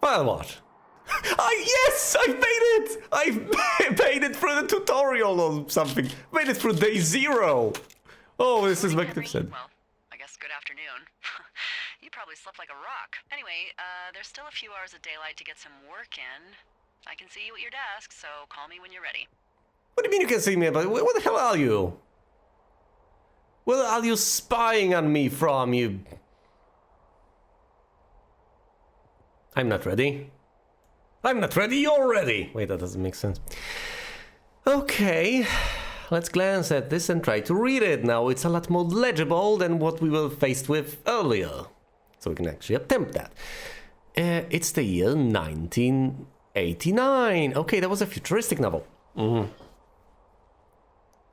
Firewatch. Yes, I made it! I've made it through the tutorial or something. Made it through day 0. Oh, this is magnificent. Well, I guess good afternoon. You probably slept like a rock. Anyway, there's still a few hours of daylight to get some work in. I can see you at your desk, so call me when you're ready. What do you mean you can see me? But what the hell are you? Where are you spying on me from, you? I'm not ready. I'm not ready, you're ready! Wait, that doesn't make sense. Okay, let's glance at this and try to read it. Now, it's a lot more legible than what we were faced with earlier. So we can actually attempt that. It's the year 1989. Okay, that was a futuristic novel.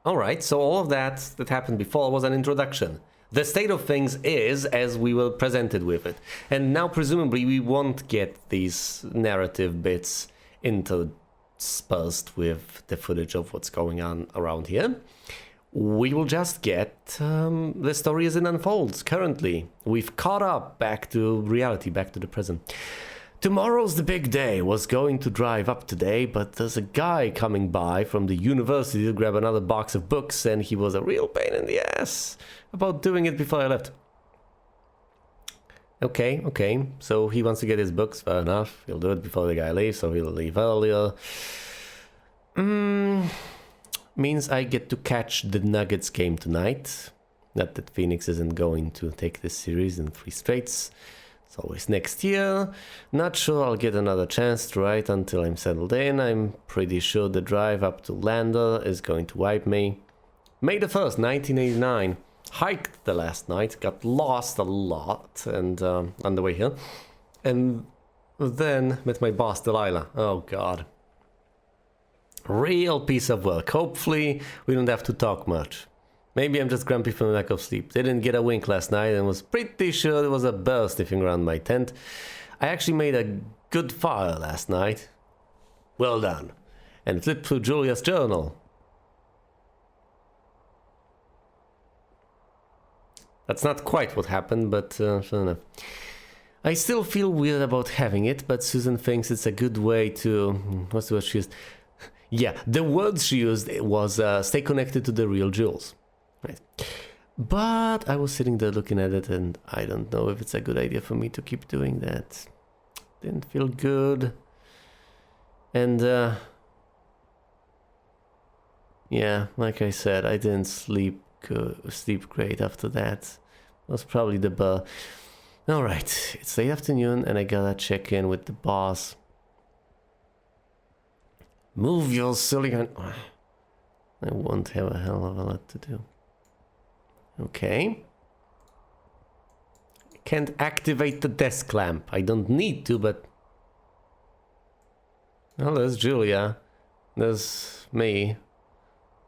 Alright, so all of that happened before was an introduction. The state of things is as we were presented with it. And now presumably we won't get these narrative bits interspersed with the footage of what's going on around here. We will just get the story as it unfolds currently. We've caught up back to reality, back to the present. Tomorrow's the big day. Was going to drive up today, but there's a guy coming by from the university to grab another box of books, and he was a real pain in the ass about doing it before I left. Okay, so he wants to get his books, fair enough. He'll do it before the guy leaves, so he'll leave earlier. Means I get to catch the Nuggets game tonight. Not that Phoenix isn't going to take this series in 3 straights. It's always next year. Not sure I'll get another chance to write until I'm settled in. I'm pretty sure the drive up to Lander is going to wipe me. May the 1st, 1989. Hiked the last night, got lost a lot and on the way here. And then met my boss, Delilah. Oh god. Real piece of work. Hopefully we don't have to talk much. Maybe I'm just grumpy from lack of sleep. Didn't get a wink last night and was pretty sure there was a bear sniffing around my tent. I actually made a good fire last night. Well done. And flipped through Julia's journal. That's not quite what happened, but fair enough. I still feel weird about having it, but Susan thinks it's a good way to... What's the word she used? Yeah, the word she used was stay connected to the real jewels. Right. But I was sitting there looking at it and I don't know if it's a good idea for me to keep doing that. Didn't feel good. And yeah, like I said, I didn't sleep great after that. It was probably the bear. Alright, it's late afternoon and I gotta check in with the boss. Move your silly hand. I won't have a hell of a lot to do. Okay. I can't activate the desk lamp. I don't need to, but... Well, there's Julia. There's me.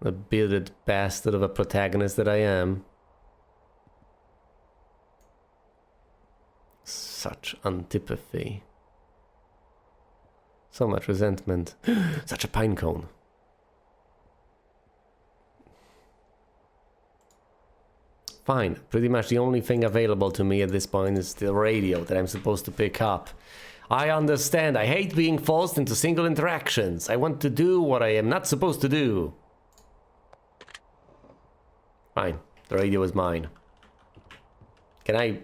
The bearded bastard of a protagonist that I am. Such antipathy. So much resentment. Such a pine cone. Fine. Pretty much the only thing available to me at this point is the radio that I'm supposed to pick up. I understand. I hate being forced into single interactions. I want to do what I am not supposed to do. Fine. The radio is mine. Can I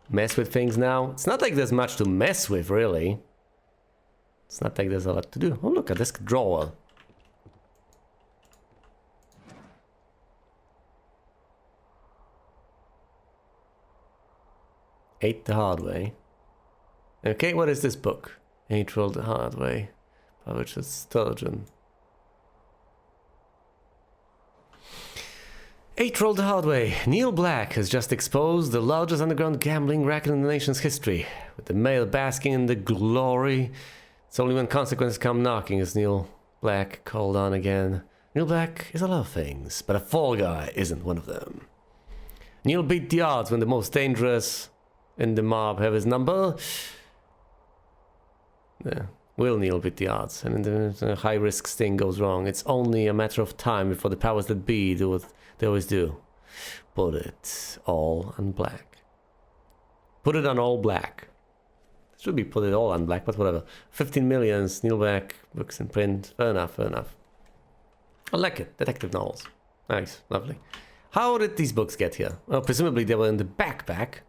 mess with things now? It's not like there's much to mess with, really. It's not like there's a lot to do. Oh, look, a desk drawer. Ate the Hard Way. Okay, what is this book? Ate Rolled the Hard Way. By Richard Sturgeon. Ate Rolled the Hard Way. Neil Black has just exposed the largest underground gambling racket in the nation's history. With the male basking in the glory. It's only when consequences come knocking is Neil Black called on again. Neil Black is a lot of things, but a fall guy isn't one of them. Neil beat the odds when the most dangerous in the mob have his number. Yeah. Will Neil beat the odds? And the high-risk sting goes wrong. It's only a matter of time before the powers that be do what they always do. Put it all on black. Put it on all black. Should be put it all on black, but whatever. 15 million, Neilback, books in print. Fair enough, fair enough. I like it. Detective novels. Nice, lovely. How did these books get here? Well, presumably they were in the backpack.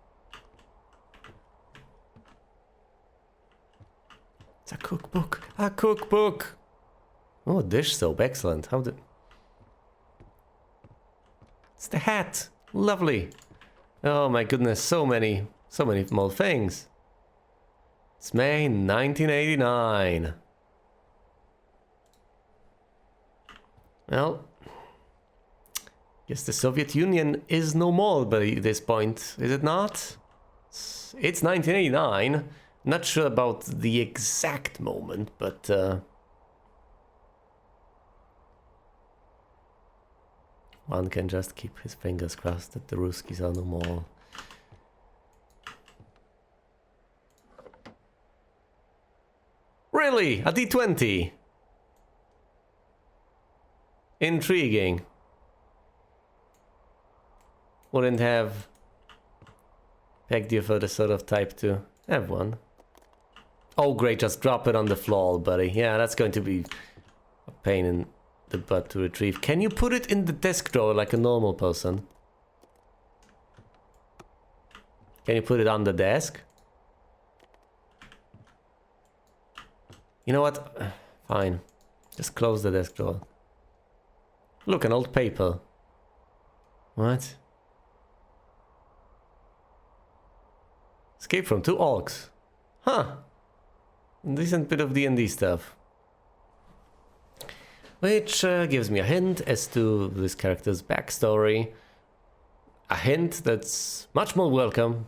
It's a cookbook. A cookbook. Oh, dish soap. Excellent. How did... It's the hat. Lovely. Oh my goodness. So many more things. It's May 1989. Well, guess the Soviet Union is no more by this point, is it not? It's 1989. Not sure about the exact moment, but one can just keep his fingers crossed that the Ruskies are no more. Really? A D20? Intriguing. Wouldn't have pegged you for the sort of type to have one. Oh great, just drop it on the floor, buddy. Yeah, that's going to be a pain in the butt to retrieve. Can you put it in the desk drawer like a normal person? Can you put it on the desk? You know what? Fine. Just close the desk drawer. Look, an old paper. What? Escape from 2 orcs. Huh. Decent bit of D&D stuff. Which gives me a hint as to this character's backstory. A hint that's much more welcome,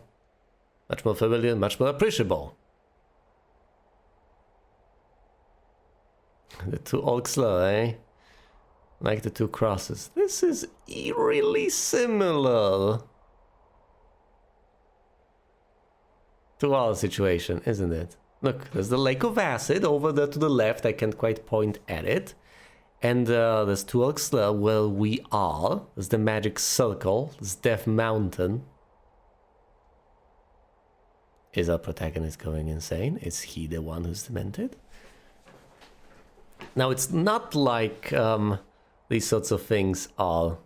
much more familiar, much more appreciable. The 2 orc slur, eh? Like the 2 crosses. This is eerily similar to our situation, isn't it? Look, there's the lake of acid over there to the left. I can't quite point at it. And there's 2 orc slur where we are. There's the magic circle. There's Death Mountain. Is our protagonist going insane? Is he the one who's demented? Now, it's not like these sorts of things are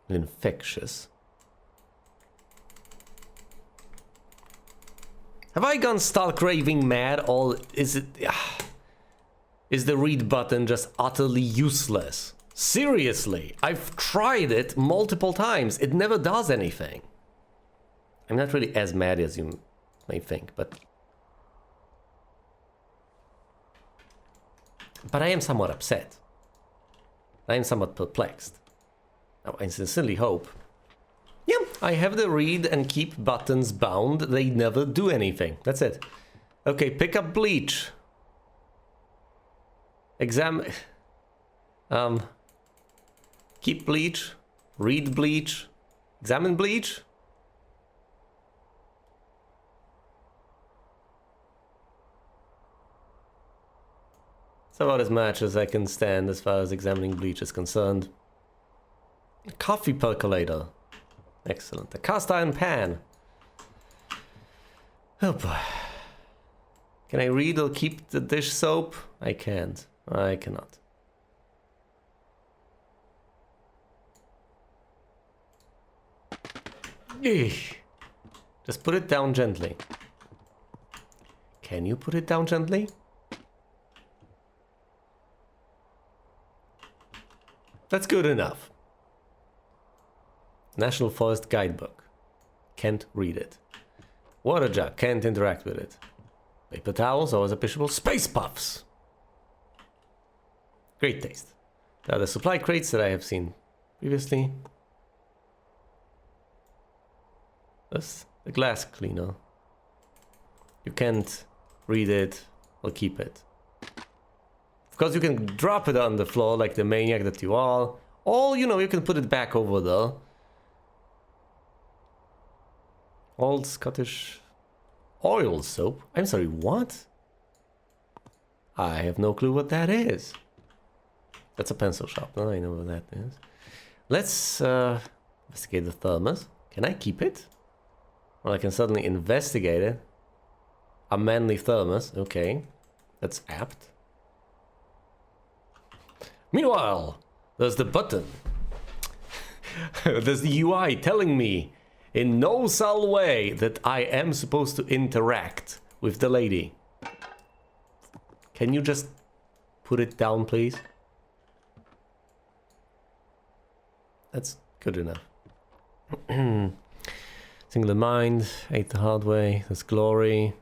infectious. Have I gone stark raving mad, or is it... is the read button just utterly useless? Seriously, I've tried it multiple times. It never does anything. I'm not really as mad as you may think, but I am somewhat upset. I am somewhat perplexed. Now, I sincerely hope... Yeah, I have the read and keep buttons bound. They never do anything. That's it. Okay, pick up bleach. Keep bleach. Read bleach. Examine bleach. It's about as much as I can stand as far as examining bleach is concerned. A coffee percolator. Excellent. A cast iron pan. Oh boy. Can I read or keep the dish soap? I can't. I cannot. Eesh. Just put it down gently. Can you put it down gently? That's good enough. National Forest Guidebook. Can't read it. Water jug. Can't interact with it. Paper towels, always appreciable. Space puffs. Great taste. There are the supply crates that I have seen previously. That's the glass cleaner. You can't read it or keep it. Of course, you can drop it on the floor like the maniac that you are. Or, you know, you can put it back over there. Old Scottish oil soap? I'm sorry, what? I have no clue what that is. That's a pencil shop. No, I know what that is. Let's investigate the thermos. Can I keep it? Well, I can suddenly investigate it. A manly thermos. Okay. That's apt. Meanwhile, there's the button. There's the UI telling me in no subtle way that I am supposed to interact with the lady. Can you just put it down, please? That's good enough. Single mind, ate the hard way, there's glory.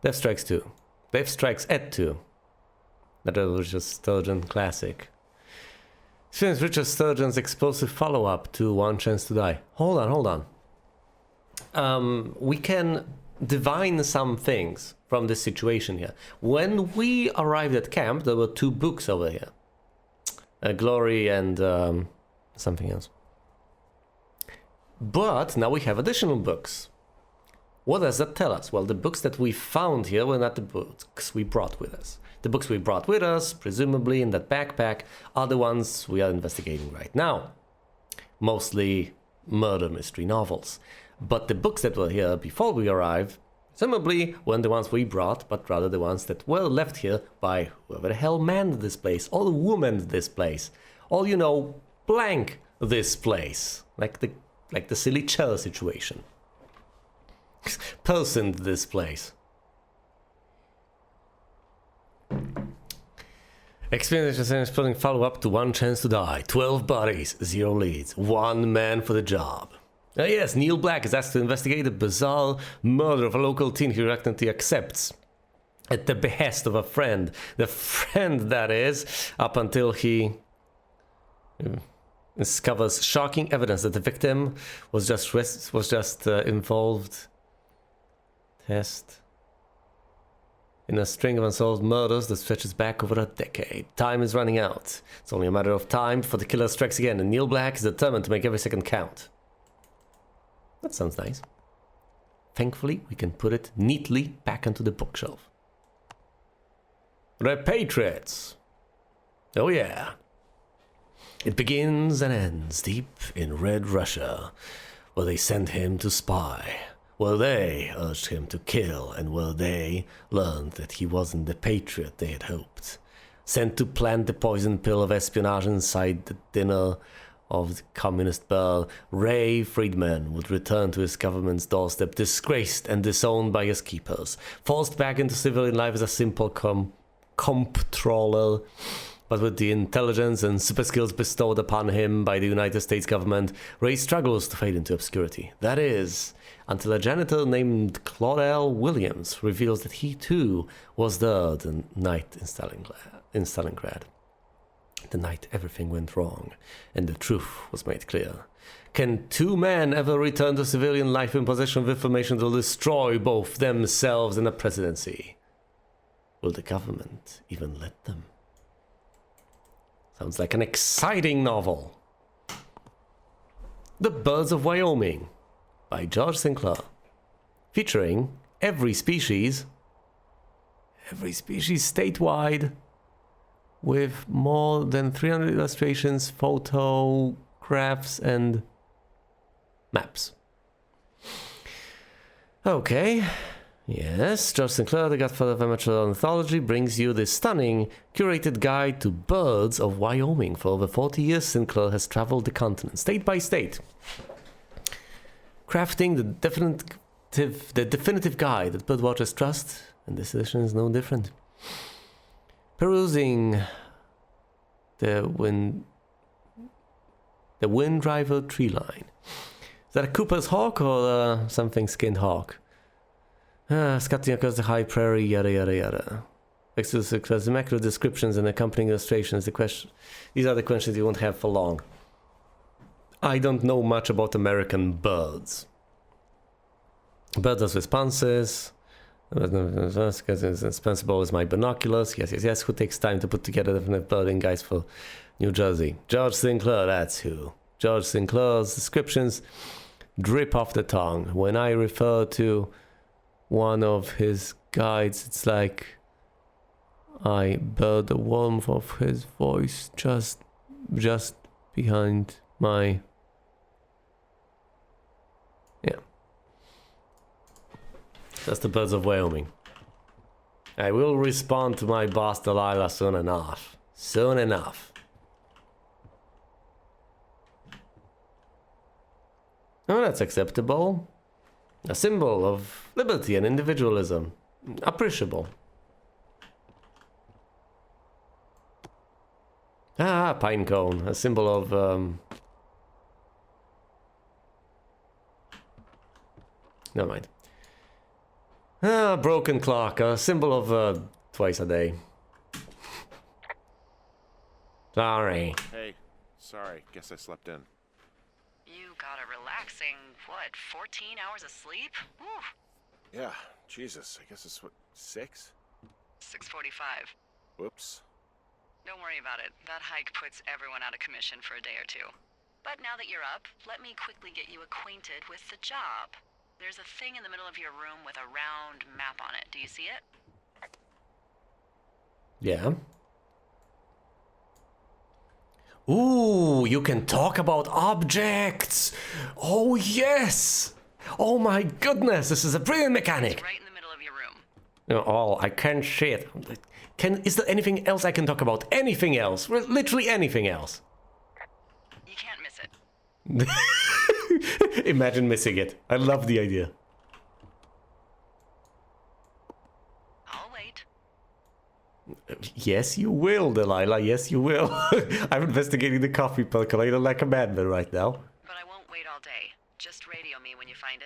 Death Strikes 2. Death Strikes at 2. That was just Sturgeon classic. Experience Richard Sturgeon's explosive follow-up to One Chance to Die. Hold on. We can divine some things from this situation here. When we arrived at camp, there were 2 books over here. Glory and something else. But now we have additional books. What does that tell us? Well, the books that we found here were not the books we brought with us. The books we brought with us, presumably in that backpack, are the ones we are investigating right now. Mostly murder mystery novels. But the books that were here before we arrived, presumably weren't the ones we brought, but rather the ones that were left here by whoever the hell manned this place, or womaned this place, or, you know, blank this place. Like the silly chair situation. Personed this place. Experience exploding follow-up to One Chance to Die. 12 bodies, 0 leads. 1 man for the job. Yes, Neil Black is asked to investigate the bizarre murder of a local teen he reluctantly accepts. At the behest of a friend. The friend, that is, up until he discovers shocking evidence that the victim was just involved in a string of unsolved murders that stretches back over a decade. Time is running out. It's only a matter of time before the killer strikes again, and Neil Black is determined to make every second count. That sounds nice. Thankfully, we can put it neatly back onto the bookshelf. Repatriates. Oh yeah. It begins and ends deep in Red Russia, where they sent him to spy, where they urged him to kill, and where they learned that he wasn't the patriot they had hoped. Sent to plant the poison pill of espionage inside the dinner of the communist bell, Ray Friedman would return to his government's doorstep, disgraced and disowned by his keepers, forced back into civilian life as a simple comptroller. But with the intelligence and super skills bestowed upon him by the United States government, Ray struggles to fade into obscurity. That is, until a janitor named Claudel Williams reveals that he too was there the night in Stalingrad. The night everything went wrong, and the truth was made clear. Can 2 men ever return to civilian life in possession of information that will destroy both themselves and the presidency? Will the government even let them? Sounds like an exciting novel. The Birds of Wyoming by George Sinclair. Featuring every species statewide, with more than 300 illustrations, photographs, and maps. Okay. Yes, George Sinclair, the godfather of amateur ornithology, brings you the stunning, curated guide to birds of Wyoming. For over 40 years, Sinclair has traveled the continent, state by state, crafting the definitive guide that birdwatchers trust, and this edition is no different. Perusing the wind driver tree line. Is that a Cooper's hawk or something skinned hawk? Scutting across the high prairie, yada yada yada. The macro descriptions and accompanying illustrations. These are the questions you won't have for long. I don't know much about American birds. Birds as responses. Indispensable is my binoculars. Yes. Who takes time to put together different birding guides for New Jersey? George Sinclair, that's who. George Sinclair's descriptions drip off the tongue. When I refer to one of his guides, it's like I bear the warmth of his voice just behind my Just the birds of Wyoming. I will respond to my boss Delilah soon enough. Soon enough. Oh, that's acceptable. A symbol of liberty and individualism. Appreciable. Ah, pine cone. A symbol of... Never mind. Ah, broken clock. A symbol of twice a day. Sorry. Hey, sorry. Guess I slept in. You got a relaxing, what, 14 hours of sleep? Whew. Yeah, Jesus. I guess it's what, 6? 6:45. Whoops. Don't worry about it. That hike puts everyone out of commission for a day or two. But now that you're up, let me quickly get you acquainted with the job. There's a thing in the middle of your room with a round map on it. Do you see it? Yeah. Ooh, you can talk about objects. Oh, yes. Oh my goodness, this is a brilliant mechanic. It's right in the middle of your room. Oh, I can't shit. Is there anything else I can talk about? Anything else? Literally anything else. You can't miss it. Imagine missing it. I love the idea. I'll wait. Yes, you will, Delilah. Yes, you will. I'm investigating the coffee percolator like a madman right now. But I won't wait all day. Just radio me when you find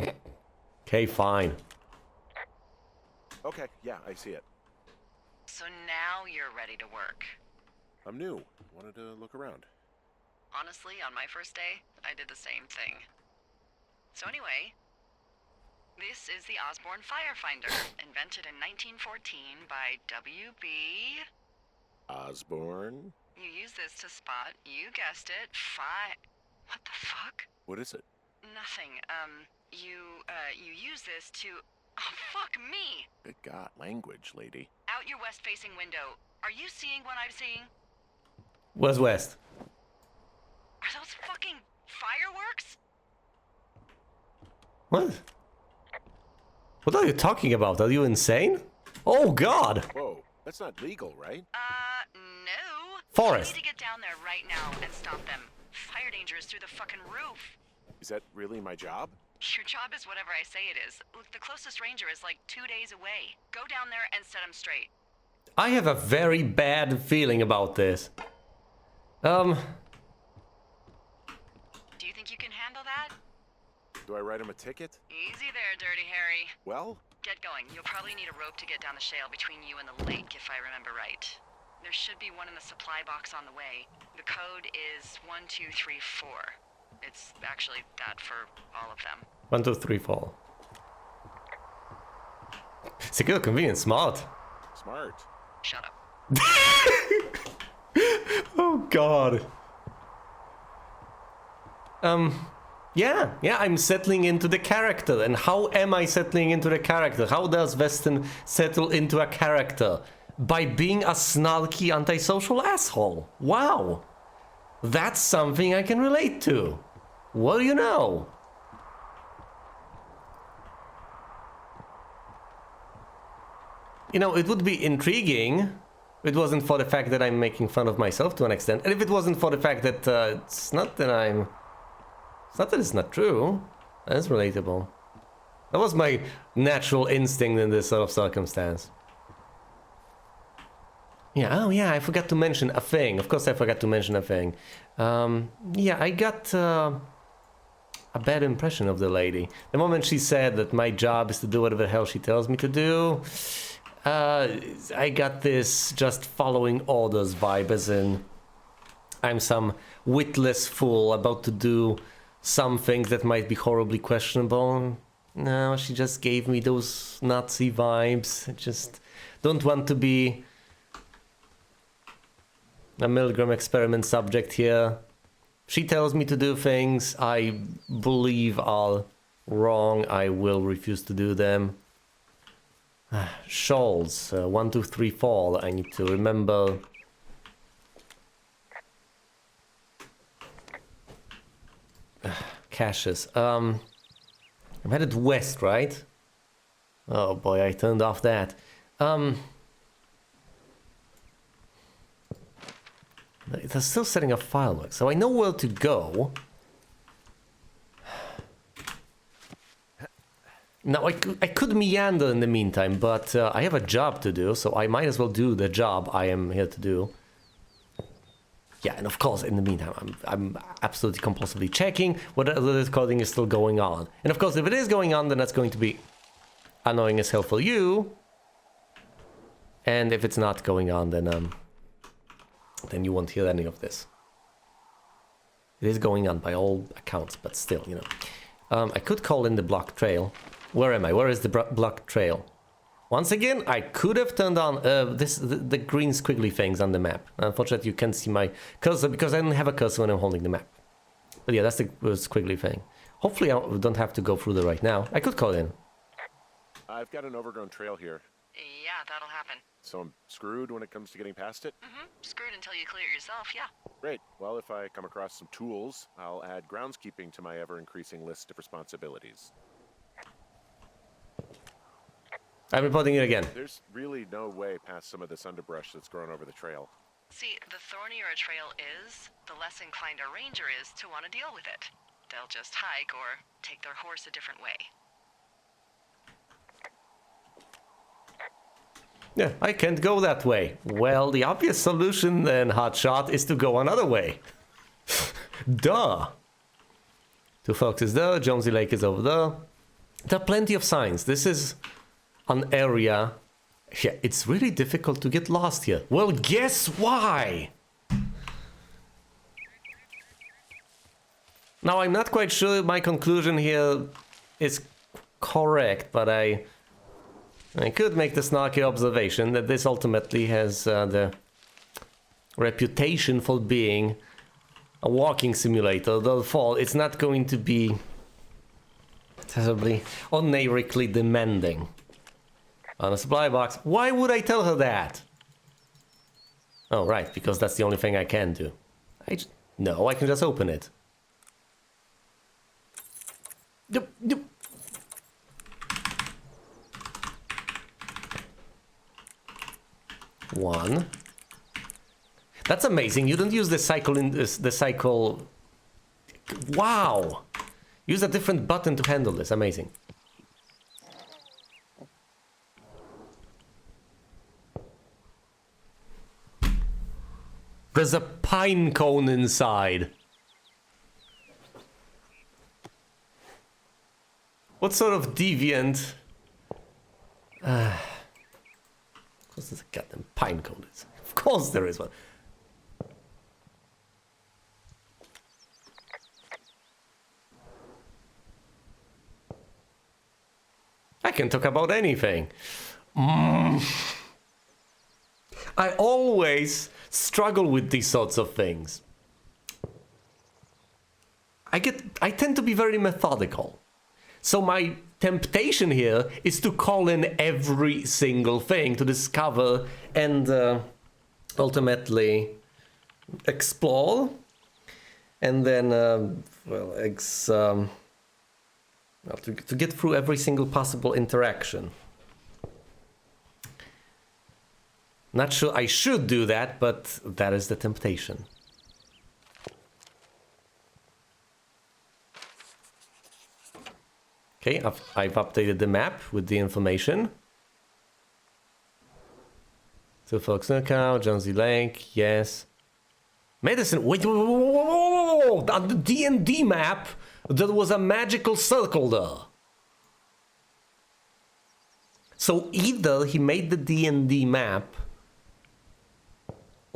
it. Okay, fine. Okay, yeah, I see it. So now you're ready to work. I'm new. Wanted to look around. Honestly, on my first day, I did the same thing. So anyway, this is the Osborne Firefinder, invented in 1914 by W.B. Osborne? You use this to spot, you guessed it, What the fuck? What is it? Nothing. You use this to... Oh, fuck me! Good God, language, lady. Out your west-facing window. Are you seeing what I'm seeing? Where's West? Are those fucking fireworks? What? What are you talking about? Are you insane? Oh God! Whoa, that's not legal, right? No. Forest. You need to get down there right now and stop them. Fire danger is through the fucking roof. Is that really my job? Your job is whatever I say it is. Look, the closest ranger is like 2 days away. Go down there and set him straight. I have a very bad feeling about this. Do you think you can handle that? Do I write him a ticket? Easy there, Dirty Harry. Well, Get going. You'll probably need a rope to get down the shale between you and the lake, if I remember right. There should be one in the supply box on the way. The code is 1234. It's actually that for all of them. 1, 2, 3, 4. Secure, convenient, smart. smart. Shut up. Oh God. Yeah, I'm settling into the character. And how am I settling into the character? How does Weston settle into a character? By being a snarky, antisocial asshole. Wow. That's something I can relate to. What do you know? You know, it would be intriguing if it wasn't for the fact that I'm making fun of myself to an extent. And if it wasn't for the fact that it's not that I'm... It's not that it's not true. That's relatable. That was my natural instinct in this sort of circumstance. Yeah, oh yeah, I forgot to mention a thing. Of course I forgot to mention a thing. Yeah, I got a bad impression of the lady. The moment she said that my job is to do whatever the hell she tells me to do, I got this just following orders vibe, as in I'm some witless fool about to do something that might be horribly questionable. No, she just gave me those Nazi vibes. I just don't want to be a Milgram experiment subject here. She tells me to do things I believe are wrong. I will refuse to do them. Shoals, 1, 2, 3, 4. I need to remember. Caches. I'm headed west, right? Oh boy, I turned off that. They're still setting up fireworks, so I know where to go. Now, I could meander in the meantime, but I have a job to do, so I might as well do the job I am here to do. Yeah, and of course, in the meantime, I'm absolutely compulsively checking whether this coding is still going on. And of course, if it is going on, then that's going to be annoying as hell for you. And if it's not going on, then you won't hear any of this. It is going on by all accounts, but still, you know. I could call in the block trail. Where am I? Where is the block trail? Once again, I could have turned on the green squiggly things on the map. Unfortunately, you can't see my cursor because I don't have a cursor when I'm holding the map. But yeah, that's the squiggly thing. Hopefully, I don't have to go through there right now. I could call in. I've got an overgrown trail here. Yeah, that'll happen. So I'm screwed when it comes to getting past it? Mm-hmm. Screwed until you clear it yourself, yeah. Great. Well, if I come across some tools, I'll add groundskeeping to my ever-increasing list of responsibilities. I'm reporting it again. There's really no way past some of this underbrush that's grown over the trail. See, the thornier a trail is, the less inclined a ranger is to want to deal with it. They'll just hike or take their horse a different way. Yeah, I can't go that way. Well, the obvious solution then, Hotshot, is to go another way. Duh! Two folks is there, Jonesy Lake is over there. There are plenty of signs. This is an area... Yeah, it's really difficult to get lost here. Well, guess why? Now, I'm not quite sure my conclusion here is correct, but I could make the snarky observation that this ultimately has the reputation for being a walking simulator. Therefore, it's not going to be terribly onerically demanding. On a supply box. Why would I tell her that? Oh, right, because that's the only thing I can do. No, I can just open it. One. That's amazing. You don't use the cycle in this. The cycle. Wow. Use a different button to handle this. Amazing. There's a pine cone inside. What sort of deviant? Of course there's a goddamn pine cone. Of course there is one. I can talk about anything. I always struggle with these sorts of things. I tend to be very methodical. So my temptation here is to call in every single thing to discover and ultimately explore. And then, to get through every single possible interaction. Not sure I should do that, but that is the temptation. Okay, I've updated the map with the information. So folks, Cow, Jonesy Lake, yes. Medicine, wait, whoa. On the D&D map, there was a magical circle there. So either he made the D&D map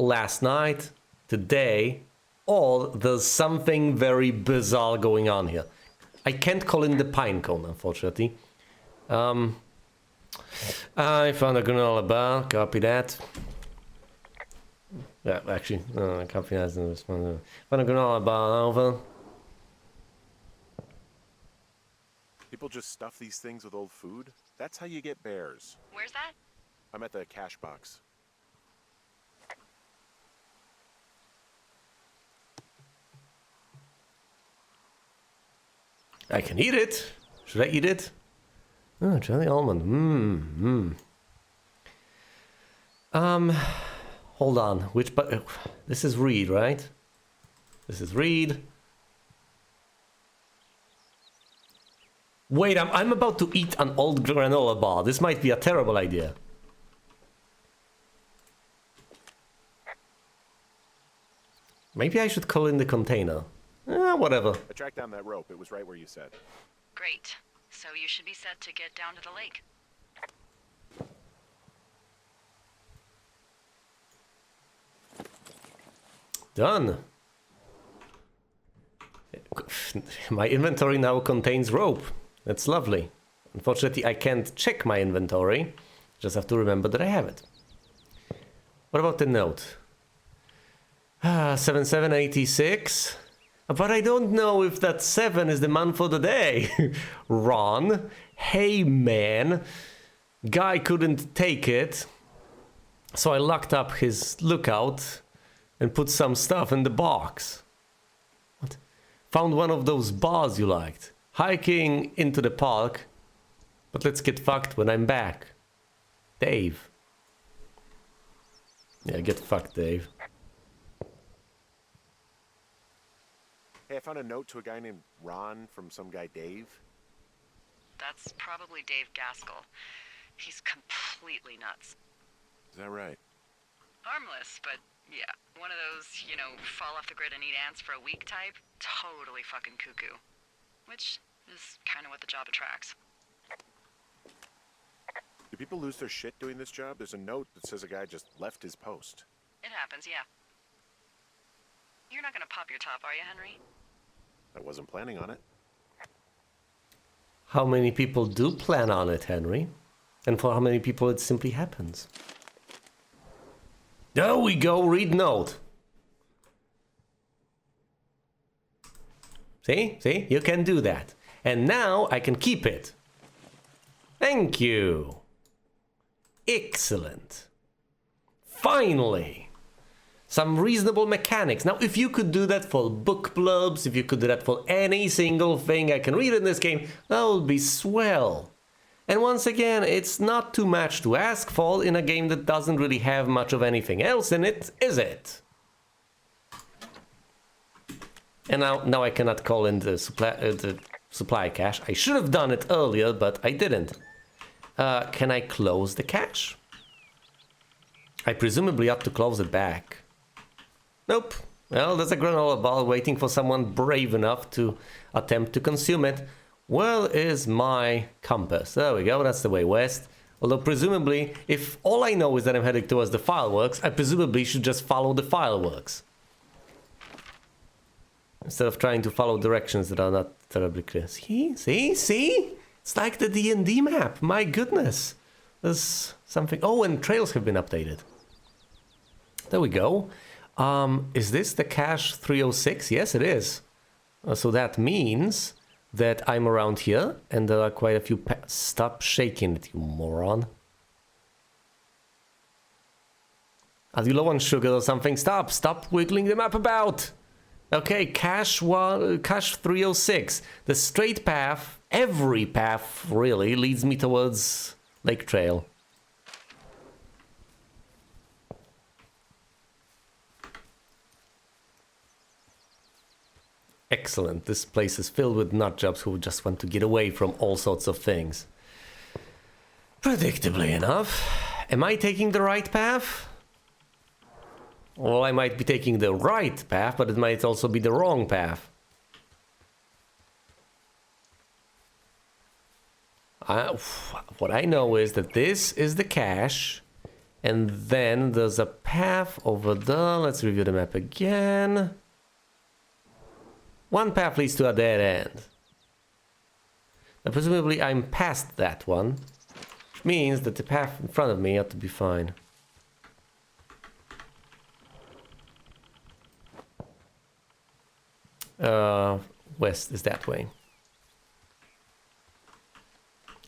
last night, today, or there's something very bizarre going on here. I can't call in the pine cone, unfortunately. I found a granola bar, copy that. Yeah, actually, copy that. Found a granola bar over. People just stuff these things with old food? That's how you get bears. Where's that? I'm at the cash box. I can eat it. Should I eat it? Oh, jelly almond. Hold on. Which but this is reed, right? This is reed. Wait, I'm about to eat an old granola bar. This might be a terrible idea. Maybe I should call in the container. Whatever. I tracked down that rope. It was right where you said. Great. So you should be set to get down to the lake. Done. My inventory now contains rope. That's lovely. Unfortunately, I can't check my inventory. Just have to remember that I have it. What about the note? 7786. But I don't know if that 7 is the man for the day. Ron, hey man. Guy couldn't take it. So I locked up his lookout and put some stuff in the box. What? Found one of those bars you liked. Hiking into the park. But let's get fucked when I'm back. Dave. Yeah, get fucked, Dave. Hey, I found a note to a guy named Ron from some guy Dave. That's probably Dave Gaskell. He's completely nuts. Is that right? Harmless, but yeah, one of those, you know, fall off the grid and eat ants for a week type. Totally fucking cuckoo. Which is kind of what the job attracts. Do people lose their shit doing this job? There's a note that says a guy just left his post. It happens, yeah. You're not gonna pop your top, are you, Henry? I wasn't planning on it. How many people do plan on it, Henry? And for how many people it simply happens? There we go, read note. See? You can do that. And now I can keep it. Thank you. Excellent. Finally. Some reasonable mechanics. Now, if you could do that for book blurbs, if you could do that for any single thing I can read in this game, that would be swell. And once again, it's not too much to ask for in a game that doesn't really have much of anything else in it, is it? And now I cannot call in the supply cache. I should have done it earlier, but I didn't. Can I close the cache? I presumably have to close it back. Nope. Well, there's a granola bar waiting for someone brave enough to attempt to consume it. Where is my compass? There we go, that's the way west. Although presumably, if all I know is that I'm heading towards the fireworks, I presumably should just follow the fireworks. Instead of trying to follow directions that are not terribly clear. See? It's like the D&D map, my goodness. There's something... Oh, and trails have been updated. There we go. Is this the cache 306? Yes, it is. So that means that I'm around here, and there are quite a few... Stop shaking it, you moron. Are you low on sugar or something? Stop wiggling the map about. Okay, cache 306. The straight path, every path really, leads me towards Lake Trail. Excellent. This place is filled with nutjobs who just want to get away from all sorts of things. Predictably enough. Am I taking the right path? Well, I might be taking the right path, but it might also be the wrong path. What I know is that this is the cache, and then there's a path over there. Let's review the map again. One path leads to a dead end. Now, presumably I'm past that one, which means that the path in front of me ought to be fine. West is that way.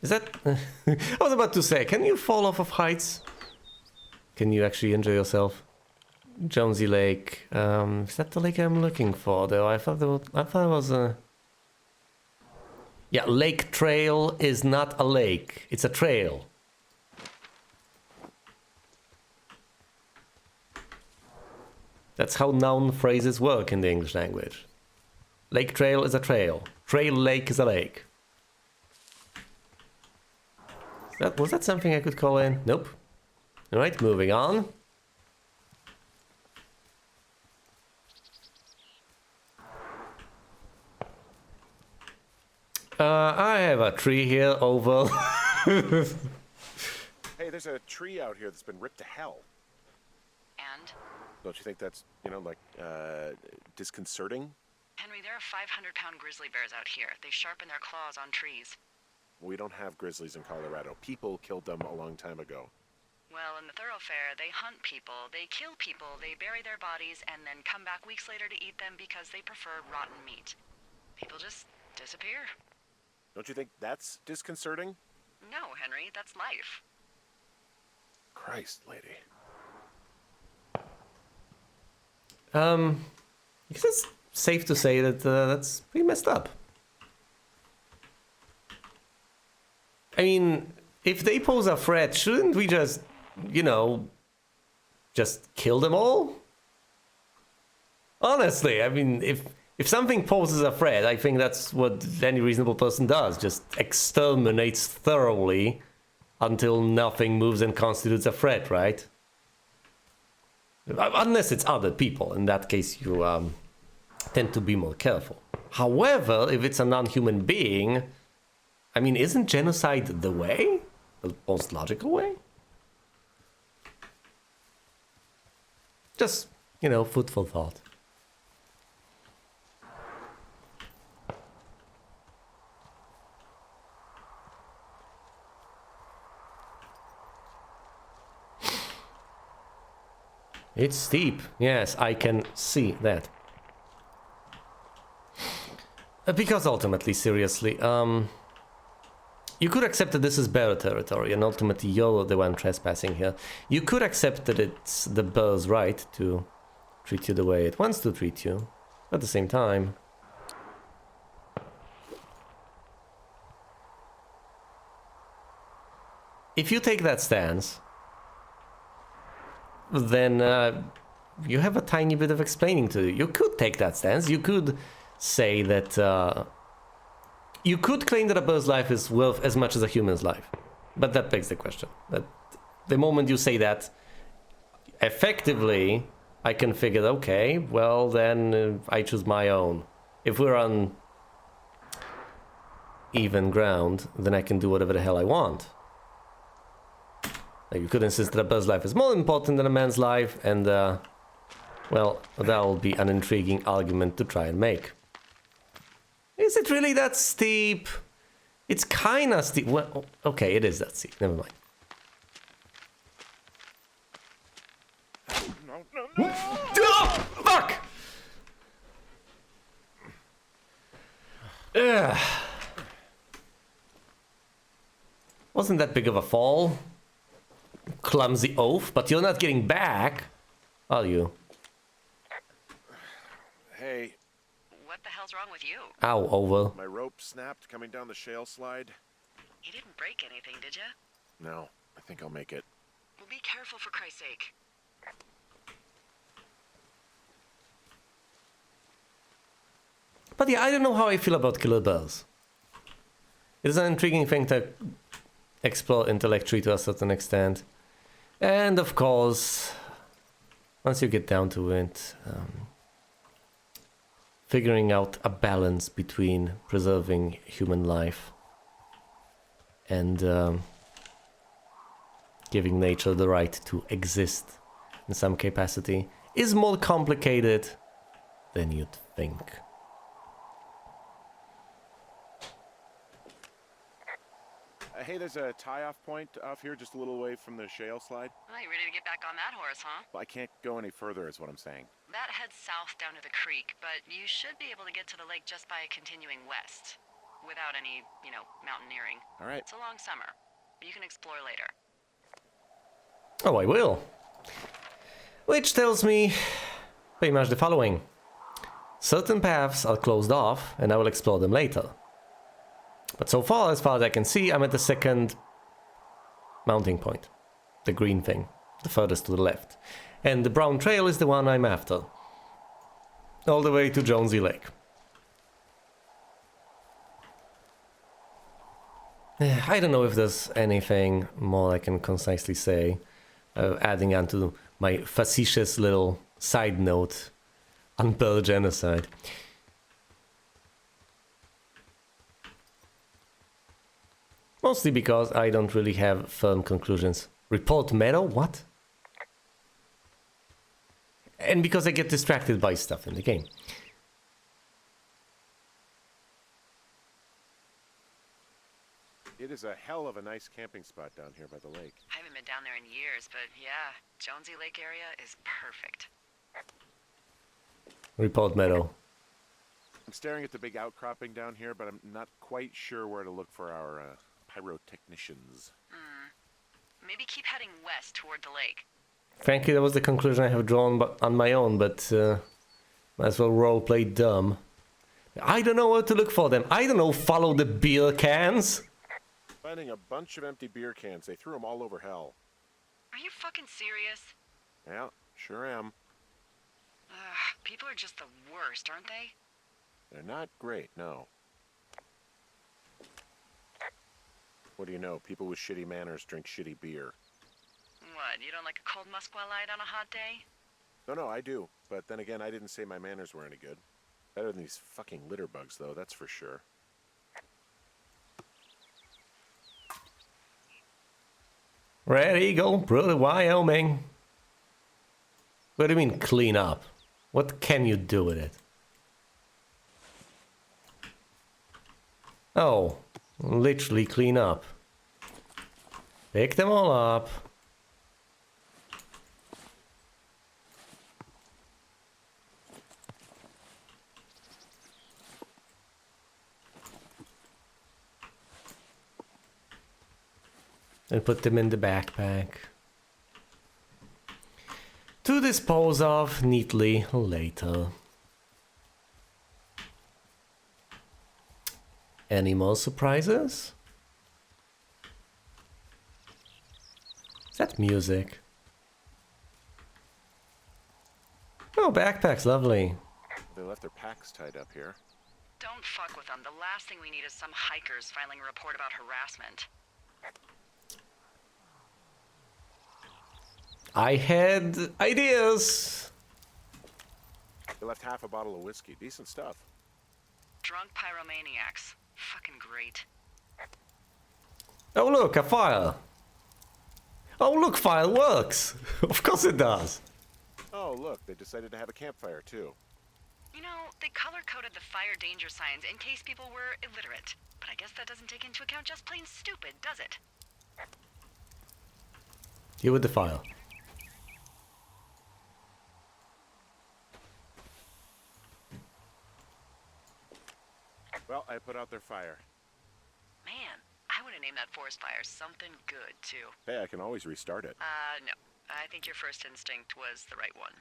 Is that... I was about to say, can you fall off of heights? Can you actually enjoy yourself? Jonesy Lake. Is that the lake I'm looking for, though? I thought it was a... Yeah, lake trail is not a lake. It's a trail. That's how noun phrases work in the English language. Lake trail is a trail. Trail lake is a lake. Was that something I could call in? Nope. Alright, moving on. I have a tree here over. Hey, there's a tree out here that's been ripped to hell. And? Don't you think that's, disconcerting? Henry, there are 500-pound grizzly bears out here. They sharpen their claws on trees. We don't have grizzlies in Colorado. People killed them a long time ago. Well, in the thoroughfare, they hunt people, they kill people, they bury their bodies, and then come back weeks later to eat them because they prefer rotten meat. People just disappear. Don't you think that's disconcerting? No, Henry, that's life. Christ, lady. I guess it's safe to say that that's pretty messed up. I mean, if they pose a threat, shouldn't we just, just kill them all? Honestly, I mean, if something poses a threat, I think that's what any reasonable person does. Just exterminates thoroughly until nothing moves and constitutes a threat, right? Unless it's other people. In that case, you tend to be more careful. However, if it's a non-human being, I mean, isn't genocide the way? The most logical way? Just, food for thought. It's steep. Yes, I can see that. Because ultimately, seriously, you could accept that this is bear territory, and ultimately you're the one trespassing here. You could accept that it's the bear's right to treat you the way it wants to treat you. At the same time, if you take that stance, then you have a tiny bit of explaining to do. You could take that stance. You could say that you could claim that a bird's life is worth as much as a human's life. But that begs the question. That the moment you say that, effectively, I can figure, okay, well then I choose my own. If we're on even ground, then I can do whatever the hell I want. You could insist that a bird's life is more important than a man's life, and, well, that will be an intriguing argument to try and make. Is it really that steep? It's kinda steep. Well, okay, it is that steep. Never mind. No. Oh, fuck! Ugh. Wasn't that big of a fall? Clumsy oaf, but you're not getting back, are you? Hey. What the hell's wrong with you? Ow, over. My rope snapped coming down the shale slide. You didn't break anything, did you? No, I think I'll make it. Well, be careful for Christ's sake. But yeah, I don't know how I feel about killer bears. It is an intriguing thing to explore intellectually to a certain extent. And of course, once you get down to it, figuring out a balance between preserving human life and giving nature the right to exist in some capacity is more complicated than you'd think. Hey, there's a tie-off point off here just a little away from the shale slide. Well, you ready to get back on that horse, huh? Well, I can't go any further is what I'm saying. That heads south down to the creek, but you should be able to get to the lake just by continuing west. Without any, mountaineering. All right. It's a long summer. You can explore later. Oh, I will. Which tells me pretty much the following. Certain paths are closed off, and I will explore them later. But so far as I can see, I'm at the second mounting point. The green thing, the furthest to the left. And the brown trail is the one I'm after. All the way to Jonesy Lake. I don't know if there's anything more I can concisely say. Adding on to my facetious little side note on Pearl genocide. Mostly because I don't really have firm conclusions. Report Meadow? What? And because I get distracted by stuff in the game. It is a hell of a nice camping spot down here by the lake. I haven't been down there in years, but yeah, Jonesy Lake area is perfect. Report Meadow. I'm staring at the big outcropping down here, but I'm not quite sure where to look for our pyrotechnicians. Maybe keep heading west toward the lake. Frankly, that was the conclusion I have drawn on my own, but might as well roleplay dumb. I don't know where to look for them. I don't know, follow the beer cans. Finding a bunch of empty beer cans. They threw them all over hell. Are you fucking serious? Yeah, sure am. People are just the worst, aren't they? They're not great, no. What do you know? People with shitty manners drink shitty beer. What, you don't like a cold Musqua Light on a hot day? No, I do. But then again, I didn't say my manners were any good. Better than these fucking litter bugs, though, that's for sure. Red Eagle, Brother Wyoming. What do you mean clean up? What can you do with it? Oh, literally clean up. Pick them all up. And put them in the backpack. To dispose of neatly later. Any more surprises? Is that music? Oh, backpack's lovely. They left their packs tied up here. Don't fuck with them. The last thing we need is some hikers filing a report about harassment. I had ideas. They left half a bottle of whiskey. Decent stuff. Drunk pyromaniacs. Fucking great. Oh look, a fire. Oh look, fire works. Of course it does. Oh, look, they decided to have a campfire, too. You know, they color-coded the fire danger signs in case people were illiterate. But I guess that doesn't take into account just plain stupid, does it? You with the fire. Well, I put out their fire. Man, I would have named that forest fire something good, too. Hey, I can always restart it. No. I think your first instinct was the right one.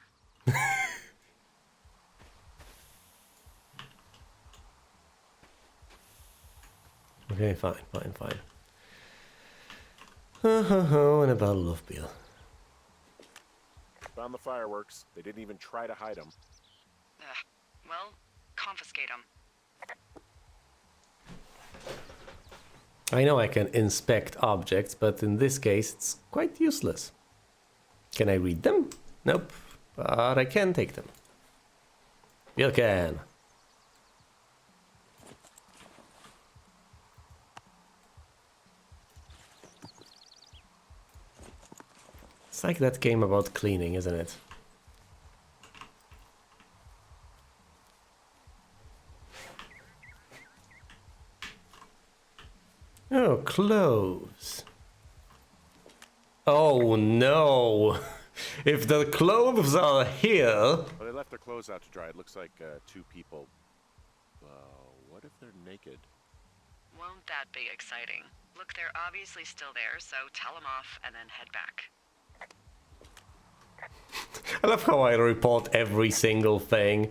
Okay, fine. And a bottle of beer. Found the fireworks. They didn't even try to hide them. Well, confiscate them. I know I can inspect objects, but in this case it's quite useless. Can I read them? Nope. But I can take them. You can. It's like that game about cleaning, isn't it? Oh, clothes. Oh no! If the clothes are here... Well, they left their clothes out to dry. It looks like two people. What if they're naked? Won't that be exciting? Look, they're obviously still there, so tell them off and then head back. I love how I report every single thing.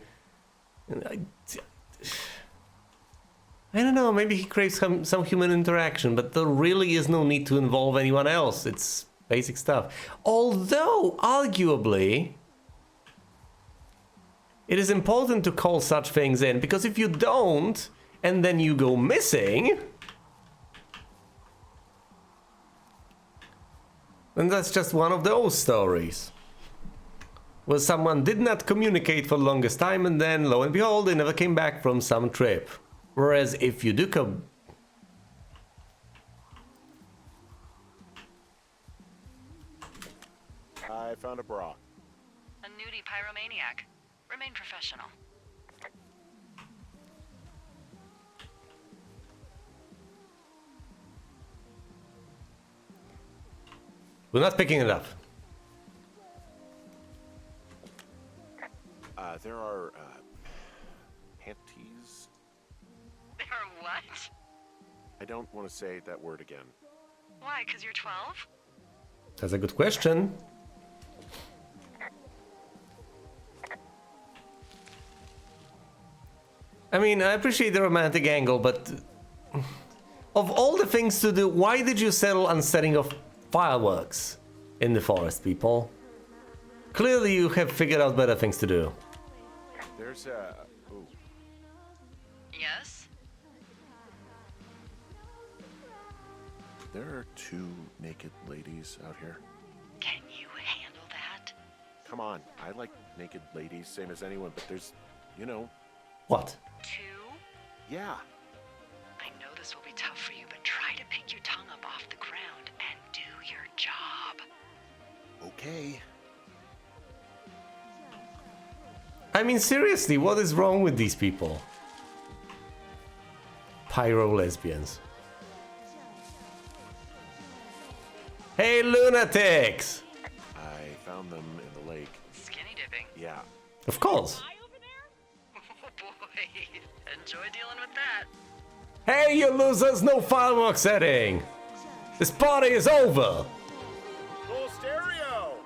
I don't know, maybe he craves some human interaction, but there really is no need to involve anyone else. It's basic stuff. Although, arguably, it is important to call such things in, because if you don't, and then you go missing, then that's just one of those stories. Where someone did not communicate for the longest time, and then, lo and behold, they never came back from some trip. Whereas if you do come... I found a bra. A nudie pyromaniac. Remain professional. We're not picking it up. There are, panties? There are what? I don't want to say that word again. Why, 'cause you're 12? That's a good question. I mean, I appreciate the romantic angle, but of all the things to do, why did you settle on setting off fireworks in the forest, people? Clearly you have figured out better things to do. There's a... Ooh. Yes? There are 2 naked ladies out here. Can you handle that? Come on, I like naked ladies, same as anyone, but there's, you know... What? 2? Yeah. I know this will be tough for you, but try to pick your tongue up off the ground and do your job. Okay. I mean, seriously, what is wrong with these people? Pyro-lesbians. Hey, lunatics! I found them in the lake. Skinny dipping. Yeah. Of course. Oh boy, enjoy dealing with that. Hey, you losers, no fireworks setting! This party is over! Full stereo!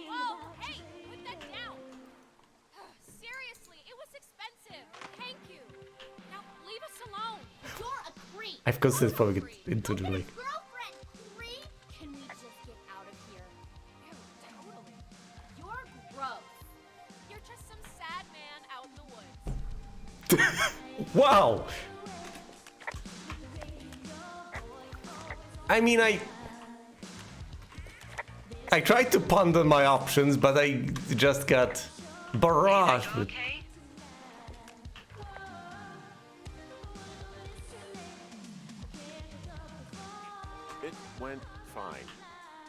Whoa, hey, put that down. Seriously, it was expensive. Thank you. Now leave us alone. You're a creep. I've considered probably get into the lake. Girlfriend, creep. Can we just get out of here? Ew, totally. You're gross. You're just some sad man out in the woods. Wow! I mean, I tried to ponder my options, but I just got barraged You with... okay? It went fine.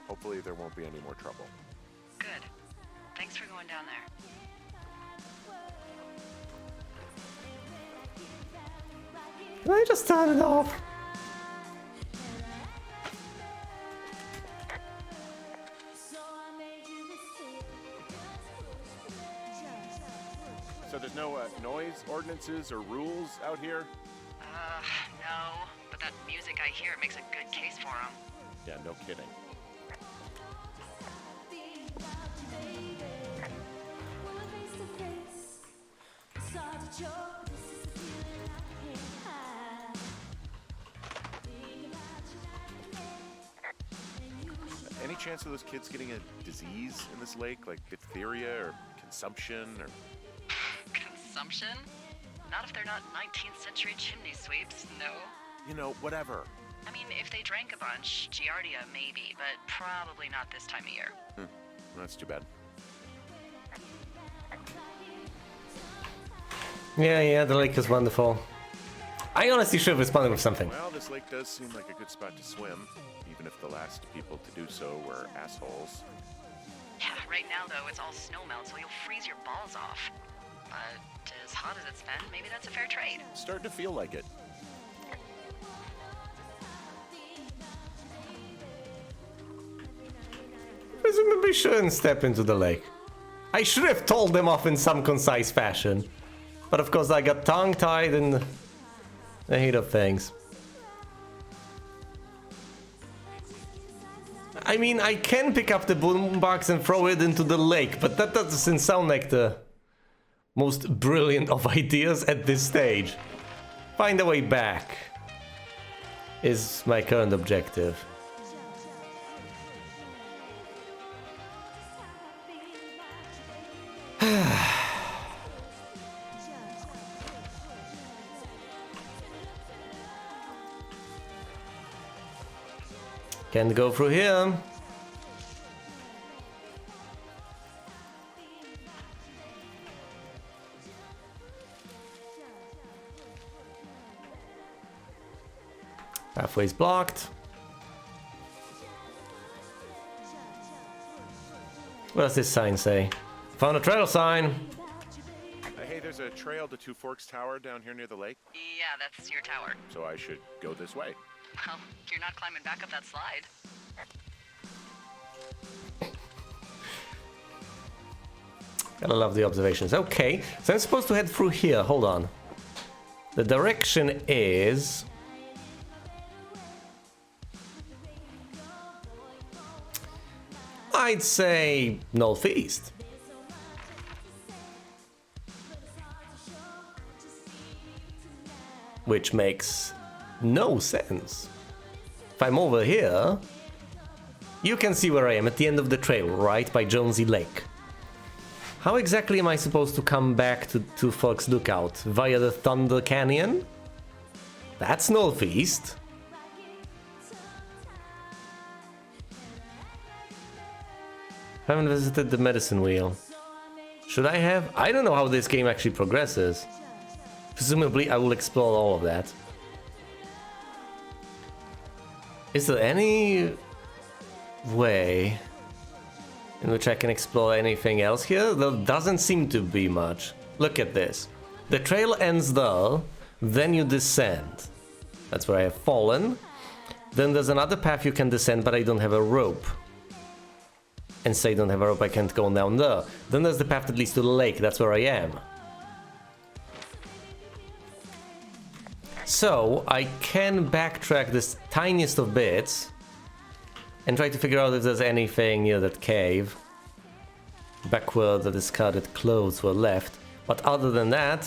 Hopefully there won't be any more trouble. Good. Thanks for going down there. Can I just turn it off? So there's no noise ordinances or rules out here? No. But that music I hear makes a good case for him. Yeah, no kidding. Any chance of those kids getting a disease in this lake, like diphtheria or consumption or... Consumption? Not if they're not 19th century chimney sweeps, no. You know, whatever. I mean, if they drank a bunch, Giardia maybe, but probably not this time of year. That's too bad. Yeah, the lake is wonderful. I honestly should have responded with something. Well, this lake does seem like a good spot to swim, even if the last people to do so were assholes. Yeah, right now though, it's all snowmelt, so you'll freeze your balls off. But as hot as it's been, maybe that's a fair trade. Starting to feel like it. Presumably shouldn't step into the lake. I should have told them off in some concise fashion. But of course I got tongue-tied in the heat of things. I mean, I can pick up the boombox and throw it into the lake, but that doesn't sound like the most brilliant of ideas at this stage. Find a way back is my current objective. Can't go through here. Pathway's blocked. What does this sign say? Found a trail sign. Hey, there's a trail to Two Forks Tower down here near the lake. Yeah, that's your tower. So I should go this way. Well, you're not climbing back up that slide. Gotta love the observations. Okay, so I'm supposed to head through here. Hold on. The direction is... I'd say northeast. Which makes no sense. If I'm over here, you can see where I am at the end of the trail, right by Jonesy Lake. How exactly am I supposed to come back to Two Forks Lookout? Via the Thunder Canyon? That's northeast. Haven't visited the medicine wheel. Should I have? I don't know how this game actually progresses. Presumably I will explore all of that. Is there any way in which I can explore anything else here? There doesn't seem to be much. Look at this. The trail ends there, then you descend. That's where I have fallen. Then there's another path you can descend, but I don't have a rope. And say I don't have a rope, I can't go down there. Then there's the path that leads to the lake, that's where I am. So, I can backtrack this tiniest of bits and try to figure out if there's anything near that cave. Back where the discarded clothes were left. But other than that...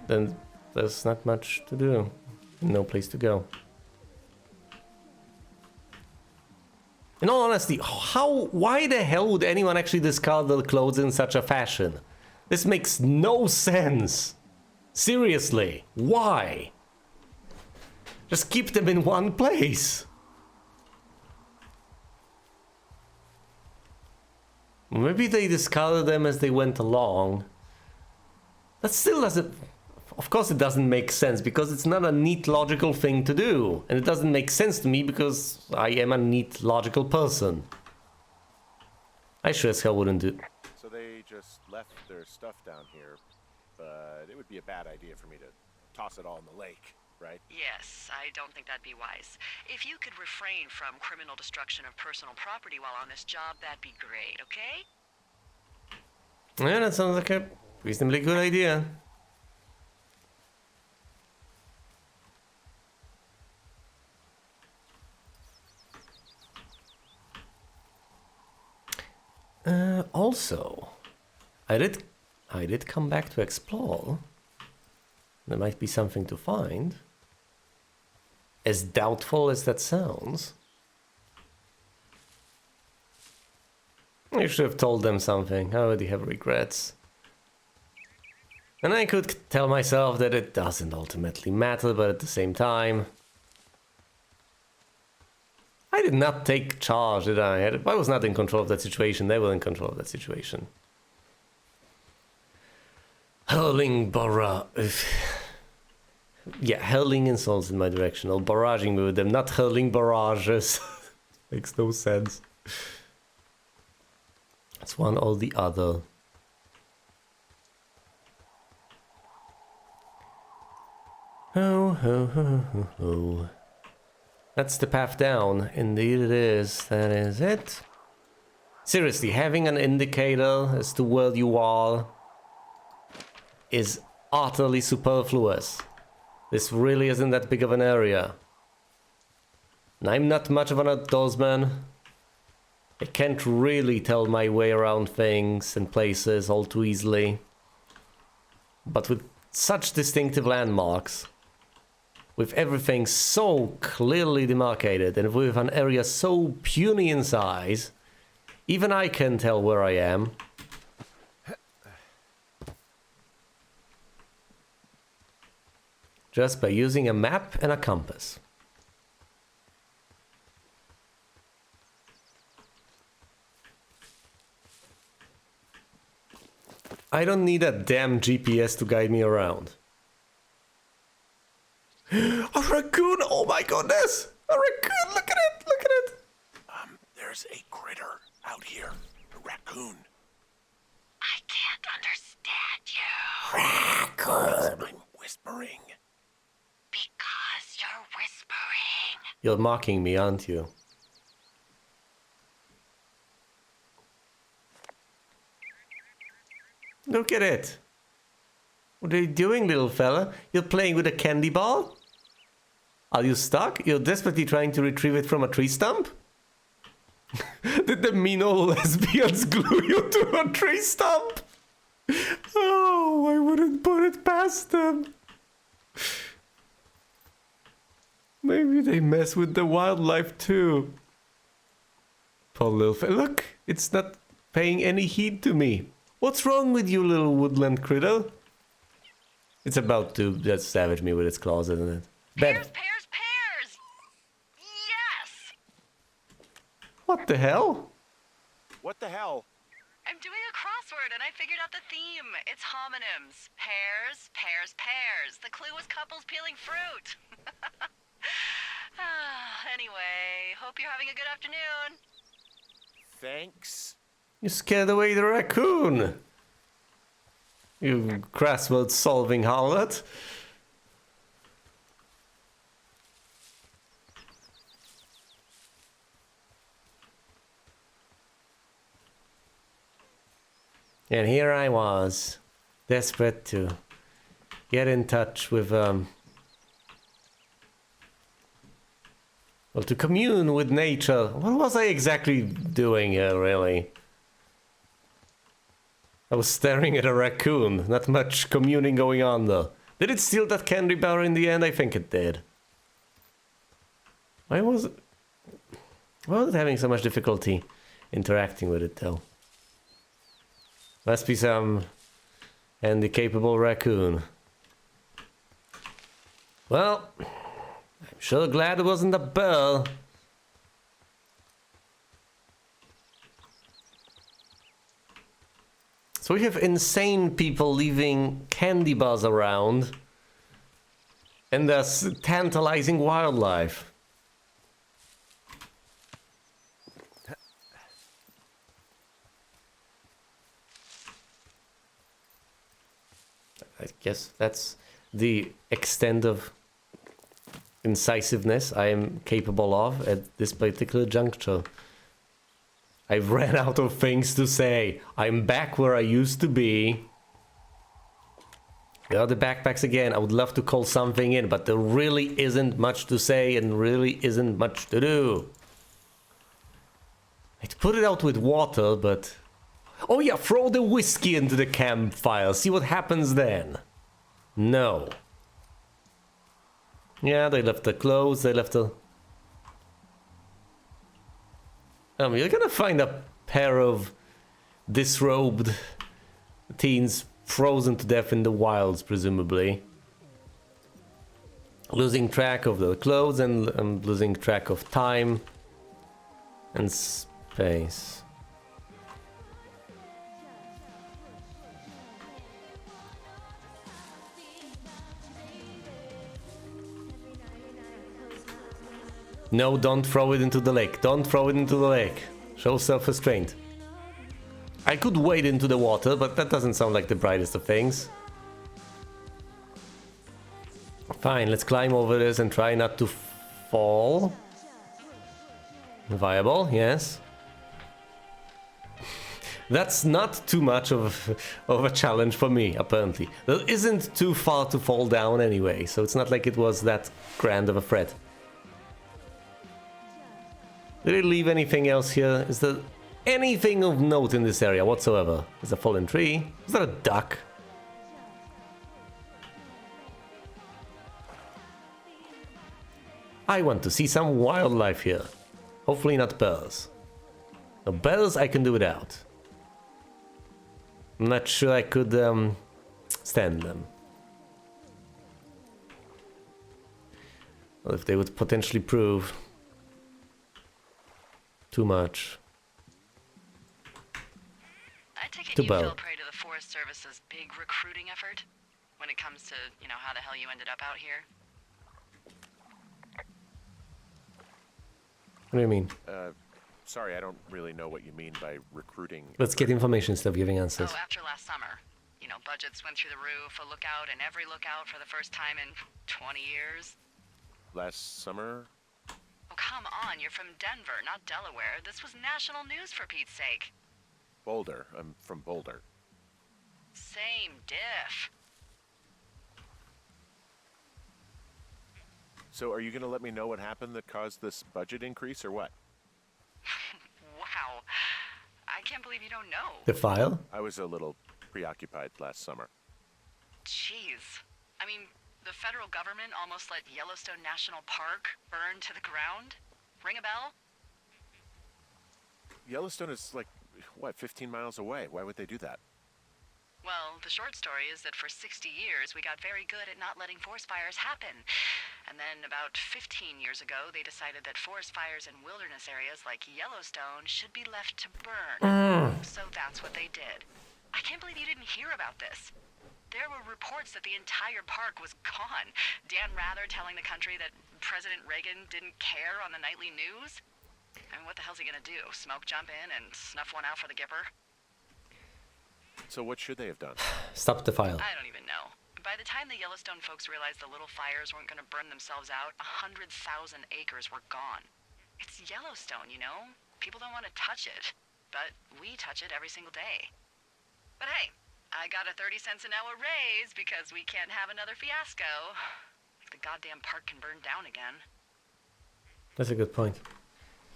then there's not much to do. No place to go. In all honesty, why the hell would anyone actually discard their clothes in such a fashion? This makes no sense. Seriously, why? Just keep them in one place. Maybe they discarded them as they went along. That still doesn't... Of course it doesn't make sense, because it's not a neat, logical thing to do. And it doesn't make sense to me, because I am a neat, logical person. I sure as hell wouldn't do... So they just left their stuff down here, but it would be a bad idea for me to toss it all in the lake, right? Yes, I don't think that'd be wise. If you could refrain from criminal destruction of personal property while on this job, that'd be great, okay? Yeah, that sounds like a reasonably good idea. Also, I did come back to explore. There might be something to find. As doubtful as that sounds. I should have told them something. I already have regrets. And I could tell myself that it doesn't ultimately matter, but at the same time... I did not take charge, did I? I was not in control of that situation. They were in control of that situation. Hurling yeah, hurling insults in my direction, or barraging me with them, not hurling barrages. Makes no sense. It's one or the other. Ho ho ho ho ho. That's the path down. Indeed it is. That is it. Seriously, having an indicator as to where you are is utterly superfluous. This really isn't that big of an area. And I'm not much of an outdoorsman. I can't really tell my way around things and places all too easily. But with such distinctive landmarks, with everything so clearly demarcated, and with an area so puny in size, even I can tell where I am. Just by using a map and a compass. I don't need a damn GPS to guide me around. A raccoon! Oh my goodness! A raccoon! Look at it! Look at it! There's a critter out here. A raccoon. I can't understand you. Raccoon. I'm whispering. Because you're whispering. You're mocking me, aren't you? Look at it. What are you doing, little fella? You're playing with a candy ball? Are you stuck? You're desperately trying to retrieve it from a tree stump? Did the mean old lesbians glue you to a tree stump? Oh, I wouldn't put it past them. Maybe they mess with the wildlife too. Poor little fella. Look, it's not paying any heed to me. What's wrong with you, little woodland critter? It's about to just savage me with its claws, isn't it? Pears, pears, pears! Yes! What the hell? What the hell? I'm doing a crossword and I figured out the theme. It's homonyms. Pears, pears, pears. The clue was couples peeling fruit. Anyway, hope you're having a good afternoon. Thanks. You scared away the raccoon. You crossword solving harlot. And here I was, desperate to get in touch with, well, to commune with nature. What was I exactly doing here, really? I was staring at a raccoon. Not much communing going on, though. Did it steal that candy bar in the end? I think it did. Why was it having so much difficulty interacting with it, though? Must be some handy-capable raccoon. Well, I'm sure glad it wasn't a bear. So we have insane people leaving candy bars around, and thus tantalizing wildlife. I guess that's the extent of incisiveness I am capable of at this particular juncture. I've ran out of things to say. I'm back where I used to be. There are the backpacks again. I would love to call something in, but there really isn't much to say and really isn't much to do. I'd put it out with water, but... Oh yeah, throw the whiskey into the campfire. See what happens then. No. Yeah, they left the clothes. They left the... you're gonna find a pair of disrobed teens frozen to death in the wilds, presumably. Losing track of their clothes and losing track of time and space. No, don't throw it into the lake. Don't throw it into the lake. Show self-restraint. I could wade into the water, but that doesn't sound like the brightest of things. Fine, let's climb over this and try not to fall. Viable, yes. That's not too much of a challenge for me, apparently. There isn't too far to fall down anyway, so it's not like it was that grand of a threat. Did it leave anything else here? Is there anything of note in this area whatsoever? Is a fallen tree? Is that a duck? I want to see some wildlife here. Hopefully not bears. No, bears I can do without. I'm not sure I could stand them. Well, if they would potentially prove too much. I take it To you bow. fell prey to the Forest Service's big recruiting effort when it comes to, you know, how the hell you ended up out here. What do you mean? Sorry, I don't really know what you mean by recruiting. Let's get information instead of giving answers. Oh, after last summer. You know, budgets went through the roof, a lookout, and every lookout for the first time in 20 years. Last summer? Oh, come on, you're from Denver, not Delaware. This was national news for Pete's sake. Boulder. I'm from Boulder. Same diff. So are you going to let me know what happened that caused this budget increase or what? Wow. I can't believe you don't know. The file? I was a little preoccupied last summer. Jeez. I mean, the federal government almost let Yellowstone National Park burn to the ground? Ring a bell? Yellowstone is like, what, 15 miles away? Why would they do that? Well, the short story is that for 60 years, we got very good at not letting forest fires happen. And then about 15 years ago, they decided that forest fires in wilderness areas like Yellowstone should be left to burn. So that's what they did. I can't believe you didn't hear about this. There were reports that the entire park was gone. Dan Rather telling the country that President Reagan didn't care on the nightly news. I mean, what the hell's he gonna do? Smoke jump in and snuff one out for the Gipper? So what should they have done? Stop the file. I don't even know. By the time the Yellowstone folks realized the little fires weren't going to burn themselves out, 100,000 acres were gone. It's Yellowstone, you know? People don't want to touch it. But we touch it every single day. But hey, I got a 30 cents an hour raise because we can't have another fiasco. Like the goddamn park can burn down again. That's a good point.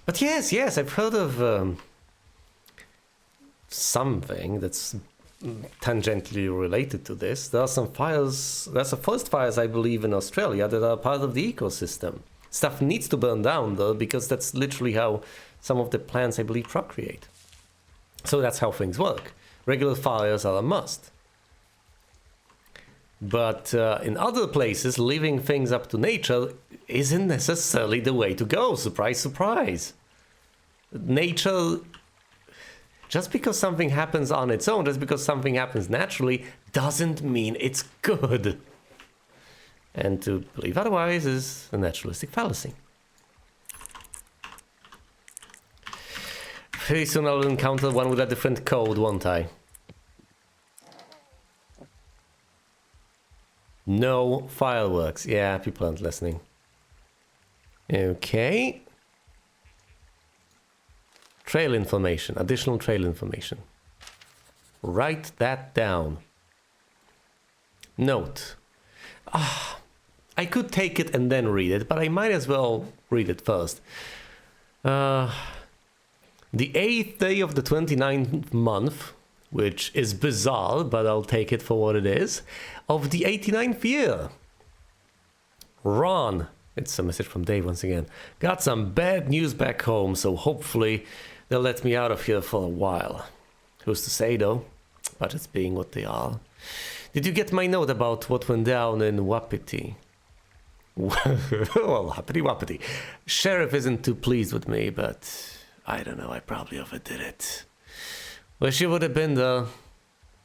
But yes, I've heard of something that's tangentially related to this. There are some fires, there's a forest fires, I believe, in Australia that are part of the ecosystem. Stuff needs to burn down, though, because that's literally how some of the plants, I believe, procreate. So that's how things work. Regular fires are a must. But in other places, leaving things up to nature isn't necessarily the way to go. Surprise, surprise. Nature, just because something happens on its own, just because something happens naturally, doesn't mean it's good. And to believe otherwise is a naturalistic fallacy. Pretty soon I'll encounter one with a different code, won't I? No fireworks. Yeah, people aren't listening. Okay. Trail information, additional trail information. Write that down. Note. I could take it and then read it, but I might as well read it first. The 8th day of the 29th month, which is bizarre, but I'll take it for what it is, of the 89th year. Ron, it's a message from Dave once again, got some bad news back home, so hopefully they'll let me out of here for a while. Who's to say, though? Budgets being what they are. Did you get my note about what went down in Wapiti? Well, hoppity wapiti. Sheriff isn't too pleased with me, but I don't know, I probably overdid it. Wish you would have been there.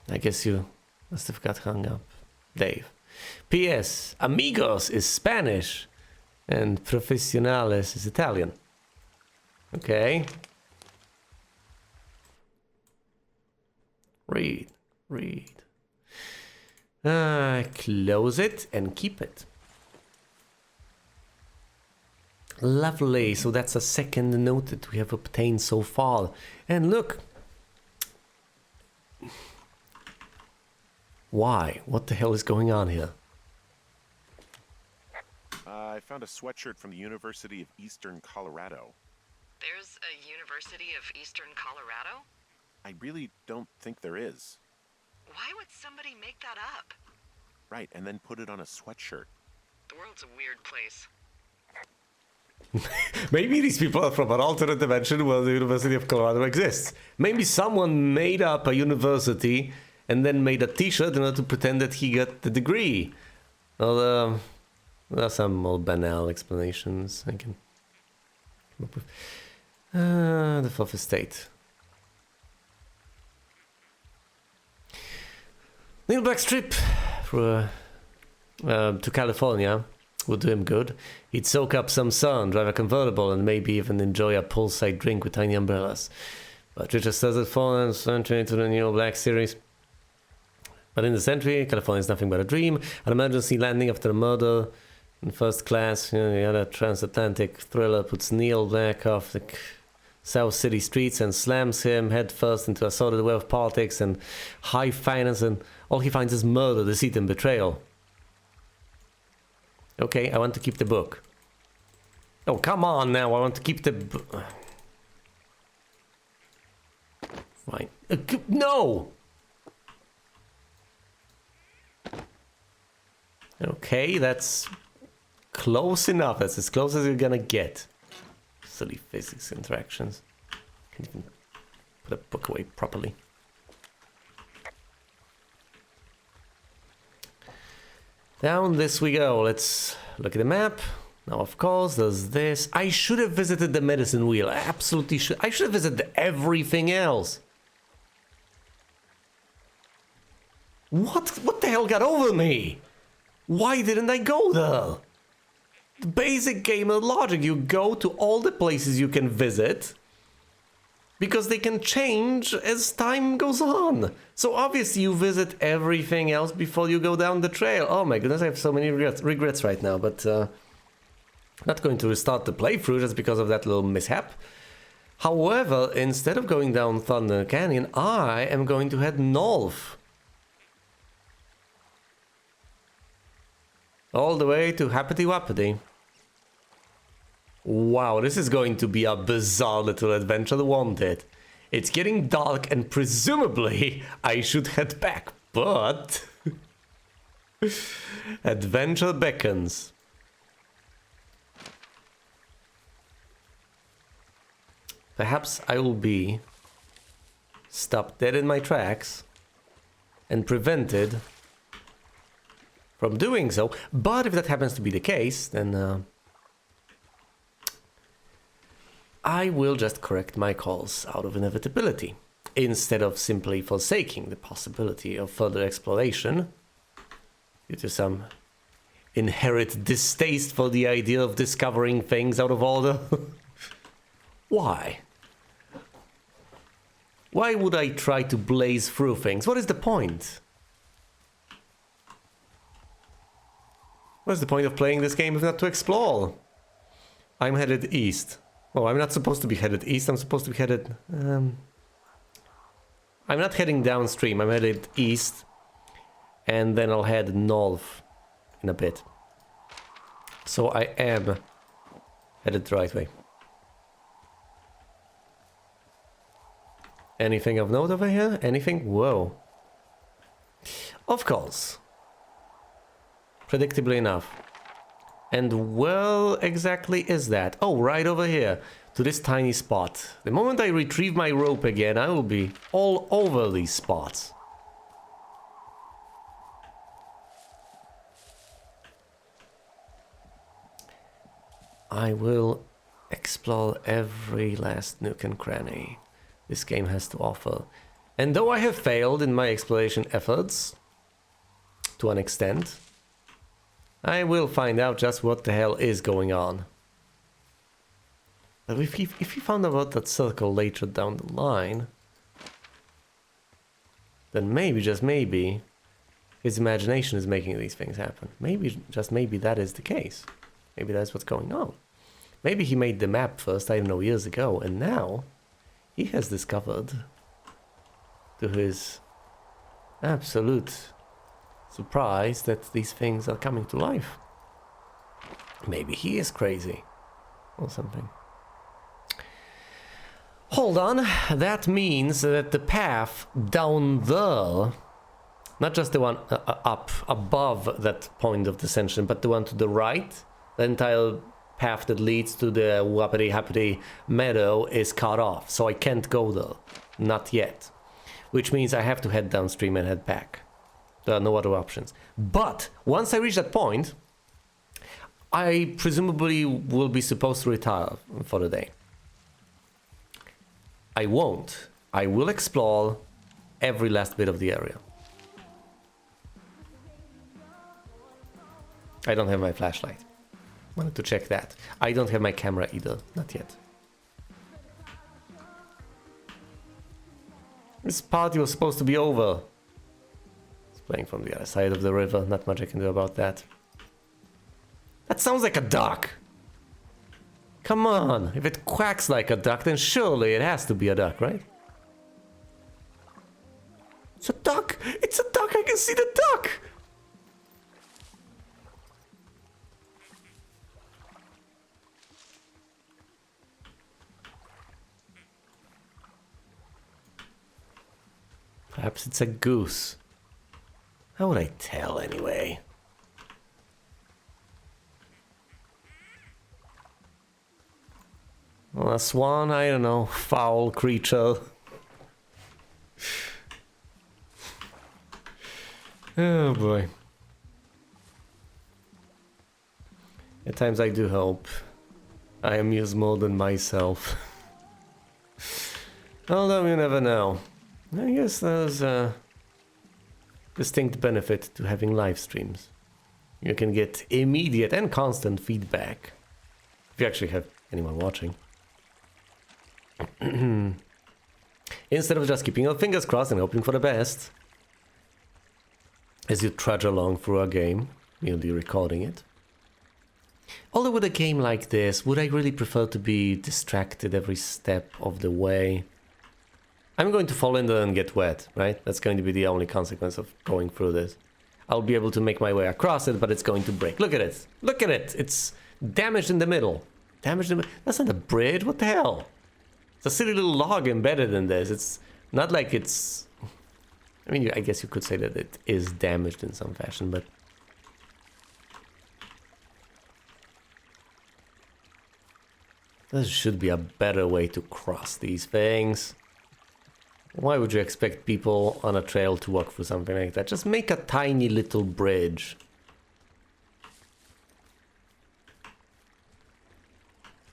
I guess you must have got hung up. Dave. P.S. Amigos is Spanish, and Profesionales is Italian. Okay. Read. Close it and keep it. Lovely. So that's a second note that we have obtained so far. And look. Why? What the hell is going on here? I found a sweatshirt from the University of Eastern Colorado. There's a University of Eastern Colorado? I really don't think there is. Why would somebody make that up? Right, and then put it on a sweatshirt. The world's a weird place. Maybe these people are from an alternate dimension where the University of Colorado exists. Maybe someone made up a university and then made a t-shirt in order to pretend that he got the degree. Well, there are some more banal explanations I can come up with. The Fourth Estate. Neil Black's trip to California would do him good. He'd soak up some sun, drive a convertible, and maybe even enjoy a poolside drink with tiny umbrellas. But Richard says it falls entry into the Neil Black series. But in the century, California is nothing but a dream. An emergency landing after a murder in first class. The other transatlantic thriller puts Neil Black off the South City streets and slams him headfirst into a sordid web of politics and high finance, and all he finds is murder, deceit, and betrayal. Okay, I want to keep the book. Oh, come on now, I want to keep the book. Fine. No! Okay, that's close enough. That's as close as you're gonna get. Silly physics interactions. Can't even put a book away properly. Down this we go. Let's look at the map. Now, of course, there's this. I should have visited the medicine wheel. I absolutely should. I should have visited everything else. What the hell got over me? Why didn't I go there? The basic gamer logic. You go to all the places you can visit because they can change as time goes on. So obviously you visit everything else before you go down the trail. Oh my goodness, I have so many regrets right now, but not going to restart the playthrough just because of that little mishap. However, instead of going down Thunder Canyon, I am going to head north. All the way to Happity Wappity. Wow, this is going to be a bizarre little adventure, won't it? It's getting dark and presumably I should head back, but... adventure beckons. Perhaps I will be stopped dead in my tracks and prevented from doing so, but if that happens to be the case, then I will just correct my calls out of inevitability, instead of simply forsaking the possibility of further exploration due to some inherent distaste for the idea of discovering things out of order. Why? Why would I try to blaze through things? What is the point? What's the point of playing this game if not to explore? I'm headed east. Oh, I'm not supposed to be headed east, I'm supposed to be headed... I'm not heading downstream, I'm headed east. And then I'll head north in a bit. So I am headed the right way. Anything of note over here? Anything? Whoa. Of course. Predictably enough. And where exactly is that? Oh, right over here, to this tiny spot. The moment I retrieve my rope again, I will be all over these spots. I will explore every last nook and cranny this game has to offer. And though I have failed in my exploration efforts, to an extent, I will find out just what the hell is going on. But if he found out that circle later down the line, then maybe, just maybe, his imagination is making these things happen. Maybe, just maybe that is the case. Maybe that's what's going on. Maybe he made the map first, I don't know, years ago, and now he has discovered, to his absolute surprise, that these things are coming to life. Maybe he is crazy or something. Hold on, that means that the path down there, not just the one up above that point of descension, but the one to the right, the entire path that leads to the Wapiti Happity meadow is cut off, so I can't go there. Not yet. Which means I have to head downstream and head back. There are no other options. But once I reach that point, I presumably will be supposed to retire for the day. I won't. I will explore every last bit of the area. I don't have my flashlight. Wanted to check that. I don't have my camera either. Not yet. This party was supposed to be over. It's playing from the other side of the river. Not much I can do about that. That sounds like a duck. Come on. If it quacks like a duck, then surely it has to be a duck, right? It's a duck. It's a duck. I can see the duck. Perhaps it's a goose. How would I tell anyway? Well, a swan, I don't know, foul creature. Oh boy. At times I do hope I amuse more than myself. Although you never know. I guess there's a distinct benefit to having live streams. You can get immediate and constant feedback. If you actually have anyone watching. Instead of just keeping your fingers crossed and hoping for the best. As you trudge along through a game, merely recording it. Although with a game like this, would I really prefer to be distracted every step of the way? I'm going to fall in there and get wet, right? That's going to be the only consequence of going through this. I'll be able to make my way across it, but it's going to break. Look at it! Look at it! It's damaged in the middle. Damaged in the middle. That's not a bridge, what the hell? It's a silly little log embedded in this. It's not like it's... I mean, I guess you could say that it is damaged in some fashion, but... There should be a better way to cross these things. Why would you expect people on a trail to walk through something like that? Just make a tiny little bridge.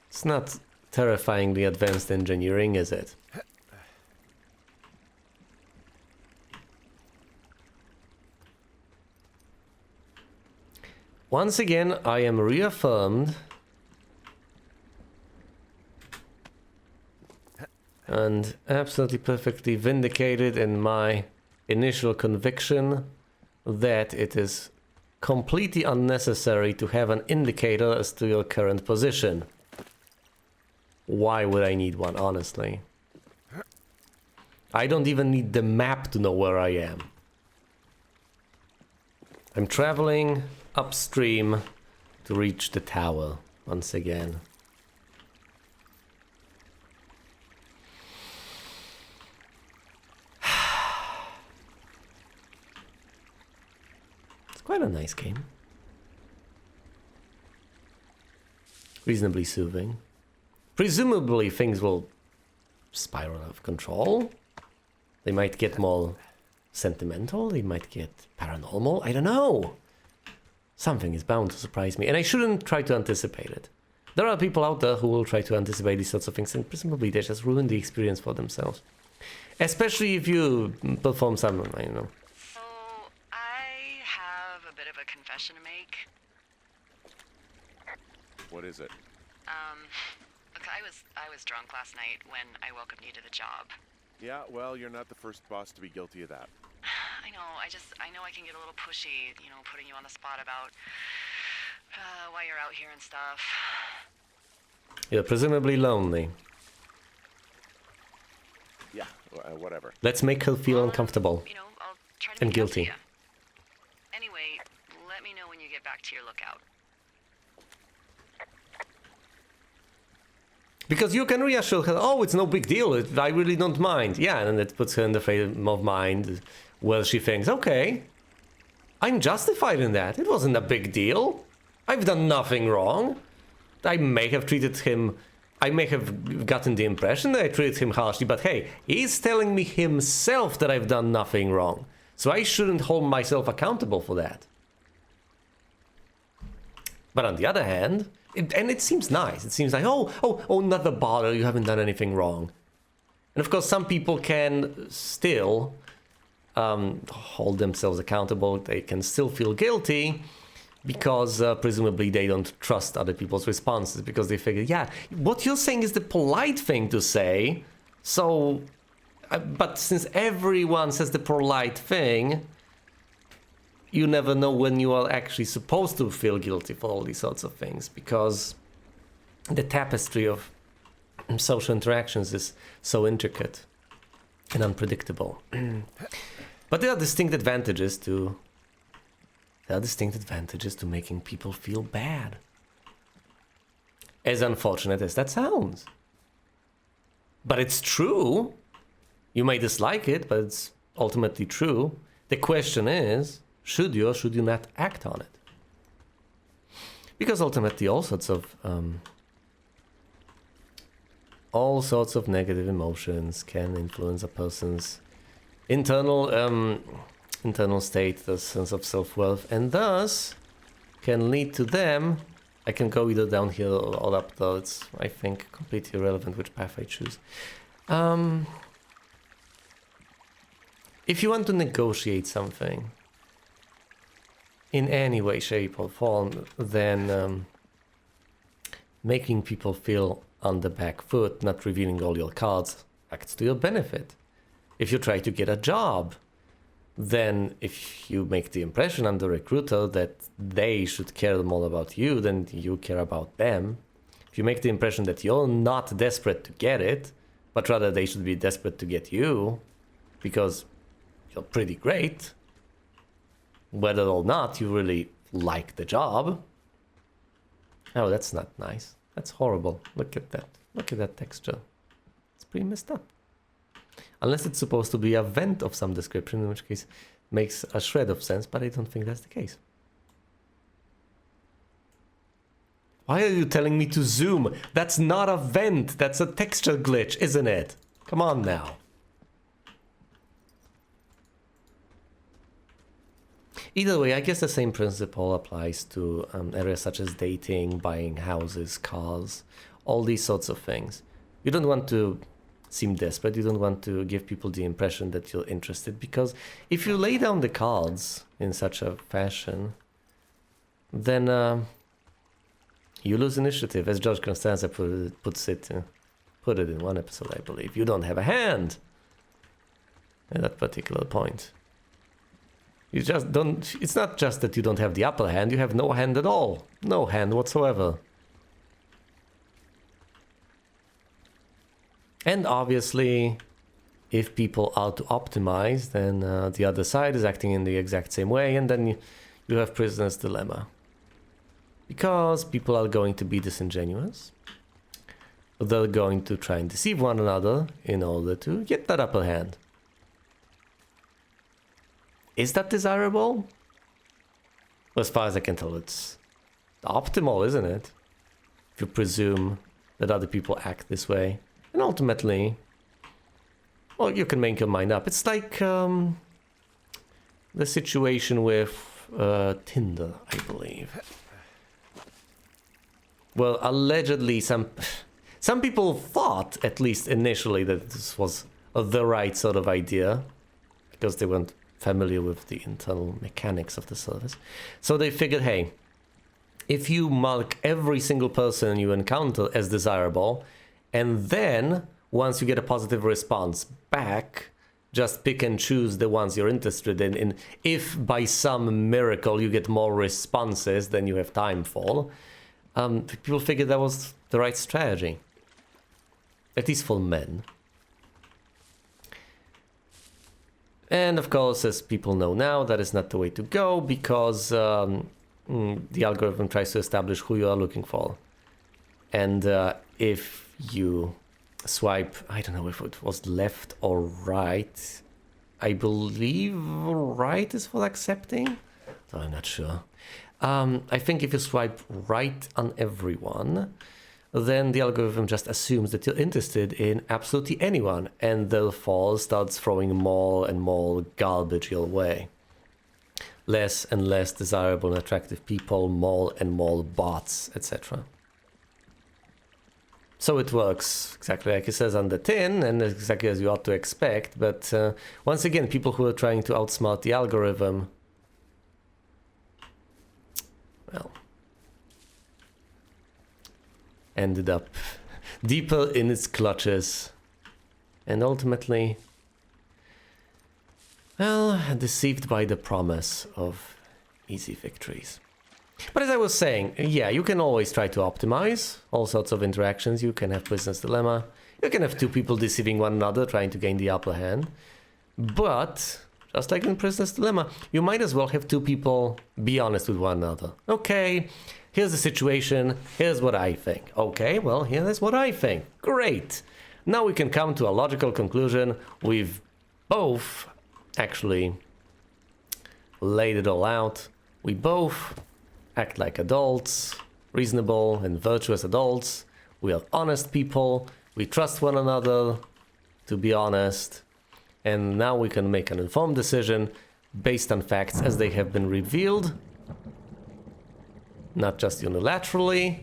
It's not terrifyingly advanced engineering, is it? Once again, I am reaffirmed and absolutely perfectly vindicated in my initial conviction that it is completely unnecessary to have an indicator as to your current position. Why would I need one, honestly? I don't even need the map to know where I am. I'm traveling upstream to reach the tower once again. Quite a nice game. Reasonably soothing. Presumably things will spiral out of control. They might get more sentimental. They might get paranormal. I don't know. Something is bound to surprise me. And I shouldn't try to anticipate it. There are people out there who will try to anticipate these sorts of things. And presumably they just ruin the experience for themselves. Especially if you perform some, I don't know. Confession to make. What is it? Look, I was drunk last night when I welcomed you to the job. Yeah, well, you're not the first boss to be guilty of that. I know, I know I can get a little pushy, you know, putting you on the spot about why you're out here and stuff. You're presumably lonely. Yeah, whatever. Let's make her feel uncomfortable. You know, I'll try to and make guilty. up to you. Anyway, let me know when you get back to your lookout. Because you can reassure her, oh, it's no big deal, I really don't mind. Yeah, and it puts her in the frame of mind where she thinks, okay, I'm justified in that. It wasn't a big deal. I've done nothing wrong. I may have gotten the impression that I treated him harshly, but hey, he's telling me himself that I've done nothing wrong. So I shouldn't hold myself accountable for that. But on the other hand, it seems nice. It seems like, oh, another bother, you haven't done anything wrong. And of course, some people can still hold themselves accountable. They can still feel guilty because presumably they don't trust other people's responses because they figure, yeah, what you're saying is the polite thing to say. So, but since everyone says the polite thing, you never know when you are actually supposed to feel guilty for all these sorts of things because the tapestry of social interactions is so intricate and unpredictable. But there are distinct advantages to making people feel bad. As unfortunate as that sounds. But it's true. You may dislike it, but it's ultimately true. The question is, should you or should you not act on it? Because ultimately all sorts of negative emotions can influence a person's internal state, the sense of self-worth, and thus can lead to them. I can go either down here or up, though it's, I think, completely irrelevant which path I choose. If you want to negotiate something in any way, shape, or form, then making people feel on the back foot, not revealing all your cards, acts to your benefit. If you try to get a job, then if you make the impression on the recruiter that they should care more about you than you care about them, if you make the impression that you're not desperate to get it, but rather they should be desperate to get you because you're pretty great, whether or not you really like the job. Oh, that's not nice. That's horrible. Look at that. Look at that texture. It's pretty messed up. Unless it's supposed to be a vent of some description, in which case it makes a shred of sense, but I don't think that's the case. Why are you telling me to zoom? That's not a vent. That's a texture glitch, isn't it? Come on now. Either way, I guess the same principle applies to areas such as dating, buying houses, cars, all these sorts of things. You don't want to seem desperate. You don't want to give people the impression that you're interested, because if you lay down the cards in such a fashion, then you lose initiative. As George Constanza put it in one episode, I believe. You don't have a hand at that particular point. You just don't. It's not just that you don't have the upper hand, you have no hand at all. No hand whatsoever. And obviously, if people are to optimize, then the other side is acting in the exact same way, and then you have prisoner's dilemma. Because people are going to be disingenuous. They're going to try and deceive one another in order to get that upper hand. Is that desirable? As far as I can tell, it's optimal, isn't it? If you presume that other people act this way. And ultimately, well, you can make your mind up. It's like the situation with Tinder, I believe. Well, allegedly, some people thought, at least initially, that this was the right sort of idea, because they weren't familiar with the internal mechanics of the service. So they figured, hey, if you mark every single person you encounter as desirable, and then once you get a positive response back, just pick and choose the ones you're interested in. And if by some miracle you get more responses than you have time for, people figured that was the right strategy. At least for men. And of course, as people know now, that is not the way to go, because the algorithm tries to establish who you are looking for. And if you swipe, I don't know if it was left or right. I believe right is for accepting. So I'm not sure. I think if you swipe right on everyone, then the algorithm just assumes that you're interested in absolutely anyone, and therefore starts throwing more and more garbage your way. Less and less desirable and attractive people, more and more bots, etc. So it works exactly like it says on the tin, and exactly as you ought to expect, but once again, people who are trying to outsmart the algorithm, well, ended up deeper in its clutches, and ultimately, well, deceived by the promise of easy victories. But as I was saying, yeah, you can always try to optimize all sorts of interactions. You can have Prisoner's Dilemma. You can have two people deceiving one another, trying to gain the upper hand. But, just like in Prisoner's Dilemma, you might as well have two people be honest with one another. Okay, here's the situation. Here's what I think. Okay, well, here's what I think. Great. Now we can come to a logical conclusion. We've both actually laid it all out. We both act like adults, reasonable and virtuous adults. We are honest people. We trust one another, to be honest. And now we can make an informed decision based on facts as they have been revealed. Not just unilaterally,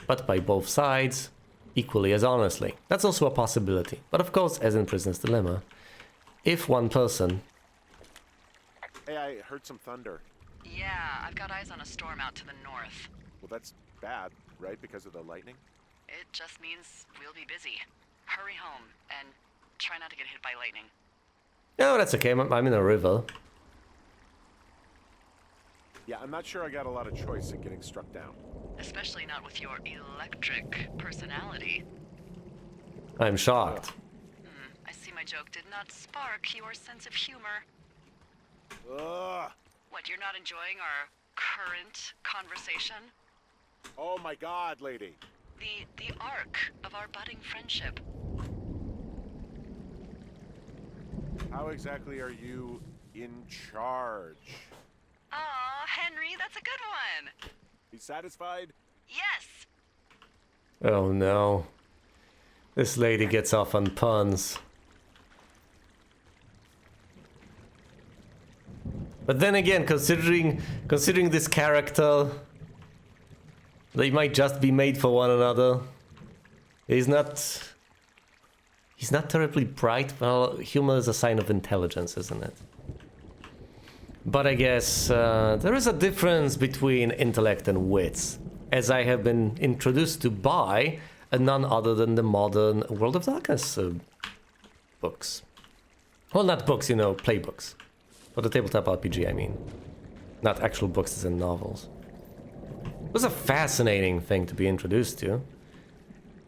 but by both sides, equally as honestly. That's also a possibility. But of course, as in Prisoner's Dilemma, if one person... Hey, I heard some thunder. Yeah, I've got eyes on a storm out to the north. Well, that's bad, right? Because of the lightning? It just means we'll be busy. Hurry home, and try not to get hit by lightning. No, that's okay. I'm in a river. Yeah, I'm not sure I got a lot of choice in getting struck down. Especially not with your electric personality. I'm shocked. I see my joke did not spark your sense of humor. Ugh! What, you're not enjoying our current conversation? Oh my god, lady! The arc of our budding friendship. How exactly are you in charge? Aw, Henry, that's a good one! Be satisfied? Yes! Oh no. This lady gets off on puns. But then again, considering this character, they might just be made for one another. He's not terribly bright. Well, humor is a sign of intelligence, isn't it? But I guess there is a difference between intellect and wits, as I have been introduced to by none other than the modern World of Darkness books. Well, not books, playbooks. For the tabletop RPG, I mean. Not actual books as in novels. It was a fascinating thing to be introduced to.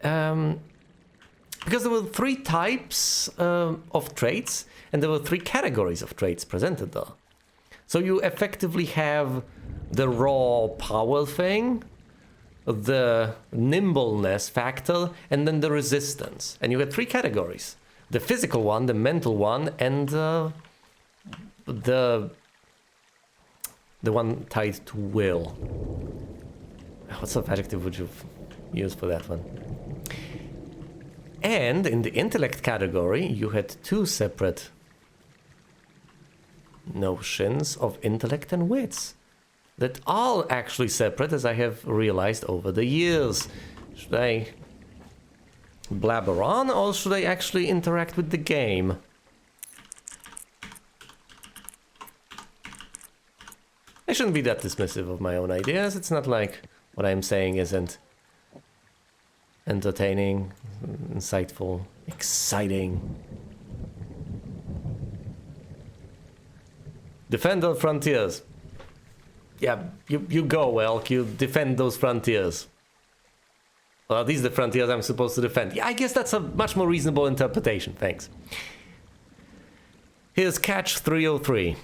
Because there were three types of traits, and there were three categories of traits presented there. So you effectively have the raw power thing, the nimbleness factor, and then the resistance. And you had three categories. The physical one, the mental one, and the one tied to will. What sort of adjective would you use for that one? And in the intellect category, you had two separate notions of intellect and wits that are actually separate, as I have realized over the years. Should I blabber on, or should I actually interact with the game? I shouldn't be that dismissive of my own ideas. It's not like what I'm saying isn't entertaining, insightful, exciting. Defend the frontiers. Yeah, you go, Elk. You defend those frontiers. Well, these are the frontiers I'm supposed to defend. Yeah, I guess that's a much more reasonable interpretation. Thanks. Here's catch 303.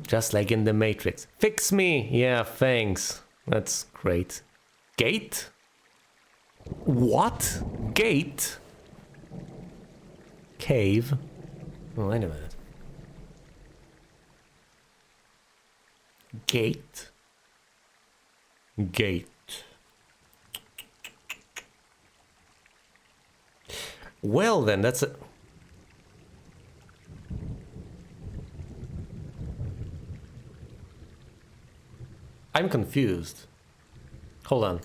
Just like in the Matrix. Fix me! Yeah, thanks. That's great. Gate? What? Gate? Cave? Oh, wait a minute. Gate? Gate. Well then, that's a... I'm confused. Hold on.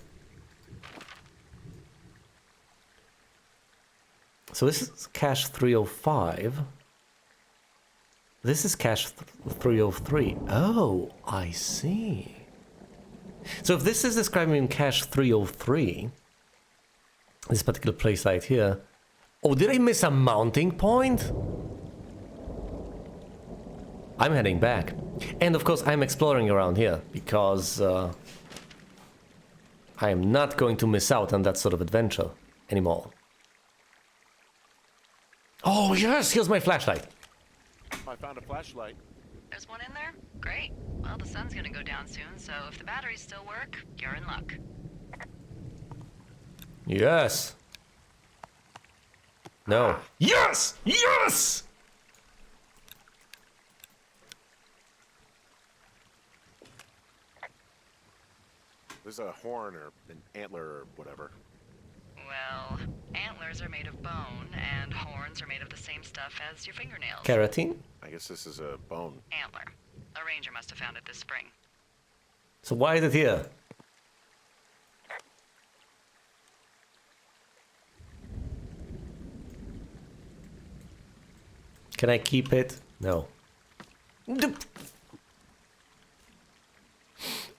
So this is cache 305. This is cache 303. Oh, I see. So if this is describing cache 303, this particular place right here. Oh, did I miss a mounting point? I'm heading back. And of course I'm exploring around here because I am not going to miss out on that sort of adventure anymore. Oh yes, here's my flashlight. I found a flashlight. There's one in there? Great. Well, the sun's gonna go down soon, so if the batteries still work, you're in luck. Yes. No. Yes! Yes! There's a horn or an antler or whatever. Well, antlers are made of bone, and horns are made of the same stuff as your fingernails. Keratin. I guess this is a bone. Antler. A ranger must have found it this spring. So why is it here? Can I keep it? No.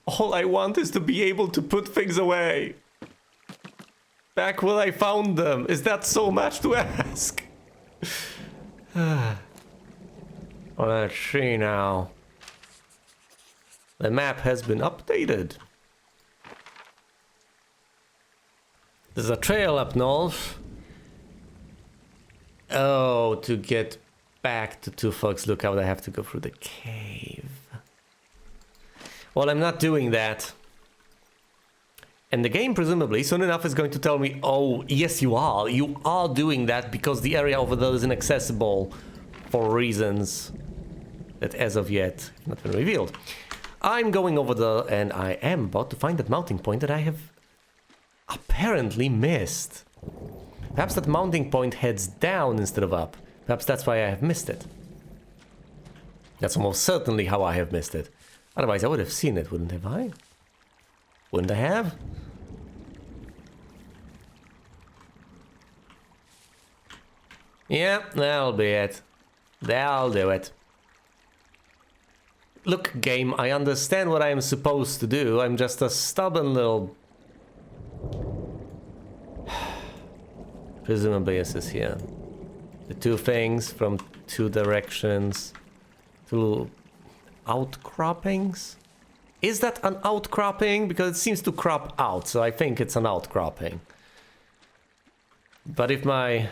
All I want is to be able to put things away. Back where I found them. Is that so much to ask? Well, let's see now. The map has been updated. There's a trail up north. Oh, to get back to Two Fox Lookout, I have to go through the cave. Well, I'm not doing that. And the game, presumably, soon enough is going to tell me, oh, yes, you are. You are doing that because the area over there is inaccessible for reasons that, as of yet, have not been revealed. I'm going over there, and I am about to find that mounting point that I have apparently missed. Perhaps that mounting point heads down instead of up. Perhaps that's why I have missed it. That's almost certainly how I have missed it. Otherwise, I would have seen it, wouldn't have I? Wouldn't I have? Yeah, that'll be it. That'll do it. Look, game, I understand what I am supposed to do. I'm just a stubborn little... Presumably this is here. The two things from two directions. Two outcroppings? Is that an outcropping? Because it seems to crop out, so I think it's an outcropping. But if my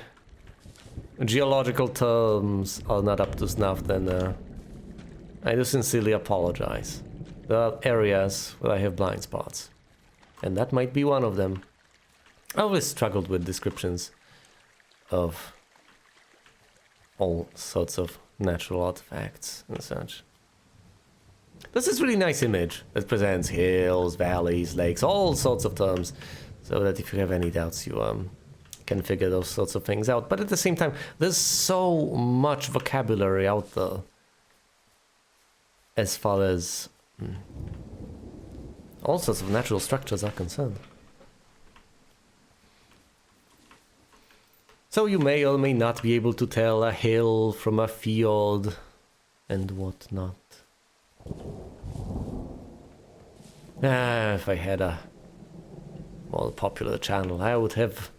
geological terms are not up to snuff, then I do sincerely apologize. There are areas where I have blind spots. And that might be one of them. I always struggled with descriptions of all sorts of natural artifacts and such. This is a really nice image that presents hills, valleys, lakes, all sorts of terms, so that if you have any doubts, you can figure those sorts of things out. But at the same time, there's so much vocabulary out there as far as all sorts of natural structures are concerned. So you may or may not be able to tell a hill from a field and whatnot. If I had a more popular channel, I would have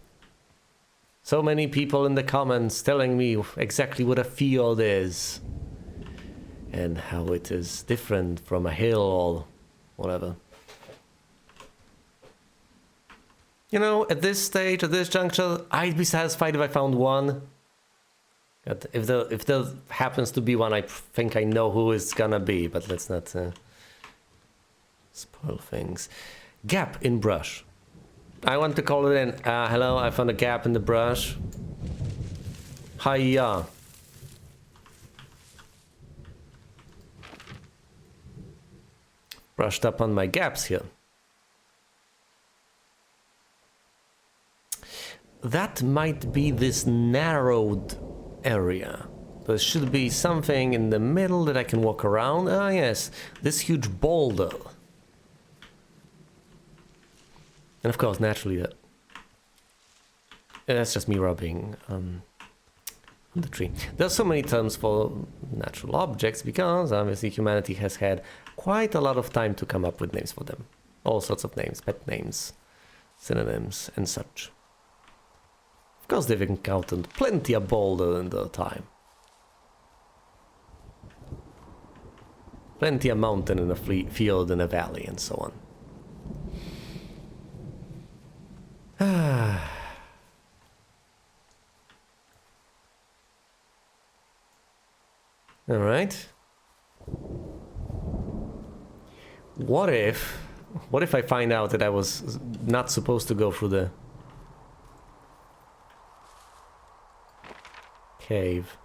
so many people in the comments telling me exactly what a field is and how it is different from a hill or whatever. You know, at this stage, at this juncture, I'd be satisfied if I found one. If there happens to be one, I think I know who it's gonna be, but let's not spoil things. Gap in brush. I want to call it in. Hello, I found a gap in the brush. Hiya. Brushed up on my gaps here. That might be this narrowed area. There should be something in the middle that I can walk around. Ah, yes, this huge boulder. And of course, naturally, that's just me rubbing on the tree. There's so many terms for natural objects because obviously humanity has had quite a lot of time to come up with names for them. All sorts of names, pet names, synonyms, and such. Of course, they've encountered plenty of boulder in their time. Plenty of mountain in a field and a valley and so on. All right. What if I find out that I was not supposed to go through the cave?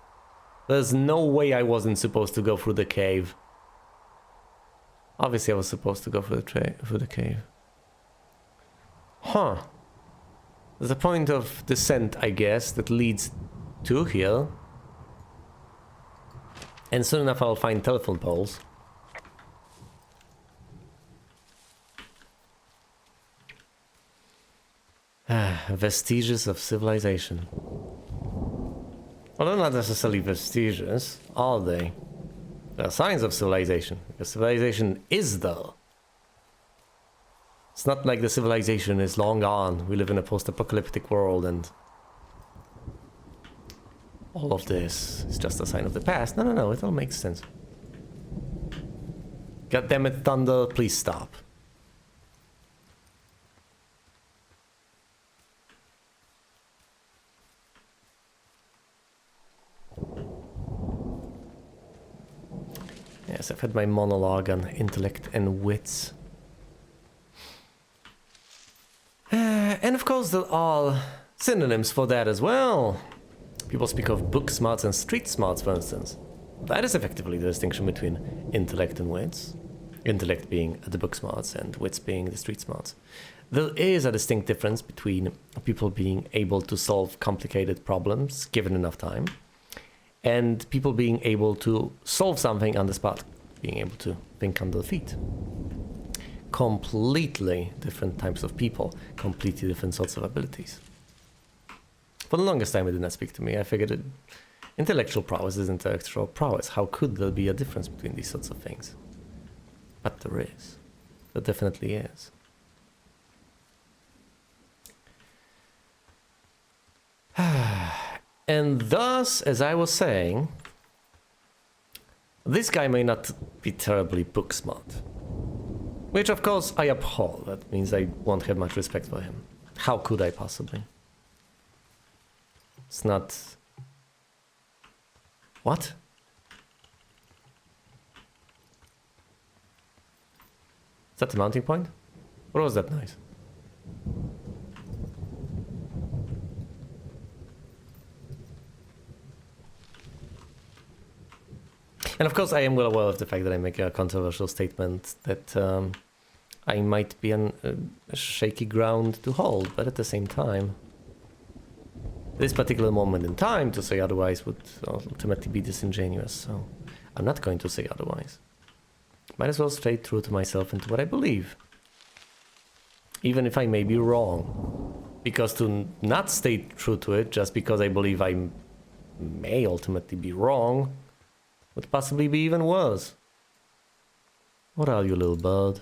There's no way I wasn't supposed to go through the cave. Obviously, I was supposed to go through the cave. Huh. There's a point of descent, I guess, that leads to here. And soon enough I'll find telephone poles. Vestiges of civilization. Well, they're not necessarily vestiges, are they? There are signs of civilization, because civilization is there. It's not like the civilization is long gone. We live in a post-apocalyptic world and all of this is just a sign of the past. No, it all makes sense. God damn it, Thunder, please stop. Yes, I've had my monologue on intellect and wits. And of course, there are synonyms for that as well. People speak of book smarts and street smarts, for instance. That is effectively the distinction between intellect and wits. Intellect being the book smarts and wits being the street smarts. There is a distinct difference between people being able to solve complicated problems given enough time, and people being able to solve something on the spot, being able to think on their feet. Completely different types of people, completely different sorts of abilities. For the longest time it did not speak to me. I figured intellectual prowess is intellectual prowess. How could there be a difference between these sorts of things? But there is. There definitely is. And thus, as I was saying, this guy may not be terribly book smart. Which of course I abhor. That means I won't have much respect for him. How could I possibly? It's not... What? Is that the mounting point? Or was that noise? And of course I am well aware of the fact that I make a controversial statement that I might be on a shaky ground to hold, but at the same time, this particular moment in time to say otherwise would ultimately be disingenuous, so I'm not going to say otherwise. Might as well stay true to myself and to what I believe, even if I may be wrong. Because to not stay true to it just because I believe I may ultimately be wrong would possibly be even worse. What are you, little bird?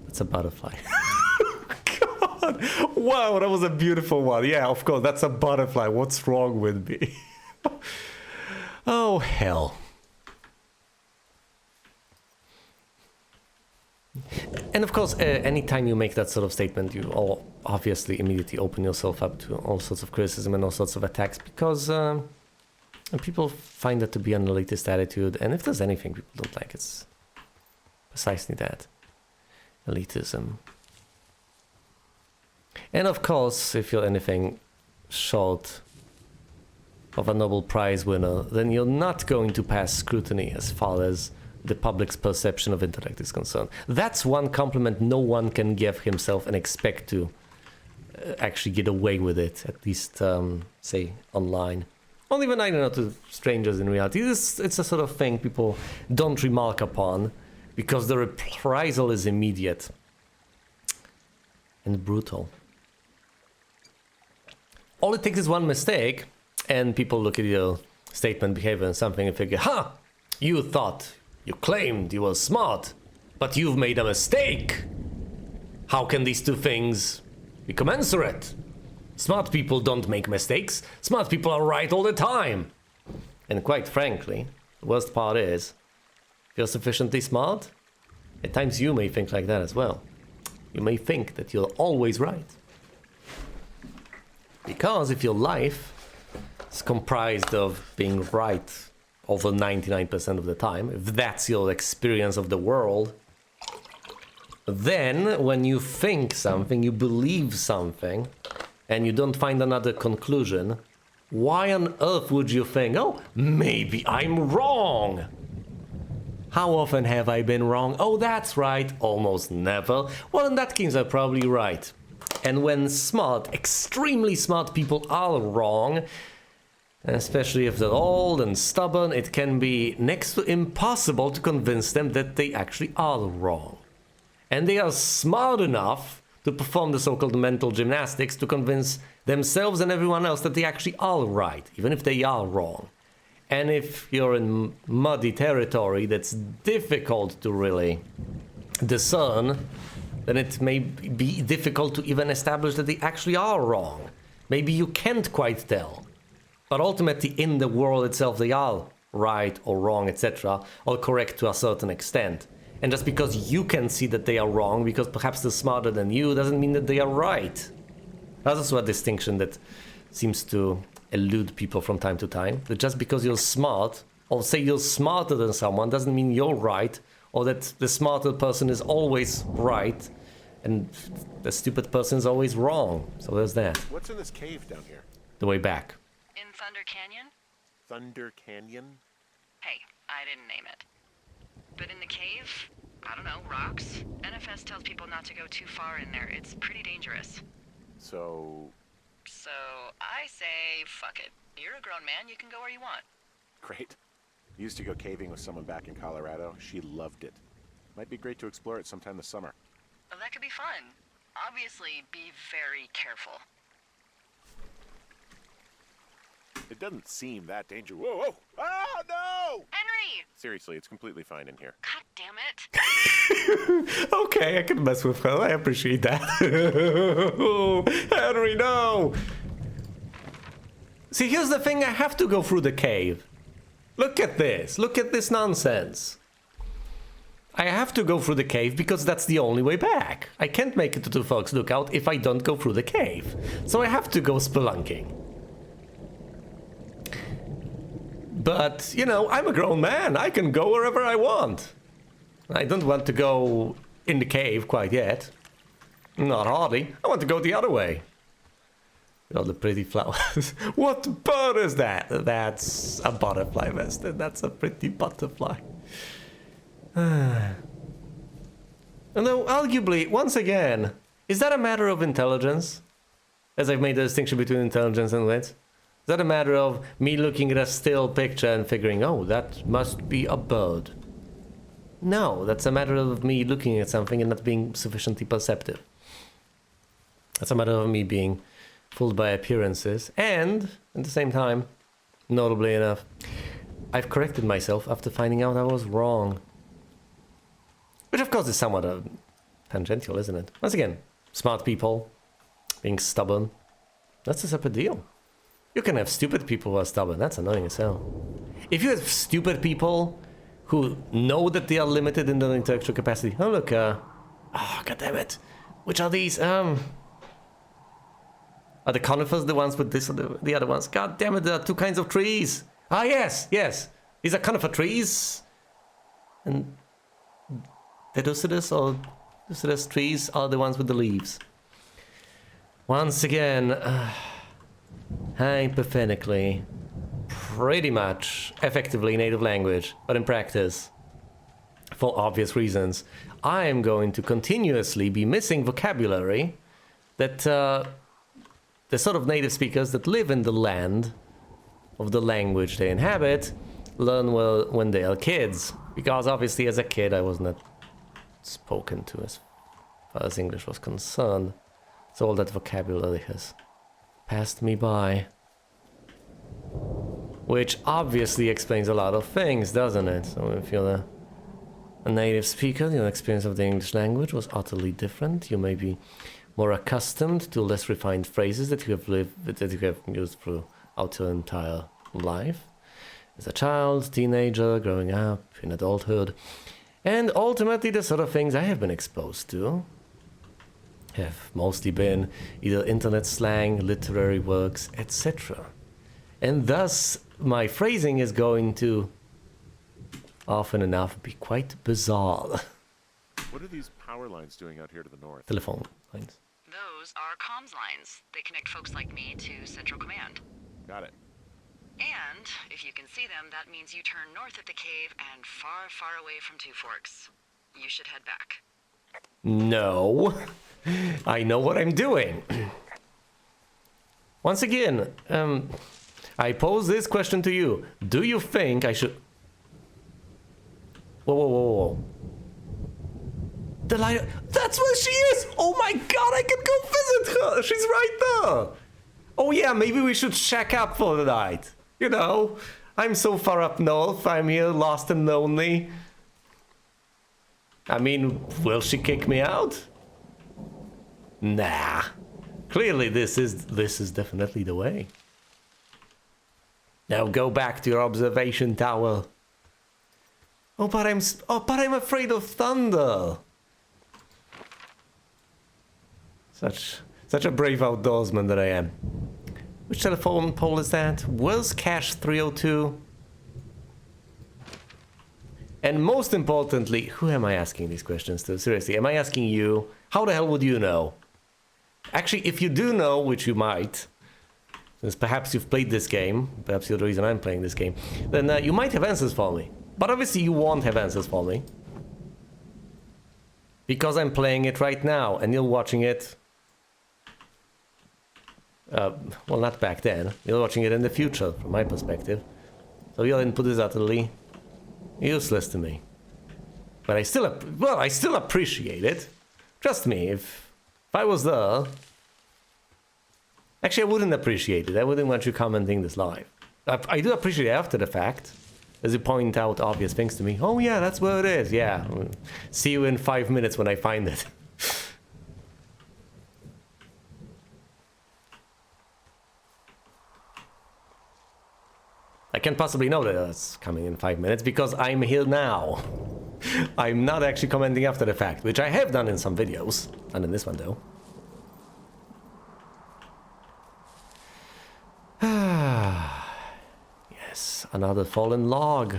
That's a butterfly. God! Wow, that was a beautiful one. Yeah, of course, that's a butterfly. What's wrong with me? Oh, hell. And of course, anytime you make that sort of statement, you all obviously immediately open yourself up to all sorts of criticism and all sorts of attacks, because people find that to be an elitist attitude, and if there's anything people don't like, it's precisely that. Elitism. And of course, if you're anything short of a Nobel Prize winner, then you're not going to pass scrutiny as far as the public's perception of intellect is concerned. That's one compliment no one can give himself and expect to actually get away with it, at least, say, online. Or even, I don't know, to strangers in reality. It's a sort of thing people don't remark upon because the reprisal is immediate and brutal. All it takes is one mistake, and people look at your statement, behavior, and something and figure, ha! You thought, you claimed you were smart, but you've made a mistake! How can these two things be commensurate? Smart people don't make mistakes. Smart people are right all the time. And quite frankly, the worst part is, if you're sufficiently smart, at times you may think like that as well. You may think that you're always right. Because if your life is comprised of being right over 99% of the time, if that's your experience of the world, then when you think something, you believe something, and you don't find another conclusion, why on earth would you think, oh, maybe I'm wrong? How often have I been wrong? Oh, that's right, almost never. Well, in that case, I'm probably right. And when smart, extremely smart people are wrong, especially if they're old and stubborn, it can be next to impossible to convince them that they actually are wrong. And they are smart enough to perform the so-called mental gymnastics to convince themselves and everyone else that they actually are right, even if they are wrong. And if you're in muddy territory that's difficult to really discern, then it may be difficult to even establish that they actually are wrong. Maybe you can't quite tell. But ultimately, in the world itself, they are right or wrong, etc., or correct to a certain extent. And just because you can see that they are wrong, because perhaps they're smarter than you, doesn't mean that they are right. That's also a distinction that seems to elude people from time to time. That just because you're smart, or say you're smarter than someone, doesn't mean you're right, or that the smarter person is always right, and the stupid person is always wrong. So there's that. What's in this cave down here? The way back. In Thunder Canyon? Thunder Canyon? Hey, I didn't name it. But in the cave, I don't know, rocks. NFS tells people not to go too far in there. It's pretty dangerous. So I say, fuck it. You're a grown man, you can go where you want. great. Used to go caving with someone back in Colorado. She loved it. Might be great to explore it sometime this summer. Well, that could be fun. Obviously, be very careful. It doesn't seem that dangerous. Whoa, whoa! Oh, no! Henry! Seriously, it's completely fine in here. God damn it. Okay, I can mess with her. I appreciate that. Henry, no! See, here's the thing. I have to go through the cave. Look at this. Look at this nonsense. I have to go through the cave because that's the only way back. I can't make it to the Fox Lookout if I don't go through the cave. So I have to go spelunking. But, you know, I'm a grown man. I can go wherever I want. I don't want to go in the cave quite yet. Not hardly. I want to go the other way. With all the pretty flowers. What bird is that? That's a butterfly, Mister. That's a pretty butterfly. Although, arguably, once again, is that a matter of intelligence? As I've made the distinction between intelligence and wit? Is that a matter of me looking at a still picture and figuring, oh, that must be a bird? No, that's a matter of me looking at something and not being sufficiently perceptive. That's a matter of me being fooled by appearances, and, at the same time, notably enough, I've corrected myself after finding out I was wrong. Which, of course, is somewhat tangential, isn't it? Once again, smart people being stubborn, that's a separate deal. You can have stupid people who are stubborn. That's annoying as hell. If you have stupid people who know that they are limited in their intellectual capacity. Oh, look, oh, goddammit. Which are these, Are the conifers the ones with this or the other ones? God damn it, there are two kinds of trees. Ah, yes. These are conifer trees. And the deciduous or deciduous trees are the ones with the leaves. Once again, hypothetically, pretty much effectively native language, but in practice, for obvious reasons, I am going to continuously be missing vocabulary that the sort of native speakers that live in the land of the language they inhabit learn well when they are kids. Because obviously as a kid I was not spoken to as far as English was concerned. So all that vocabulary has passed me by. Which obviously explains a lot of things, doesn't it? So if you're a native speaker, your experience of the English language was utterly different. You may be more accustomed to less refined phrases that you have used throughout your entire life. As a child, teenager, growing up, in adulthood. And ultimately the sort of things I have been exposed to have mostly been either internet slang, literary works, etc. And thus, my phrasing is going to, often enough, be quite bizarre. What are these power lines doing out here to the north? Telephone lines. Those are comms lines. They connect folks like me to Central Command. Got it. And if you can see them, that means you turn north at the cave and far, far away from Two Forks. You should head back. No. I know what I'm doing. Once again, I pose this question to you. Do you think I should... Whoa, whoa, whoa, whoa. The light... That's where she is! Oh my god, I can go visit her! She's right there! Oh yeah, maybe we should shack up for the night. You know, I'm so far up north, I'm here lost and lonely. I mean, will she kick me out? Nah. Clearly this is definitely the way. Now go back to your observation tower. Oh, but I'm afraid of thunder. Such a brave outdoorsman that I am. Which telephone pole is that? Where's Cache 302? And most importantly, who am I asking these questions to? Seriously, am I asking you? How the hell would you know? Actually, if you do know, which you might, since perhaps you've played this game, perhaps you're the reason I'm playing this game, then you might have answers for me. But obviously you won't have answers for me. Because I'm playing it right now, and you're watching it... well, not back then. You're watching it in the future, from my perspective. So your input is utterly useless to me. But I still appreciate it. Trust me, if I was there... Actually, I wouldn't appreciate it. I wouldn't want you commenting this live. I do appreciate it after the fact. As you point out obvious things to me. Oh yeah, that's where it is. Yeah. See you in 5 minutes when I find it. I can't possibly know that it's coming in 5 minutes because I'm here now. I'm not actually commenting after the fact, which I have done in some videos. Not in this one though. Yes, another fallen log.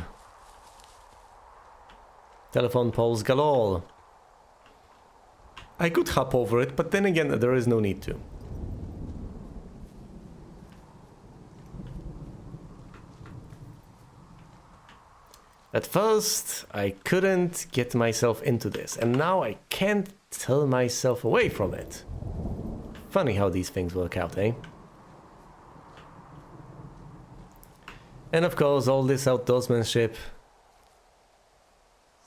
Telephone poles galore. I could hop over it, but then again, there is no need to. At first, I couldn't get myself into this, and now I can't tell myself away from it. Funny how these things work out, eh? And of course, all this outdoorsmanship has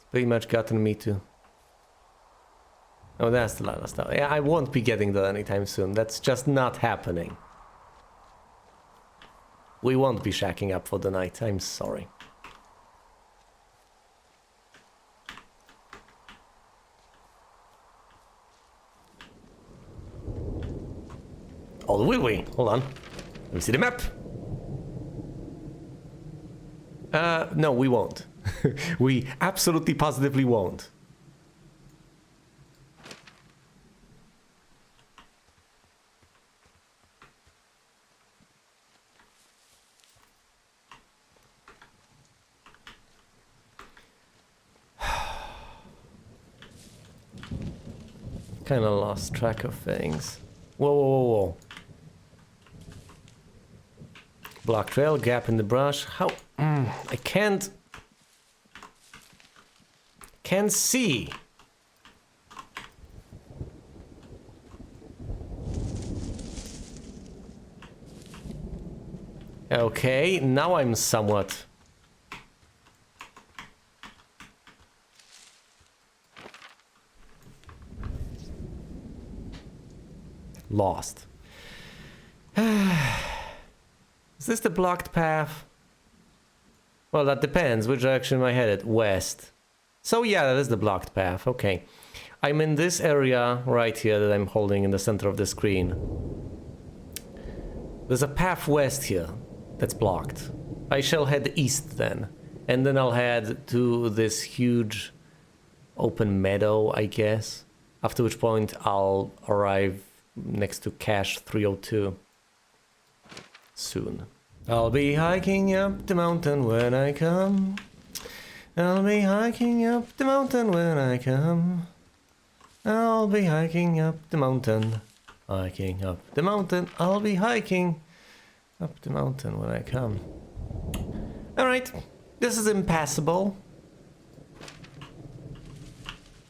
pretty much gotten me to... Oh, that's the last stuff. Yeah, I won't be getting there anytime soon. That's just not happening. We won't be shacking up for the night. I'm sorry. Or will we? Hold on. Let me see the map. No, we won't. We absolutely positively won't. Kind of lost track of things. Whoa, whoa, whoa, whoa. Block trail, gap in the brush. How? I can't see. Okay, now I'm somewhat lost. Is this the blocked path? Well, that depends. Which direction am I headed? West. So yeah, that is the blocked path. Okay. I'm in this area right here that I'm holding in the center of the screen. There's a path west here that's blocked. I shall head east then. And then I'll head to this huge open meadow, I guess. After which point I'll arrive next to Cache 302 soon. I'll be hiking up the mountain when I come. I'll be hiking up the mountain when I come. I'll be hiking up the mountain. Hiking up the mountain. I'll be hiking up the mountain when I come. Alright, this is impassable.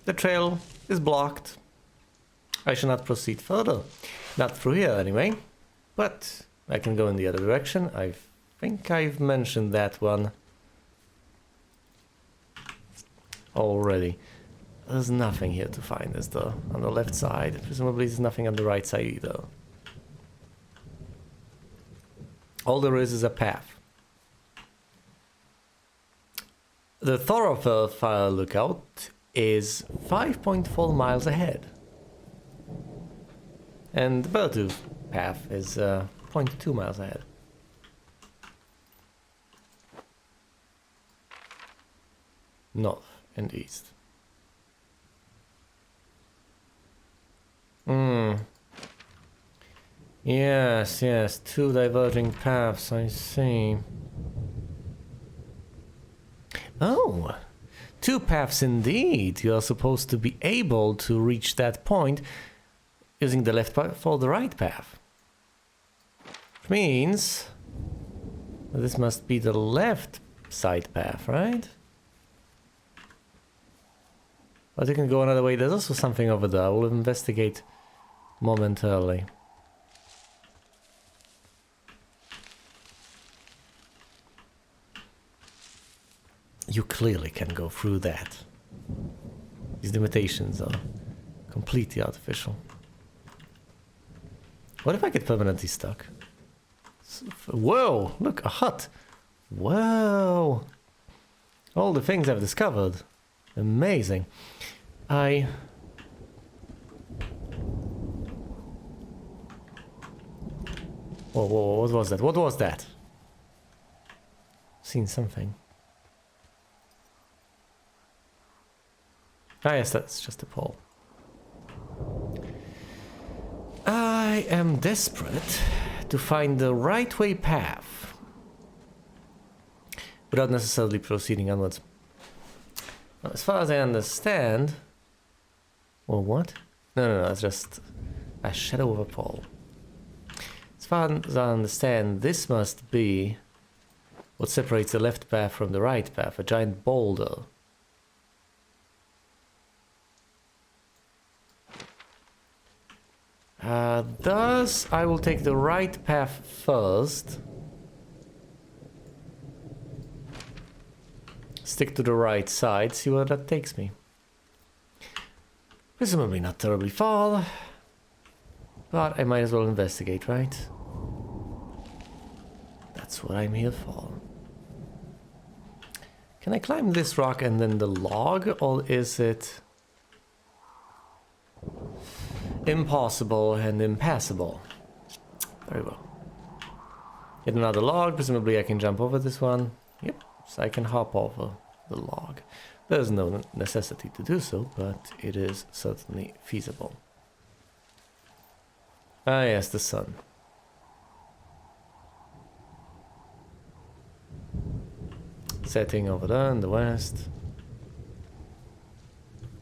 The trail is blocked. I shall not proceed further. Not through here anyway. But I can go in the other direction. I think I've mentioned that one already. There's nothing here to find, is there? On the left side. Presumably there's nothing on the right side either. All there is a path. The thoroughfare fire lookout is 5.4 miles ahead. And the Bertooth path is 0.2 miles ahead. North and east. Yes, yes, two diverging paths, I see. Oh, two paths indeed. You are supposed to be able to reach that point using the left path or the right path. Which means this must be the left side path, right? But you can go another way. There's also something over there. I will investigate momentarily. You clearly can go through that. These limitations are completely artificial. What if I get permanently stuck? Whoa! Look, a hut! Whoa! All the things I've discovered. Amazing. Whoa, whoa, whoa, what was that? What was that? Seen something. Ah, yes, that's just a pole. I am desperate to find the right way path without necessarily proceeding onwards. As far as I understand... Well, what? No, it's just a shadow of a pole. As far as I understand, this must be what separates the left path from the right path, a giant boulder. Thus, I will take the right path first. Stick to the right side, see where that takes me. Presumably not terribly far, but I might as well investigate, right? That's what I'm here for. Can I climb this rock and then the log, or is it impossible and impassable? Very well. Get another log, presumably I can jump over this one. Yep, so I can hop over the log. There's no necessity to do so, but it is certainly feasible. Ah yes, the sun. Setting over there in the west.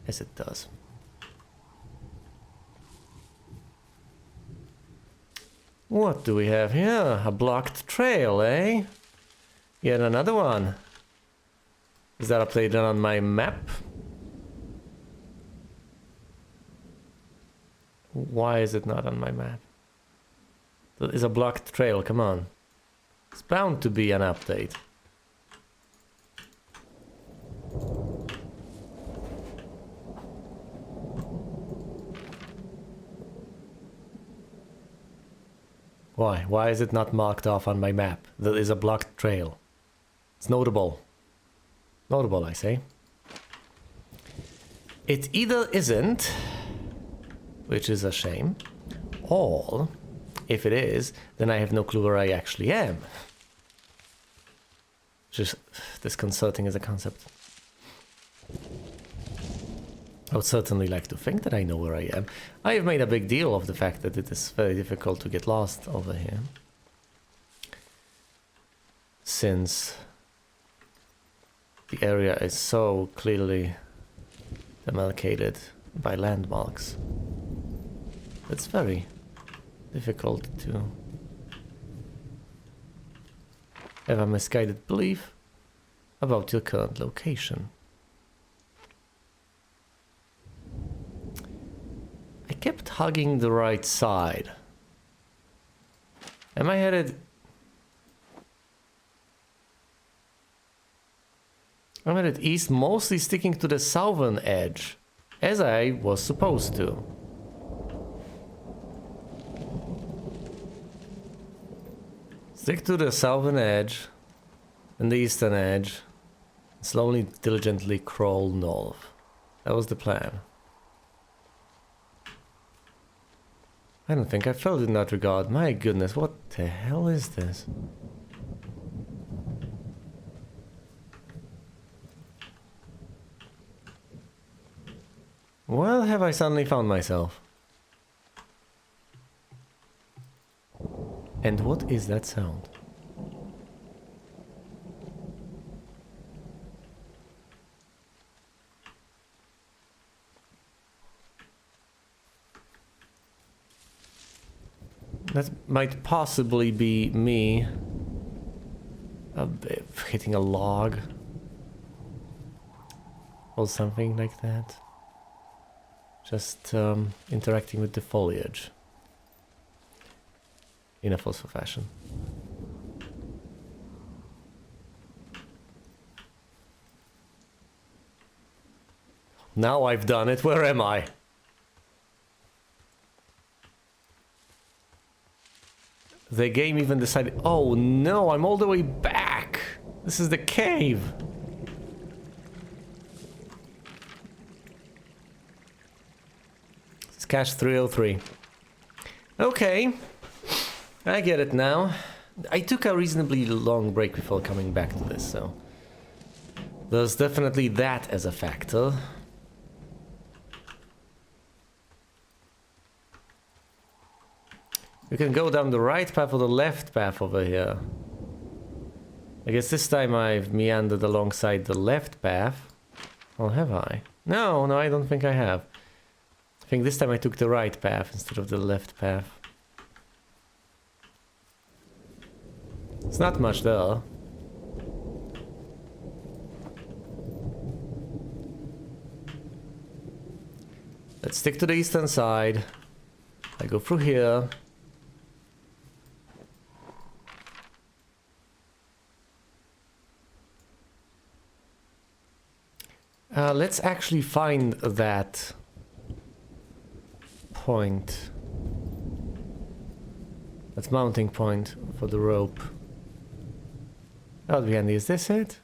As it does. What do we have here? A blocked trail, eh? Yet another one. Is that updated on my map? Why is it not on my map? That is a blocked trail, come on. It's bound to be an update. Why? Why is it not marked off on my map? That is a blocked trail. It's notable. Notable, I say. It either isn't, which is a shame, or if it is, then I have no clue where I actually am. Just disconcerting as a concept. I would certainly like to think that I know where I am. I have made a big deal of the fact that it is very difficult to get lost over here. Since the area is so clearly demarcated by landmarks. It's very difficult to have a misguided belief about your current location. I kept hugging the right side. Am I headed... I'm headed east, mostly sticking to the southern edge, as I was supposed to. Stick to the southern edge and the eastern edge, slowly, diligently crawl north. That was the plan. I don't think I failed in that regard. My goodness, what the hell is this? Where have I suddenly found myself? And what is that sound? That might possibly be me hitting a log or something like that. Just interacting with the foliage in a forceful fashion. Now I've done it. Where am I? The game even decided, oh no, I'm all the way back. This is the cave. It's cache 303. Okay, I get it now. I took a reasonably long break before coming back to this, so there's definitely that as a factor. We can go down the right path or the left path over here. I guess this time I've meandered alongside the left path. Or have I? No, I don't think I have. I think this time I took the right path instead of the left path. It's not much there. Let's stick to the eastern side. I go through here. Let's actually find that point. That's mounting point for the rope. That'll be handy. Is this it?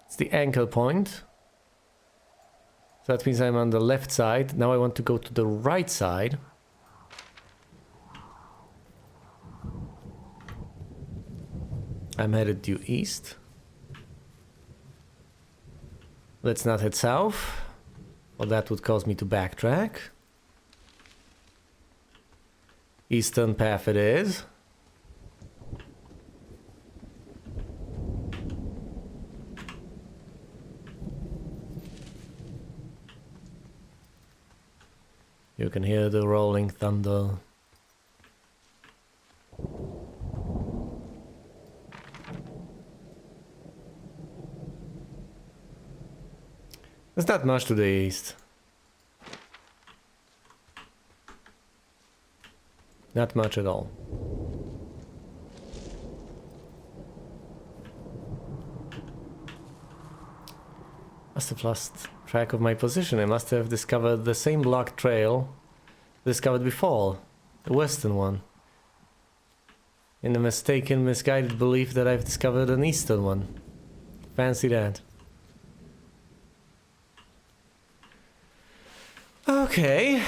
It's the anchor point. So that means I'm on the left side. Now I want to go to the right side. I'm headed due east. Let's not head south, or that would cause me to backtrack. Eastern path it is. You can hear the rolling thunder. There's not much to the east. Not much at all. Must have lost track of my position. I must have discovered the same block trail discovered before, the western one. In a mistaken, misguided belief that I've discovered an eastern one. Fancy that. Okay.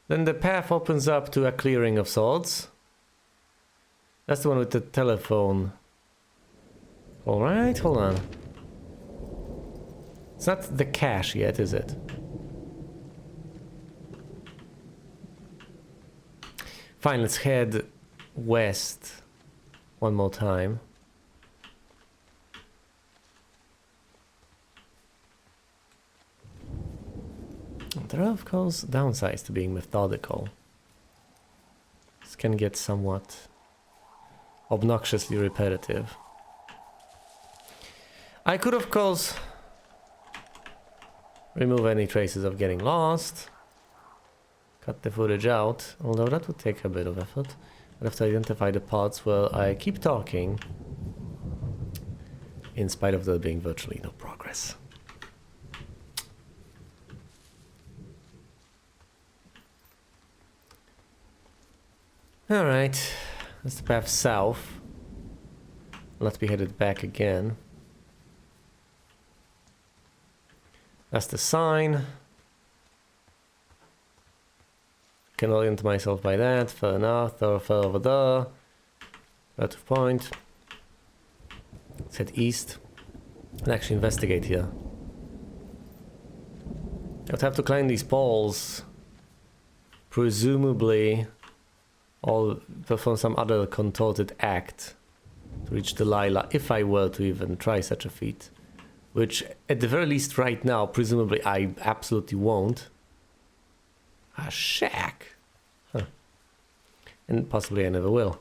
Then the path opens up to a clearing of sorts. That's the one with the telephone. Alright, hold on. It's not the cache yet, is it? Fine, let's head west one more time. There are, of course, downsides to being methodical. This can get somewhat obnoxiously repetitive. I could, of course, remove any traces of getting lost. Cut the footage out, although that would take a bit of effort. I'd have to identify the parts where I keep talking, in spite of there being virtually no progress. Alright, that's the path south. Let's be headed back again. That's the sign. Can orient myself by that. Fair enough. Thoroughfare over there. Out of point. Let's head east and actually investigate here. I would have to climb these poles. Presumably, or perform some other contorted act to reach Delilah, if I were to even try such a feat. Which, at the very least right now, presumably I absolutely won't. A shack. Huh. And possibly I never will.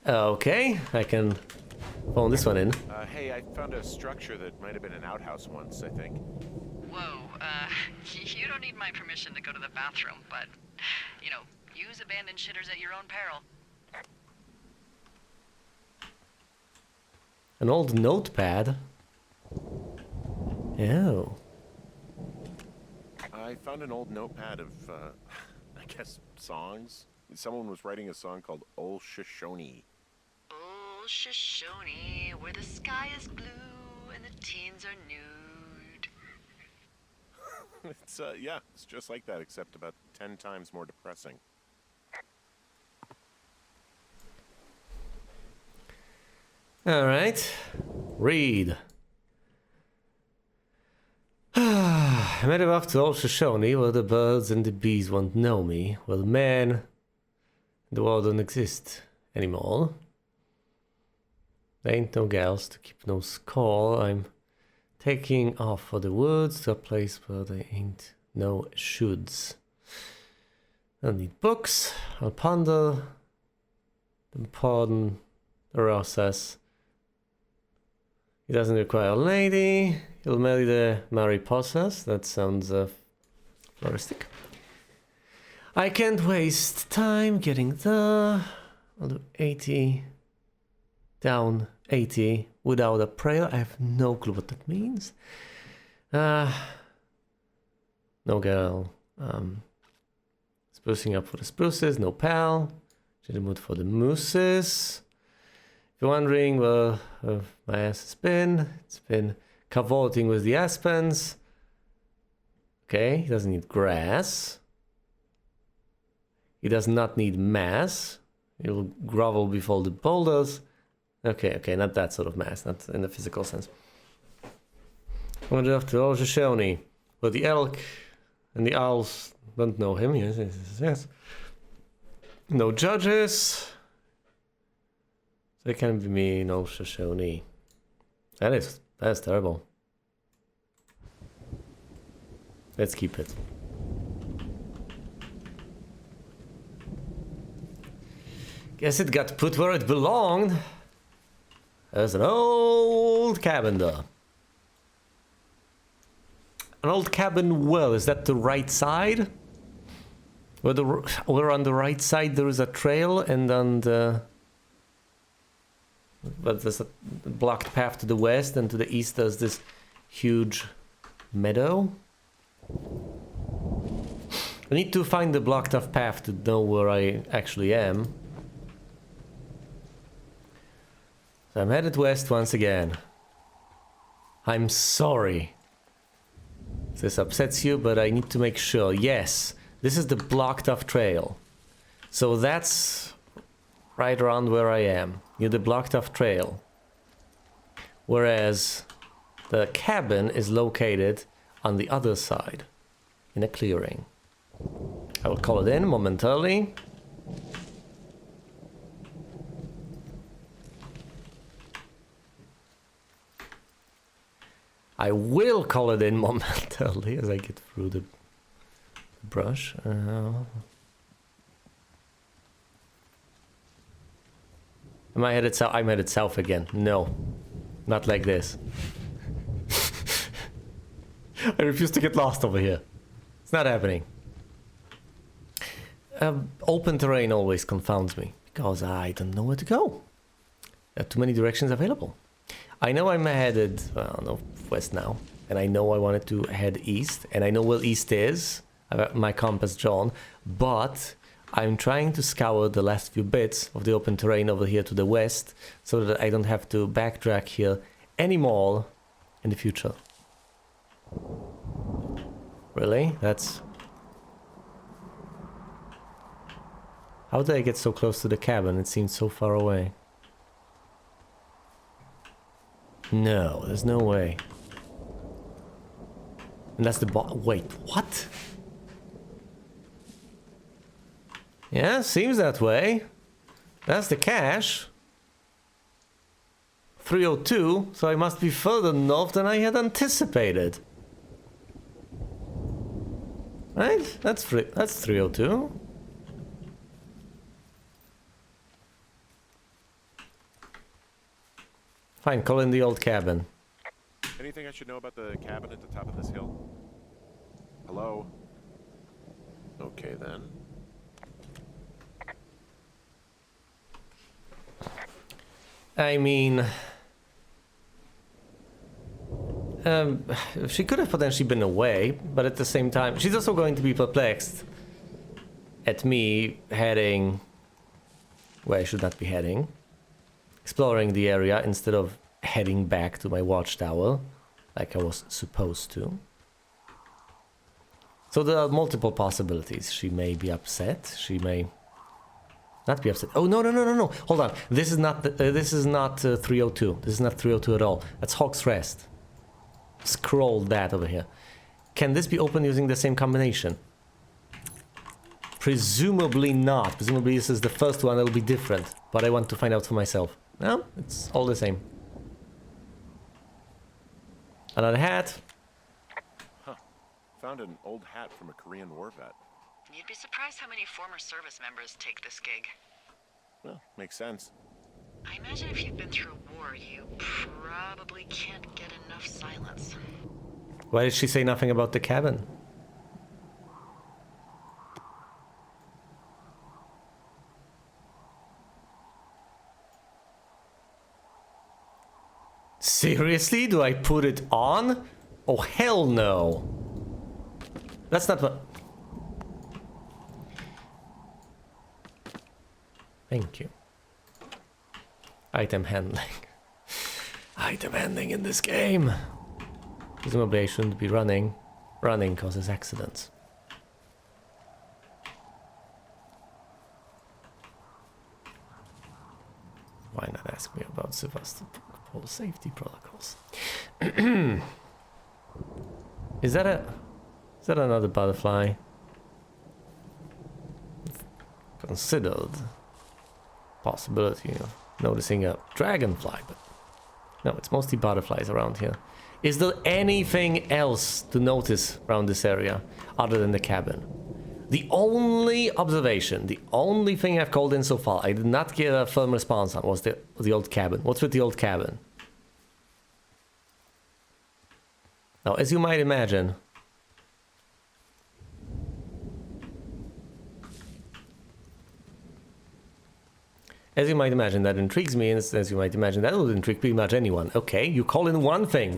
Okay, I can phone this one in. Hey, I found a structure that might have been an outhouse once, I think. Whoa, you don't need my permission to go to the bathroom, but, you know, use abandoned shitters at your own peril. An old notepad? Oh. I found an old notepad of, I guess, songs. Someone was writing a song called Ol Shoshone. Ol Shoshone, where the sky is blue and the teens are nude. It's, yeah, it's just like that, except about 10 times more depressing. Alright. Read. I made it off to Old Shoshone, where the birds and the bees won't know me, where the man and the world don't exist anymore. There ain't no gals to keep no score. I'm taking off for the woods to a place where there ain't no shoulds. I don't need books. I'll ponder the important process. He doesn't require a lady. He'll marry the Mariposas. That sounds floristic. I can't waste time getting there. I'll do 80. Down 80 without a prayer. I have no clue what that means. No girl. Sprucing up for the spruces. No pal. In the mood for the mooses. If you're wondering where my ass has been, it's been cavorting with the aspens. Okay, he doesn't need grass. He does not need mass. He'll grovel before the boulders. Okay, not that sort of mass, not in the physical sense. I wandered off to Old Shoshone, where the elk and the owls don't know him. Yes. No judges. So it can be me in Old Shoshone. That is terrible. Let's keep it. Guess it got put where it belonged. There's an old cabin there. An old cabin well, is that the right side? Where on the right side there is a trail and on the... But there's a blocked path to the west, and to the east there's this huge meadow. I need to find the blocked off path to know where I actually am. So I'm headed west once again. I'm sorry if this upsets you, but I need to make sure. Yes, this is the blocked off trail. So that's right around where I am, near the blocked off trail. Whereas the cabin is located on the other side, in a clearing. I will call it in momentarily. I will call it in momentarily as I get through the brush. Am I headed south? I'm headed south again. No, not like this. I refuse to get lost over here. It's not happening. Open terrain always confounds me because I don't know where to go. There are too many directions available. I know I'm headed, well, no, west now, and I know I wanted to head east, and I know where east is. I have my compass drawn, but I'm trying to scour the last few bits of the open terrain over here to the west, so that I don't have to backtrack here anymore in the future. Really? That's... How did I get so close to the cabin? It seems so far away. No, there's no way. And that's the wait, what? Yeah, seems that way. That's the cache. 302, so I must be further north than I had anticipated. Right? That's 302. Fine, call in the old cabin. Anything I should know about the cabin at the top of this hill? Hello? Okay then. I mean... she could have potentially been away, but at the same time, she's also going to be perplexed at me heading where I should not be heading. Exploring the area instead of heading back to my watchtower like I was supposed to. So there are multiple possibilities. She may be upset. She may not be upset. Oh, no. Hold on. This is not 302. This is not 302 at all. That's Hawk's Rest. Scroll that over here. Can this be opened using the same combination? Presumably not. Presumably this is the first one. It'll be different. But I want to find out for myself. No, it's all the same. Another hat. Huh. Found an old hat from a Korean war vet. You'd be surprised how many former service members take this gig. Well, makes sense. I imagine if you've been through a war, you probably can't get enough silence. Why did she say nothing about the cabin? Seriously? Do I put it on? Oh, hell no. That's not what... Thank you. Item handling. Item handling in this game. Presumably I shouldn't be running. Running causes accidents. Why not ask me about Sevastopol safety protocols? Is that another butterfly? Considered possibility of noticing a dragonfly, but no, it's mostly butterflies around here. Is there anything else to notice around this area other than the cabin? The only observation, the only thing I've called in so far, I did not get a firm response on, was the old cabin. What's with the old cabin? Now, as you might imagine, that intrigues me, and as you might imagine, that would intrigue pretty much anyone. Okay, you call in one thing,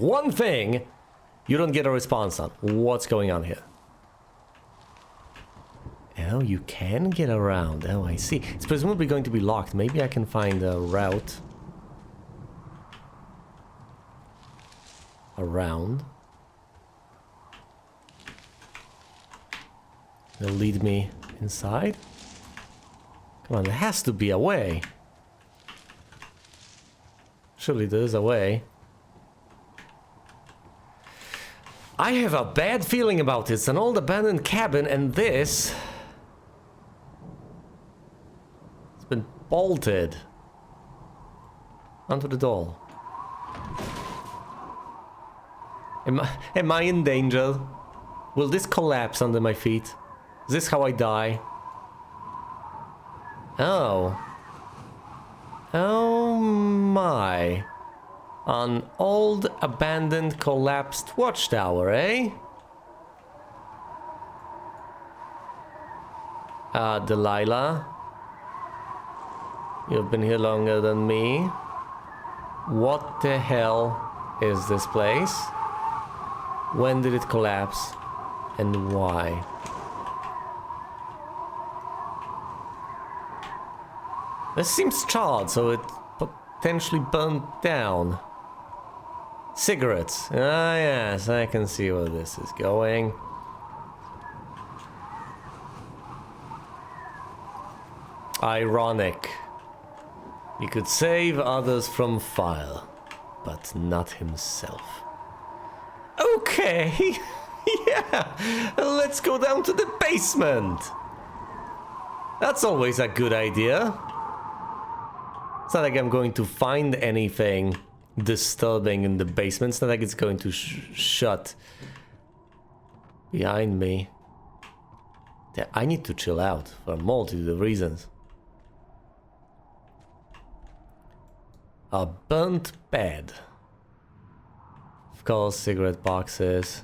you don't get a response on. What's going on here? Oh, you can get around. Oh, I see. It's presumably going to be locked. Maybe I can find a route around. It'll lead me inside. Come on, there has to be a way. Surely there is a way. I have a bad feeling about it. It's an old abandoned cabin, and this... it's been bolted onto the door. Am I in danger? Will this collapse under my feet? Is this how I die? Oh. Oh my. An old, abandoned, collapsed watchtower, eh? Delilah. You've been here longer than me. What the hell is this place? When did it collapse? And why? This seems charred, so it potentially burned down. Cigarettes. Ah, yes, I can see where this is going. Ironic. He could save others from fire, but not himself. Okay. Yeah, let's go down to the basement. That's always a good idea. It's not like I'm going to find anything disturbing in the basement. It's not like it's going to shut behind me. I need to chill out for a multitude of reasons. A burnt bed. Of course, cigarette boxes.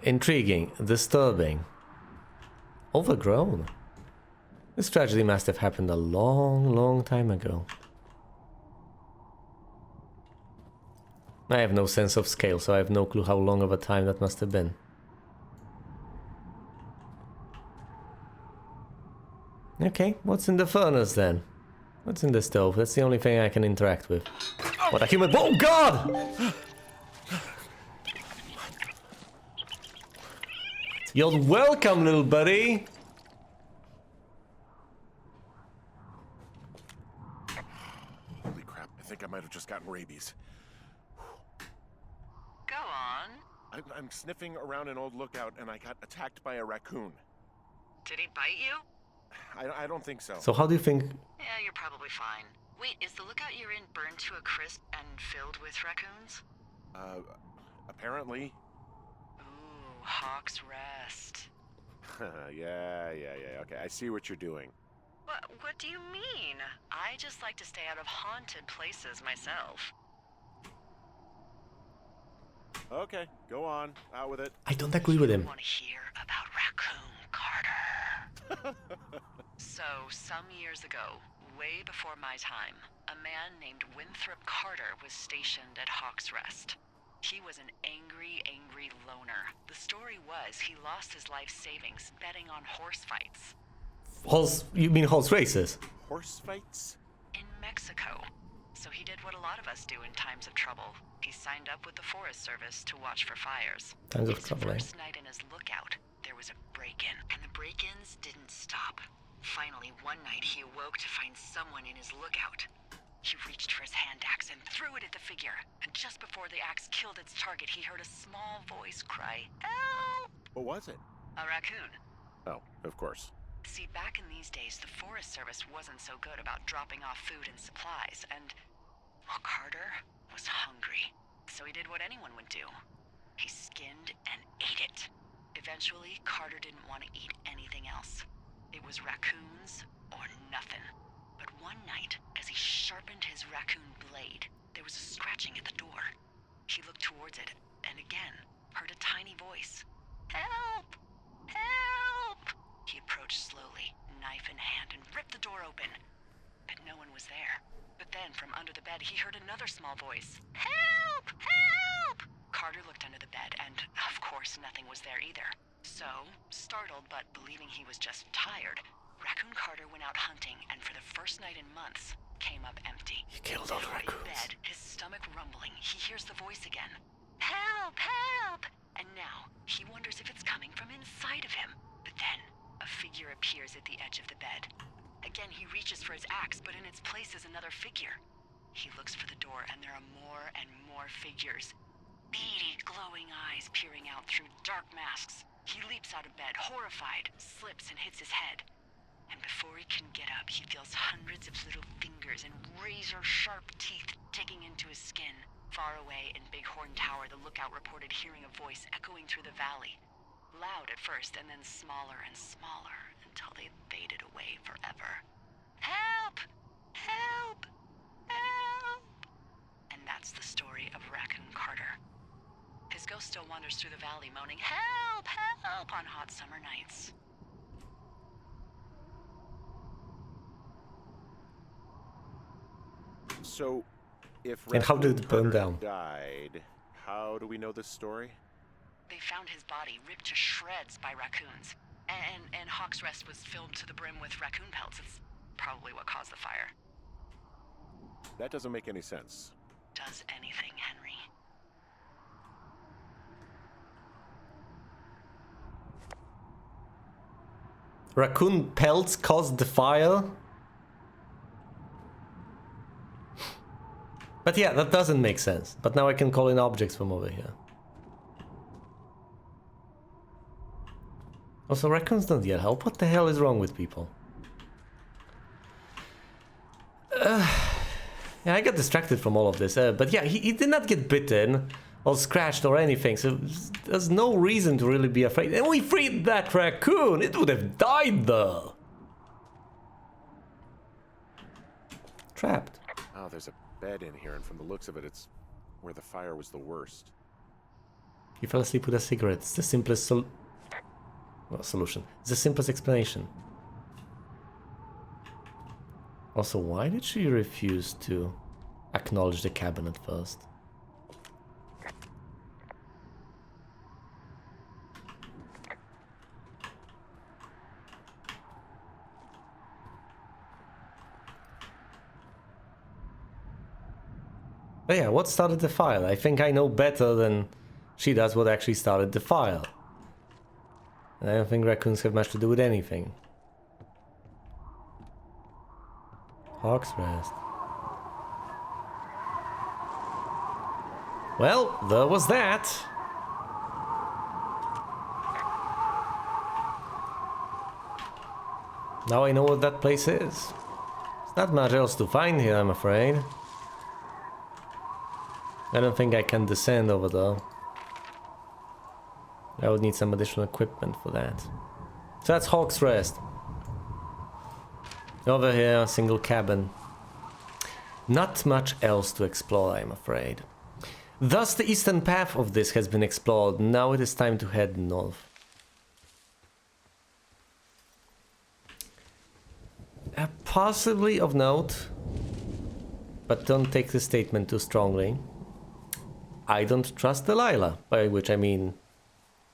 Intriguing, disturbing, overgrown. This tragedy must have happened a long, long time ago. I have no sense of scale, so I have no clue how long of a time that must have been. Okay, what's in the furnace then? What's in the stove? That's the only thing I can interact with. What a human... Oh God! You're welcome, little buddy! Holy crap, I think I might have just gotten rabies. Go on. I'm sniffing around an old lookout and I got attacked by a raccoon. Did he bite you? I don't think so. So how do you think... Yeah, you're probably fine. Wait, is the lookout you're in burned to a crisp and filled with raccoons? Apparently. Ooh, Hawk's Rest. Yeah, okay, I see what you're doing. What do you mean? I just like to stay out of haunted places myself. Okay, go on, out with it. I don't agree with him. I want to hear about Raccoon Carter. So, some years ago, way before my time, a man named Winthrop Carter was stationed at Hawk's Rest. He was an angry loner. The story was he lost his life savings betting on horse fights. You mean horse races? Horse fights? In Mexico. So he did what a lot of us do in times of trouble. He signed up with the Forest Service to watch for fires. Times of His trouble, eh? first night in his lookout, there was a break-in, and the break-ins didn't stop. Finally, one night he awoke to find someone in his lookout. He reached for his hand axe and threw it at the figure. And just before the axe killed its target, he heard a small voice cry, "Help!" What was it? A raccoon. Oh, of course. See, back in these days, the Forest Service wasn't so good about dropping off food and supplies, and, well, Carter was hungry. So he did what anyone would do. He skinned and ate it. Eventually, Carter didn't want to eat anything else. It was raccoons or nothing. But one night, as he sharpened his raccoon blade, there was a scratching at the door. He looked towards it, and again, heard a tiny voice. Help! Help! He approached slowly, knife in hand, and ripped the door open. But no one was there. But then, from under the bed, he heard another small voice. Help! Help! Carter looked under the bed, and, of course, nothing was there either. So, startled but believing he was just tired, Raccoon Carter went out hunting, and for the first night in months, came up empty. He killed all the In raccoons. bed, his stomach rumbling, he hears the voice again. Help! Help! And now, he wonders if it's coming from inside of him. But then, a figure appears at the edge of the bed. Again, he reaches for his axe, but in its place is another figure. He looks for the door, and there are more and more figures. Beady, glowing eyes peering out through dark masks. He leaps out of bed, horrified, slips and hits his head. And before he can get up, he feels hundreds of little fingers and razor-sharp teeth digging into his skin. Far away in Bighorn Tower, the lookout reported hearing a voice echoing through the valley. Loud at first, and then smaller and smaller, until they faded away forever. Help! Help! Help! And that's the story of Raccoon Carter. His ghost still wanders through the valley, moaning, "Help! Help!" on hot summer nights. So, if And how did Raccoon it burn Carter down? died, how do we know this story? They found his body ripped to shreds by raccoons. And Hawk's Rest was filled to the brim with raccoon pelts. It's probably what caused the fire. That doesn't make any sense. Does anything, Henry? Raccoon pelts caused the fire? But yeah, that doesn't make sense. But now I can call in objects from over here. Also, raccoons don't get help. What the hell is wrong with people? Yeah, I got distracted from all of this. But yeah, he did not get bitten or scratched or anything. So there's no reason to really be afraid. And we freed that raccoon. It would have died though. Trapped. Oh, there's a bed in here, and from the looks of it, it's where the fire was the worst. He fell asleep with a cigarette. It's the simplest solution. It's the simplest explanation. Also, why did she refuse to acknowledge the cabinet first? But yeah, what started the fire? I think I know better than she does what actually started the fire. And I don't think raccoons have much to do with anything. Hawk's Rest. Well, there was that. Now I know what that place is. There's not much else to find here, I'm afraid. I don't think I can descend over there. I would need some additional equipment for that. So that's Hawk's Rest. Over here, a single cabin. Not much else to explore, I'm afraid. Thus, the eastern path of this has been explored. Now it is time to head north. Possibly of note, but don't take the statement too strongly. I don't trust Delilah, by which I mean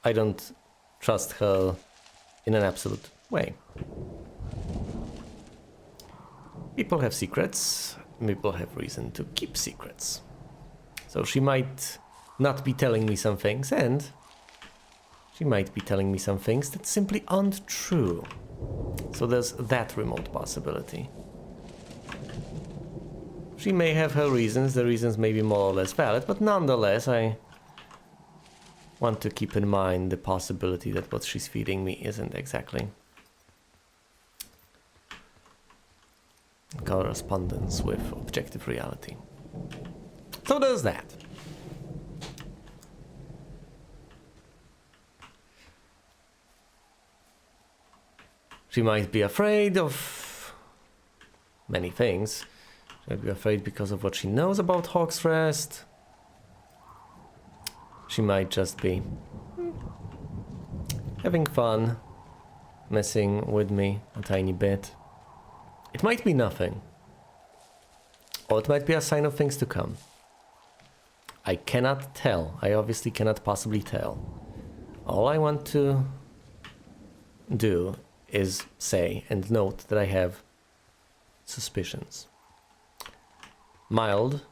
I don't trust her in an absolute way. People have secrets, people have reason to keep secrets. So she might not be telling me some things, and she might be telling me some things that simply aren't true. So there's that remote possibility. She may have her reasons, the reasons may be more or less valid, but nonetheless I want to keep in mind the possibility that what she's feeding me isn't exactly correspondence with objective reality. So there's that. She might be afraid of many things. She might be afraid because of what she knows about Hawk's Rest. She might just be having fun, messing with me a tiny bit. It might be nothing. Or it might be a sign of things to come. I cannot tell. I obviously cannot possibly tell. All I want to do is say and note that I have suspicions. Mild,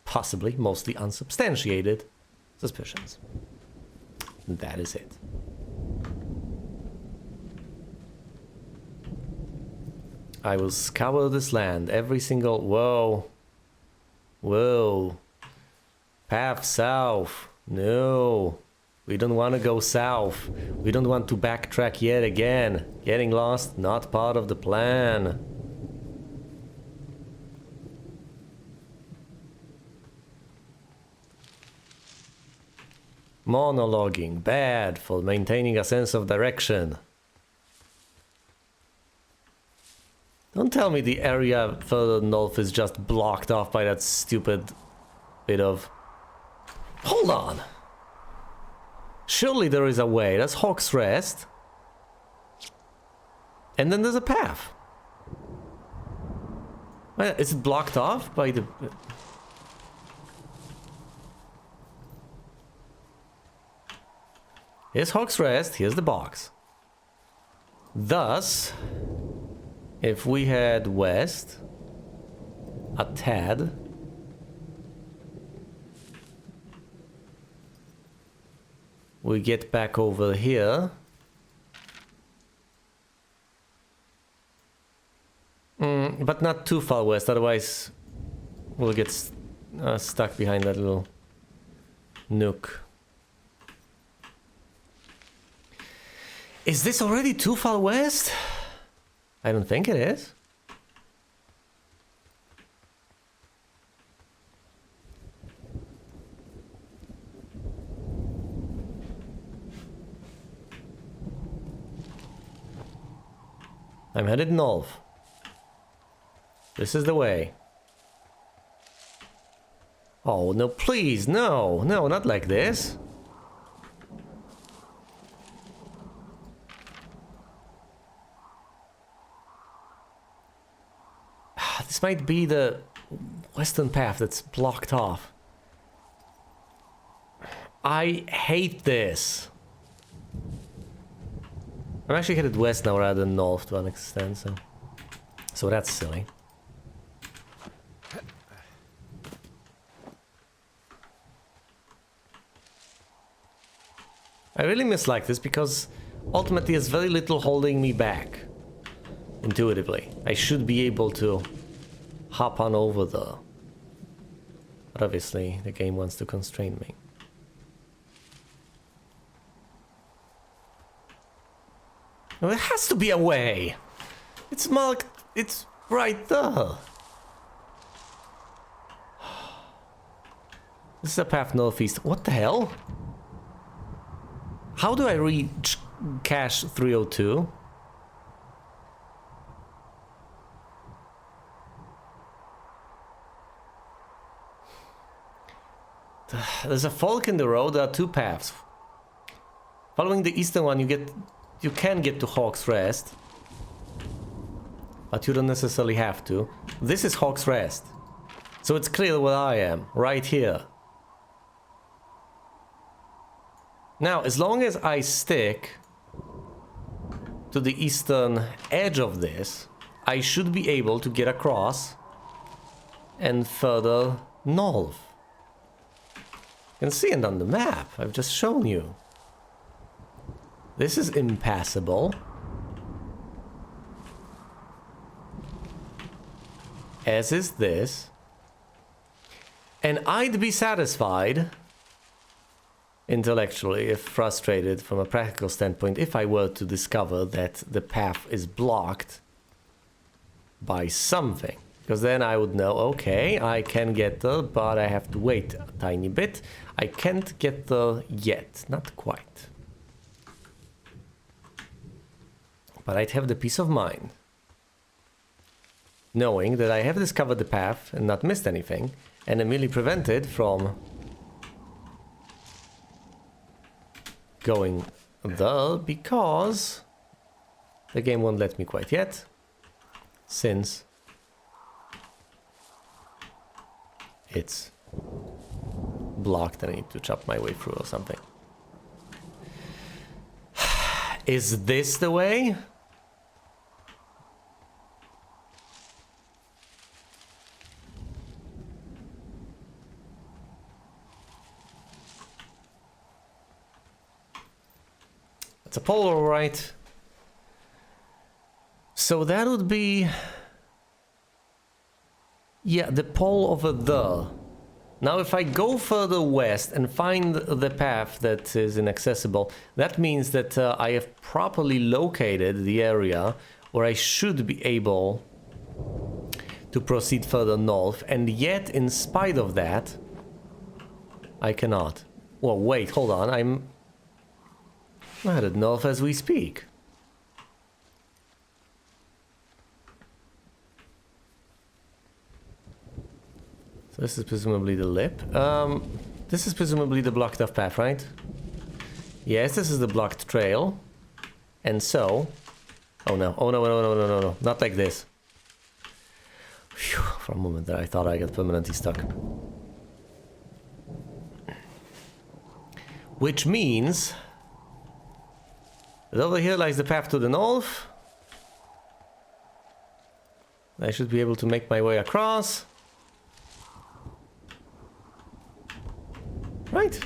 possibly mostly unsubstantiated suspicions. That is it. I will scour this land, every single... Whoa. Whoa. Path south. No. We don't want to go south. We don't want to backtrack yet again. Getting lost, not part of the plan. Monologuing, bad for maintaining a sense of direction. Don't tell me the area further north is just blocked off by that stupid bit of... Hold on! Surely there is a way. That's Hawk's Rest. And then there's a path. Is it blocked off by the... Here's Hawk's Rest, here's the box. Thus, if we head west a tad, we get back over here. But not too far west, otherwise we'll get stuck behind that little nook. Is this already too far west? I don't think it is. I'm headed north. This is the way. Oh, no, please, no, no, not like this. This might be the western path that's blocked off. I hate this. I'm actually headed west now rather than north to an extent, so that's silly. I really mislike this because ultimately there's very little holding me back. Intuitively. I should be able to hop on over there. But obviously the game wants to constrain me. Well, there has to be a way. It's marked. It's right there. This is a path northeast. What the hell? How do I reach cache 302? There's a fork in the road. There are two paths. Following the eastern one, you can get to Hawk's Rest, but you don't necessarily have to. This is Hawk's Rest, so it's clear where I am, right here. Now, as long as I stick to the eastern edge of this, I should be able to get across and further north. You can see it on the map, I've just shown you. This is impassable. As is this. And I'd be satisfied, intellectually, if frustrated from a practical standpoint, if I were to discover that the path is blocked by something. Because then I would know, okay, I can get there, but I have to wait a tiny bit. I can't get there yet, not quite. But I'd have the peace of mind knowing that I have discovered the path and not missed anything, and am merely prevented from going there because the game won't let me quite yet, since it's blocked and I need to chop my way through or something. Is this the way? It's a pole, all right. So that would be... yeah, the pole over there. Now if I go further west and find the path that is inaccessible, that means that I have properly located the area where I should be able to proceed further north, and yet in spite of that, I cannot. Well, wait, hold on, I'm headed north as we speak. So this is presumably the lip. This is presumably the blocked off path, right? Yes, this is the blocked trail. And so... oh no, oh no, no, no, no, no, no, not like this. Phew, for a moment there I thought I got permanently stuck. Which means... that over here lies the path to the north. I should be able to make my way across. Right.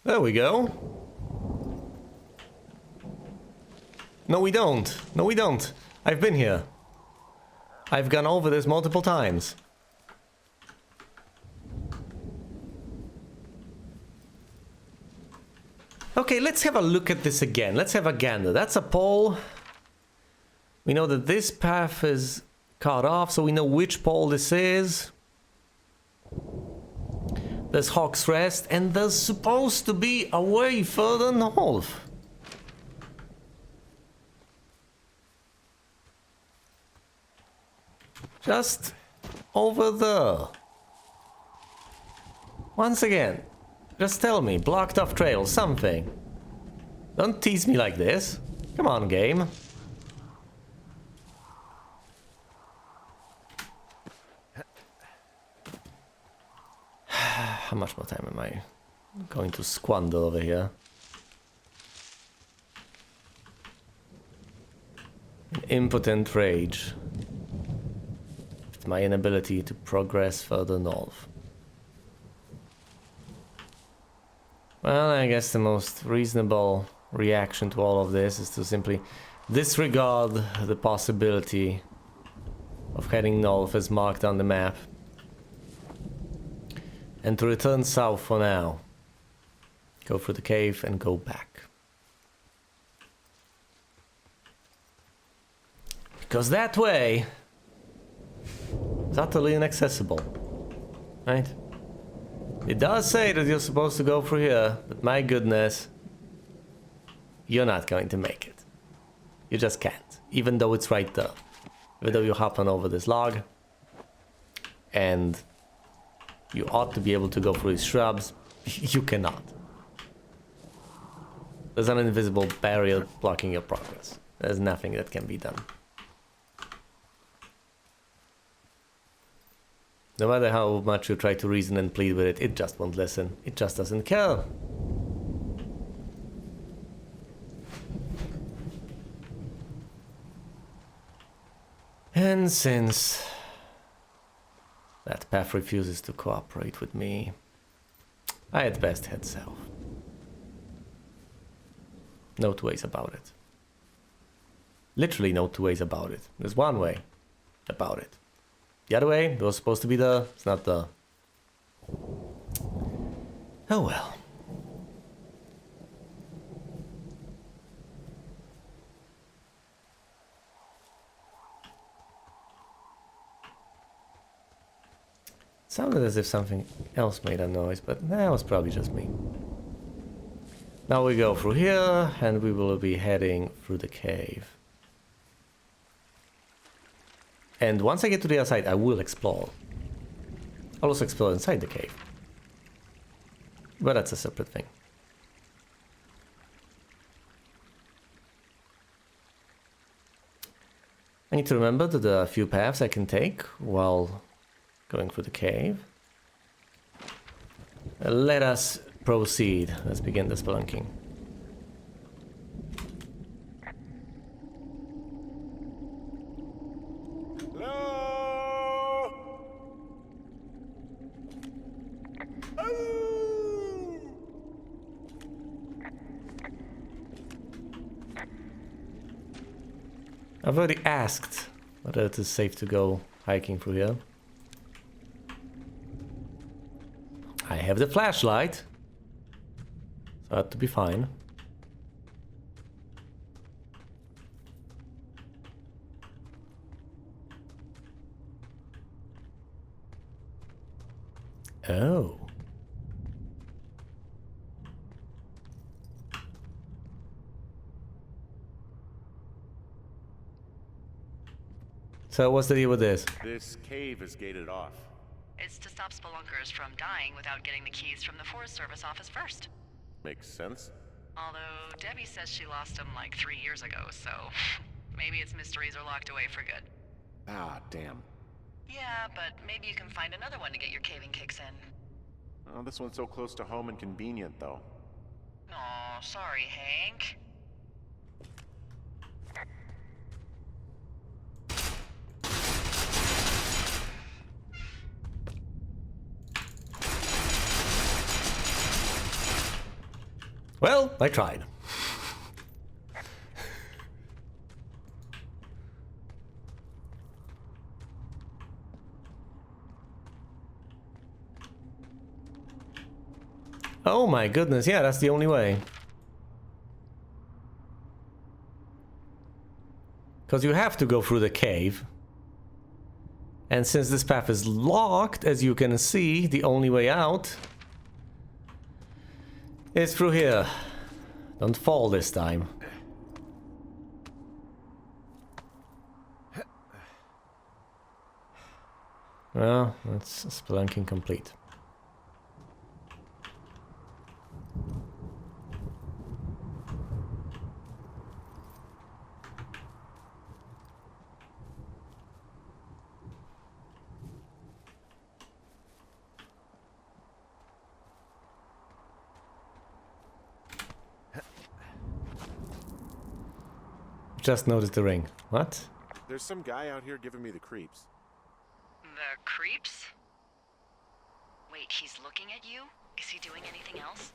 There we go. No, we don't. No, we don't. I've been here. I've gone over this multiple times. Okay, let's have a look at this again. Let's have a gander. That's a pole. We know that this path is cut off, so we know which pole this is. There's Hawk's Rest, and there's supposed to be a way further north. Just over there. Once again. Just tell me, blocked off trail, something. Don't tease me like this. Come on, game. How much more time am I going to squander over here? An impotent rage. With my inability to progress further north. Well, I guess the most reasonable reaction to all of this is to simply disregard the possibility of heading north as marked on the map. And to return south for now. Go through the cave and go back. Because that way is utterly inaccessible. Right? It does say that you're supposed to go through here, but my goodness, you're not going to make it. You just can't, even though it's right there. Even though you hop on over this log, and you ought to be able to go through these shrubs, you cannot. There's an invisible barrier blocking your progress. There's nothing that can be done. No matter how much you try to reason and plead with it, it just won't listen. It just doesn't care. And since that path refuses to cooperate with me, I had best head south. No two ways about it. Literally no two ways about it. There's one way about it. The other way, it was supposed to be there, it's not there. Oh well. Sounded as if something else made a noise, but that was probably just me. Now we go through here, and we will be heading through the cave. And once I get to the other side, I will explore. I'll also explore inside the cave. But that's a separate thing. I need to remember that there are a few paths I can take while going through the cave. Let us proceed. Let's begin the spelunking. Hello? I've already asked whether it is safe to go hiking through here. I have the flashlight, so that to be fine. Oh. So what's the deal with this? This cave is gated off. It's to stop spelunkers from dying without getting the keys from the Forest Service office first. Makes sense. Although Debbie says she lost them like 3 years ago, so maybe its mysteries are locked away for good. Ah, damn. Yeah, but maybe you can find another one to get your caving kicks in. Oh, this one's so close to home and convenient, though. Aw, sorry, Hank. Well, I tried. Oh my goodness, yeah, that's the only way. Because you have to go through the cave. And since this path is locked, as you can see, the only way out is through here. Don't fall this time. Well, that's spelunking complete. Just noticed the ring. What? There's some guy out here giving me the creeps. The creeps? Wait, he's looking at you? Is he doing anything else?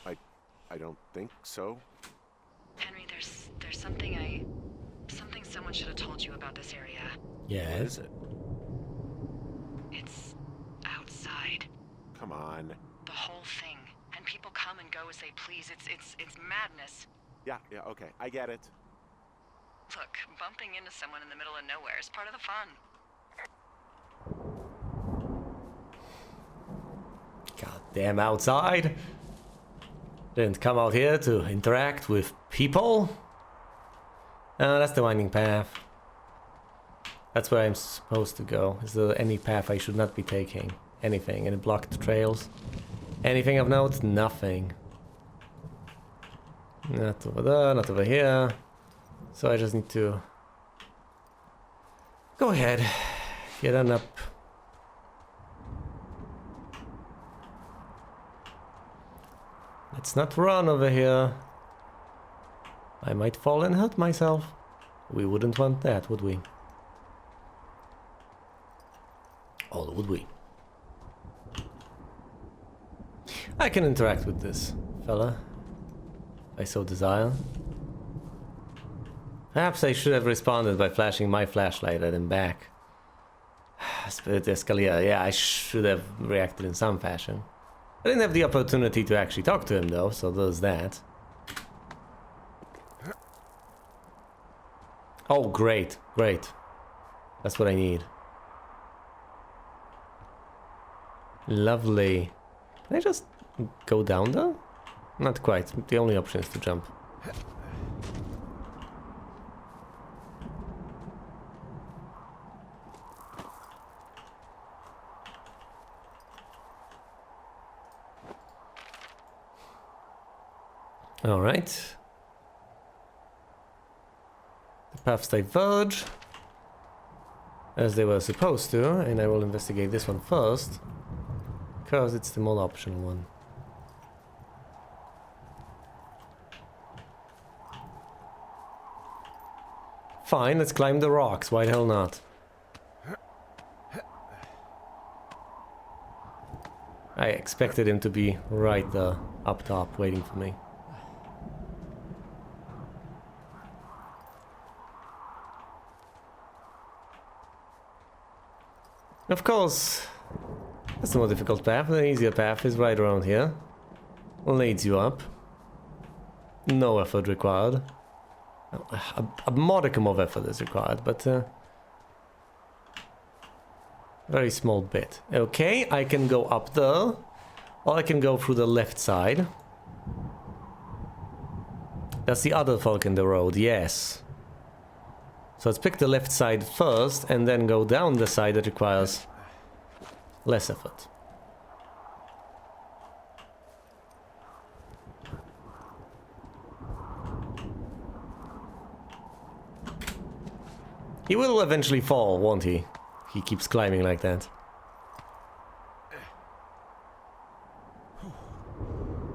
I don't think so. Henry, there's something someone should have told you about this area. What Yes. is it? It's outside. Come on. The whole thing. And people come and go as they please. It's madness. Yeah, okay, I get it. Look, bumping into someone in the middle of nowhere is part of the fun. Goddamn outside. Didn't come out here to interact with people. Oh, that's the winding path. That's where I'm supposed to go. Is there any path I should not be taking? Anything? Any blocked trails? Anything of note? Nothing. Not over there, not over here. So I just need to go ahead, get on up. Let's not run over here. I might fall and hurt myself. We wouldn't want that, would we? Or would we? I can interact with this fella, if I so desire. Perhaps I should have responded by flashing my flashlight at him back. Spirit Escalier, yeah, I should have reacted in some fashion. I didn't have the opportunity to actually talk to him though, so there's that. Oh, great, great. That's what I need. Lovely. Can I just go down there? Not quite. The only option is to jump. Alright. The paths diverge, as they were supposed to, and I will investigate this one first, because it's the more optional one. Fine, let's climb the rocks, why the hell not? I expected him to be right there, up top, waiting for me. Of course, that's the more difficult path. The easier path is right around here. Leads you up. No effort required. A modicum of effort is required, but very small bit. Okay, I can go up there, or I can go through the left side. That's the other fork in the road, yes. So let's pick the left side first, and then go down the side that requires less effort. He will eventually fall, won't he? He keeps climbing like that.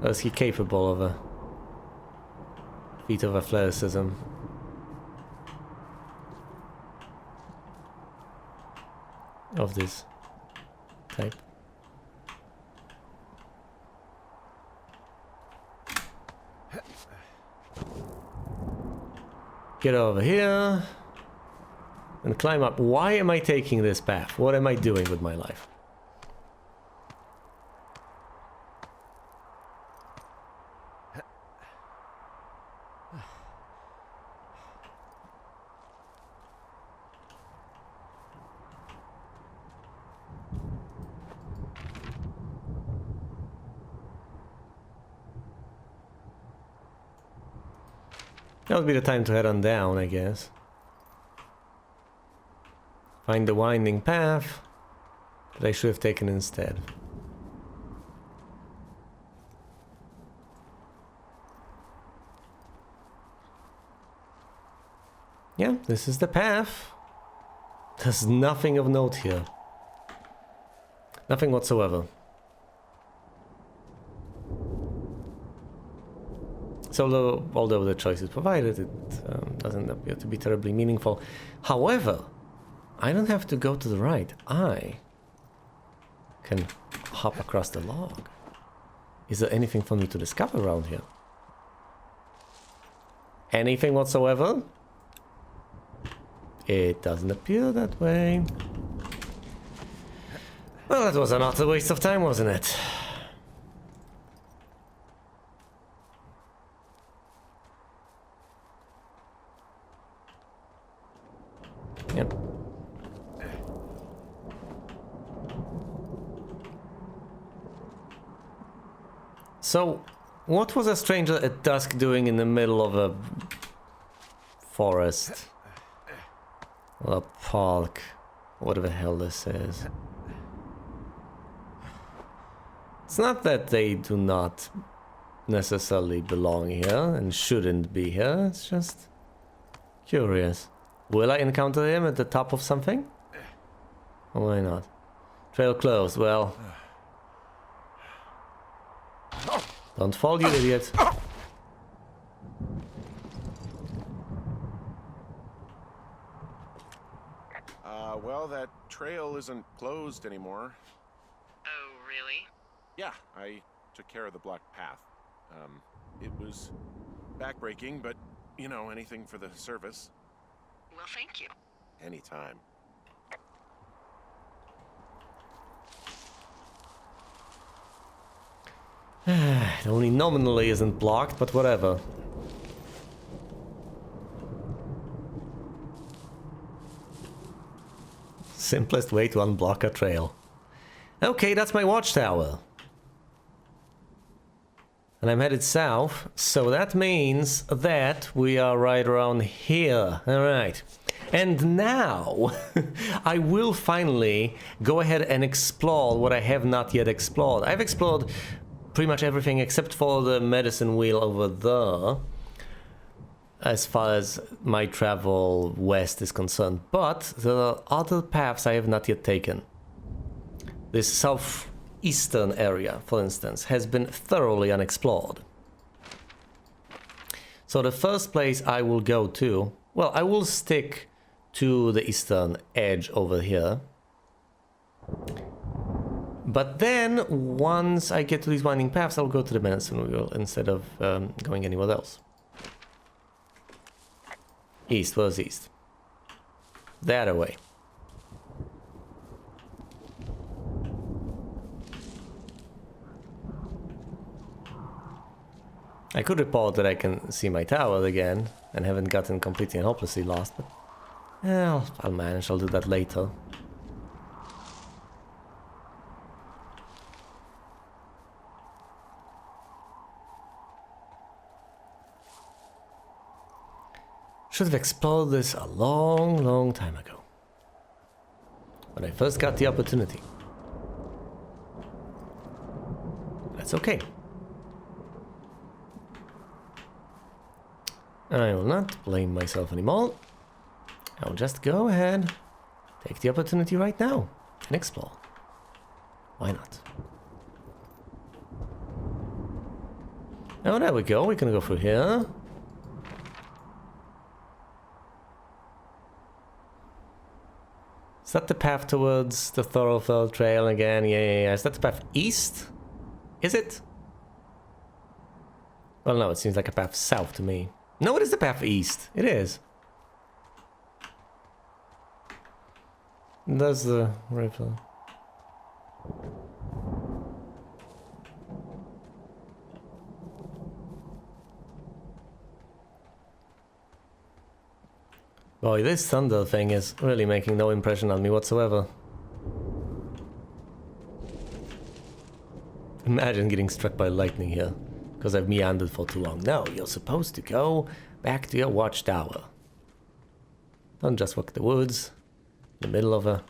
Or is he capable of a feat of athleticism? Of this type. Get over here and climb up. Why am I taking this path? What am I doing with my life? That would be the time to head on down, I guess. Find the winding path that I should have taken instead. Yeah, this is the path. There's nothing of note here. Nothing whatsoever. So although the choice is provided, it doesn't appear to be terribly meaningful. However, I don't have to go to the right. I can hop across the log. Is there anything for me to discover around here? Anything whatsoever? It doesn't appear that way. Well, that was an utter waste of time, wasn't it? Yep. So, what was a stranger at dusk doing in the middle of a forest? Or a park? Whatever the hell this is. It's not that they do not necessarily belong here and shouldn't be here, it's just curious. Will I encounter him at the top of something? Or why not? Trail closed, well... Don't fall, you idiot. Well, that trail isn't closed anymore. Oh, really? Yeah, I took care of the blocked path. It was backbreaking, but, you know, anything for the service. Well, thank you. Anytime. It only nominally isn't blocked, but whatever. Simplest way to unblock a trail. Okay, that's my watchtower. And I'm headed south, so that means that we are right around here. Alright. And now, I will finally go ahead and explore what I have not yet explored. I've explored pretty much everything except for the medicine wheel over there, as far as my travel west is concerned. But there are other paths I have not yet taken. This southeastern area, for instance, has been thoroughly unexplored. So the first place I will go to, well, I will stick to the eastern edge over here. But then, once I get to these winding paths, I'll go to the medicine wheel instead of going anywhere else. East, where's east? That away. I could report that I can see my tower again and haven't gotten completely and hopelessly lost, but well, I'll manage, I'll do that later. Should have explored this a long time ago, when I first got the opportunity. That's okay. I will not blame myself anymore. I will just go ahead, take the opportunity right now, and explore. Why not? Oh, there we go. We can go through here. Is that the path towards the Thoroughfare Trail again? Yeah. Is that the path east? Is it? Well, no, it seems like a path south to me. No, it is the path east. It is. That's the river. Boy, this thunder thing is really making no impression on me whatsoever. Imagine getting struck by lightning here, because I've meandered for too long. No, you're supposed to go back to your watchtower. Don't just walk the woods, in the middle of a...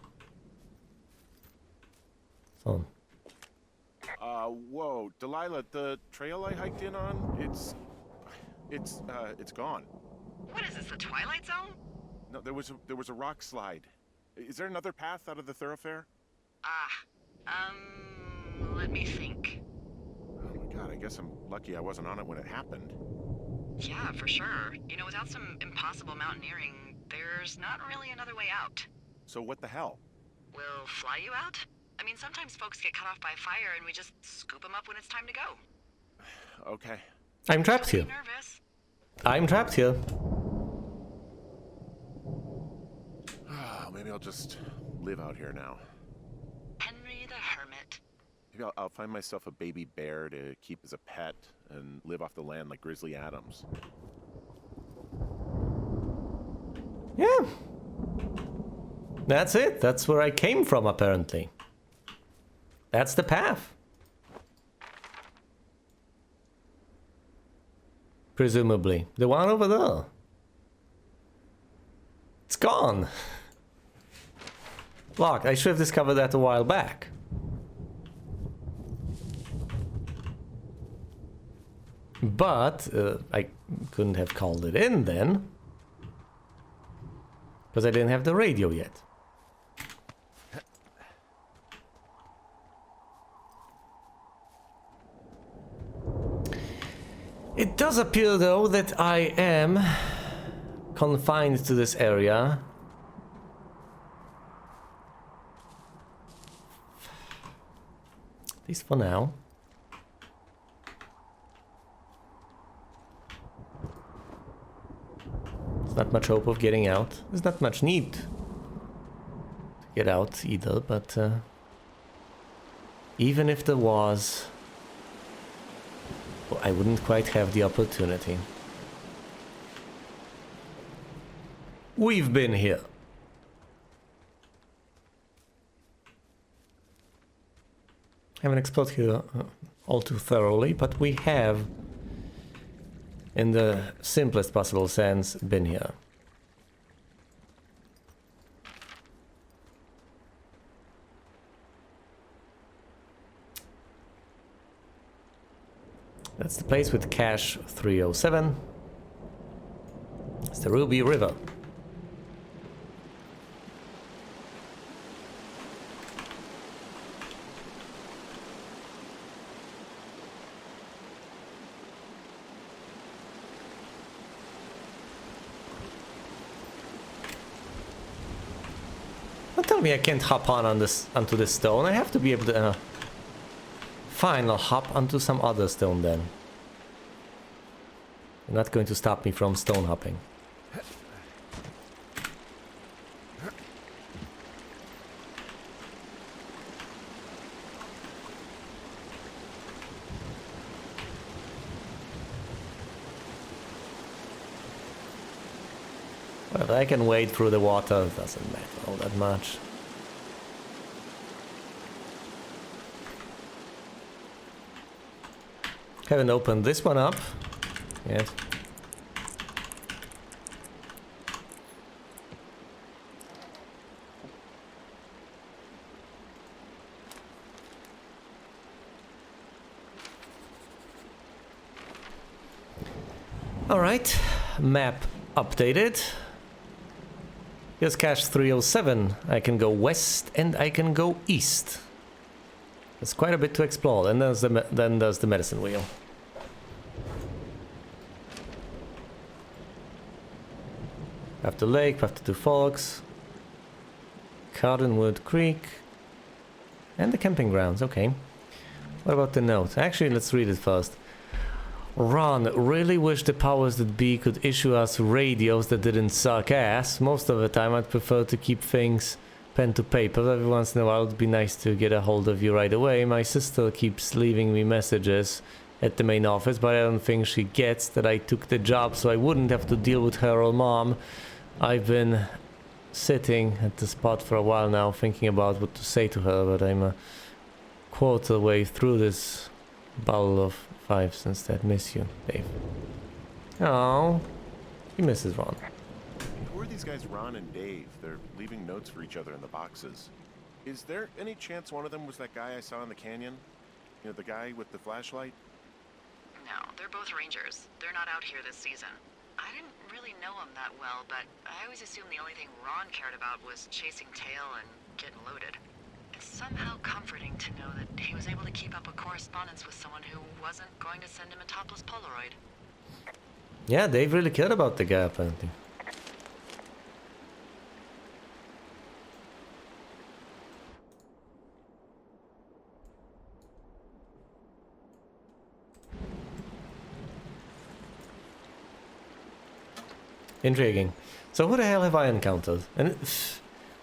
So. Whoa, Delilah, the trail I hiked in on, it's gone. What is this, the Twilight Zone? No, there was a rock slide. Is there another path out of the thoroughfare? Let me think. Oh my god, I guess I'm lucky I wasn't on it when it happened. Yeah, for sure. You know, without some impossible mountaineering, there's not really another way out. So what the hell? We'll fly you out? I mean, sometimes folks get cut off by fire and we just scoop them up when it's time to go. Okay. I'm trapped here. Nervous. I'm trapped here. Maybe I'll just live out here now. Henry the Hermit. Maybe I'll find myself a baby bear to keep as a pet and live off the land like Grizzly Adams. Yeah. That's it. That's where I came from, apparently. That's the path. Presumably. The one over there. It's gone. Look, I should have discovered that a while back. But I couldn't have called it in then, because I didn't have the radio yet. It does appear, though, that I am confined to this area. At least for now. There's not much hope of getting out. There's not much need to get out either, but even if there was, well, I wouldn't quite have the opportunity. We've been here. Haven't explored here all too thoroughly, but we have, in the simplest possible sense, been here. That's the place with cache 307. It's the Ruby River. Don't tell me I can't hop on this onto this stone. I have to be able to. Fine, I'll hop onto some other stone then. You're not going to stop me from stone hopping. Well, I can wade through the water, it doesn't matter all that much. Haven't opened this one up yet. All right, map updated. Here's cache 307. I can go west and I can go east. There's quite a bit to explore, and there's the medicine wheel. After lake, after two forks, Cottonwood Creek, and the camping grounds. Okay. What about the note? Actually, let's read it first. Ron, really wish the powers that be could issue us radios that didn't suck ass. Most of the time, I'd prefer to keep things pen to paper. Every once in a while, it'd be nice to get a hold of you right away. My sister keeps leaving me messages at the main office, but I don't think she gets that I took the job so I wouldn't have to deal with her or mom. I've been sitting at the spot for a while now, thinking about what to say to her, but I'm a quarter way through this bottle of 5 since that. Miss you, Dave. Oh, he misses Ron. Who are these guys, Ron and Dave? They're leaving notes for each other in the boxes. Is there any chance one of them was that guy I saw in the canyon? You know, the guy with the flashlight? No, they're both rangers. They're not out here this season. I didn't really know him that well, but I always assumed the only thing Ron cared about was chasing tail and getting loaded. It's somehow comforting to know that he was able to keep up a correspondence with someone who wasn't going to send him a topless Polaroid. Yeah, Dave really cared about the guy, apparently. Intriguing. So who the hell have I encountered? And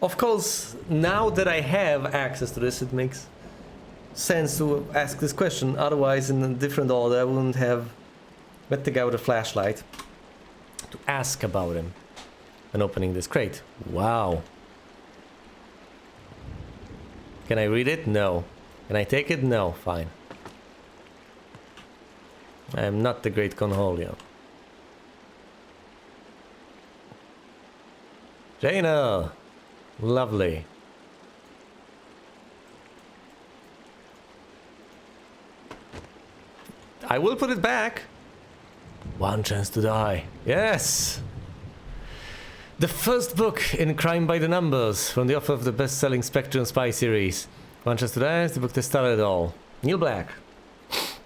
of course, now that I have access to this, it makes sense to ask this question. Otherwise, in a different order, I wouldn't have met the guy with a flashlight to ask about him and opening this crate. Wow. Can I read it? No. Can I take it? No. Fine. I am not the great Conholio. Jaina! Lovely. I will put it back. One chance to die. Yes! The first book in Crime by the Numbers from the author of the best-selling Spectre and Spy series. One Chance to Die is the book that started it all. Neil Black.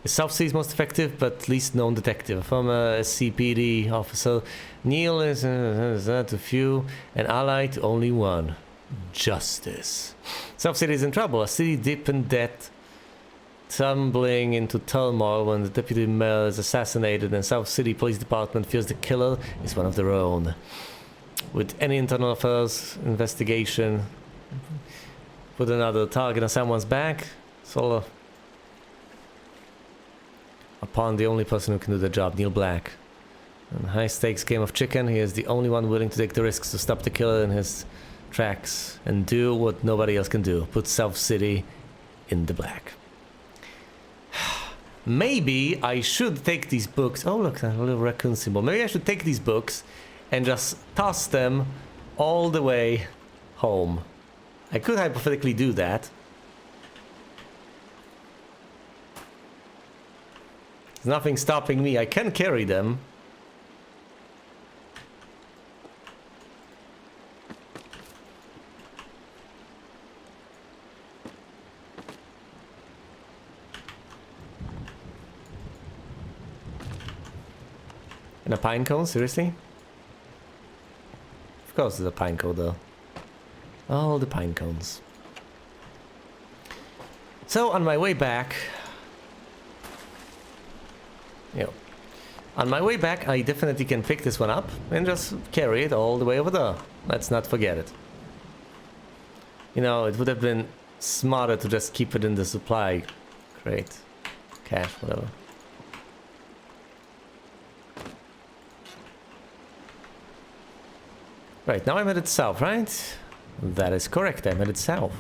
The South Sea's most effective but least known detective. Former SCPD officer, Neil is to few, an ally to only one. Justice. South City is in trouble. A city deep in debt, tumbling into turmoil when the deputy mayor is assassinated, and South City Police Department fears the killer is one of their own. With any internal affairs investigation, put another target on someone's back, it's all upon the only person who can do the job, Neil Black. In a high-stakes game of chicken, he is the only one willing to take the risks to stop the killer in his tracks and do what nobody else can do. Put South City in the black. Maybe I should take these books. Oh, look, a little raccoon symbol. Maybe I should take these books and just toss them all the way home. I could hypothetically do that. There's nothing stopping me. I can carry them. And a pine cone? Seriously? Of course there's a pine cone though. All the pine cones. So on my way back... on my way back I definitely can pick this one up and just carry it all the way over there. Let's not forget it. You know, it would have been smarter to just keep it in the supply crate. Cache, whatever. Right, now I'm headed south, right? That is correct, I'm headed south.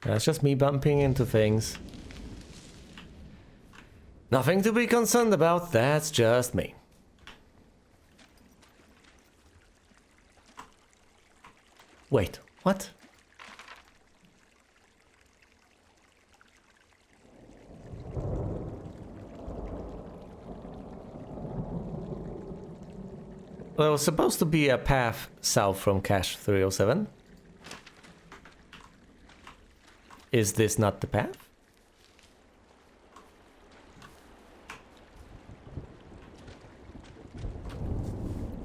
That's just me bumping into things. Nothing to be concerned about, that's just me. Wait, what? Well, it was supposed to be a path south from cache 307. Is this not the path?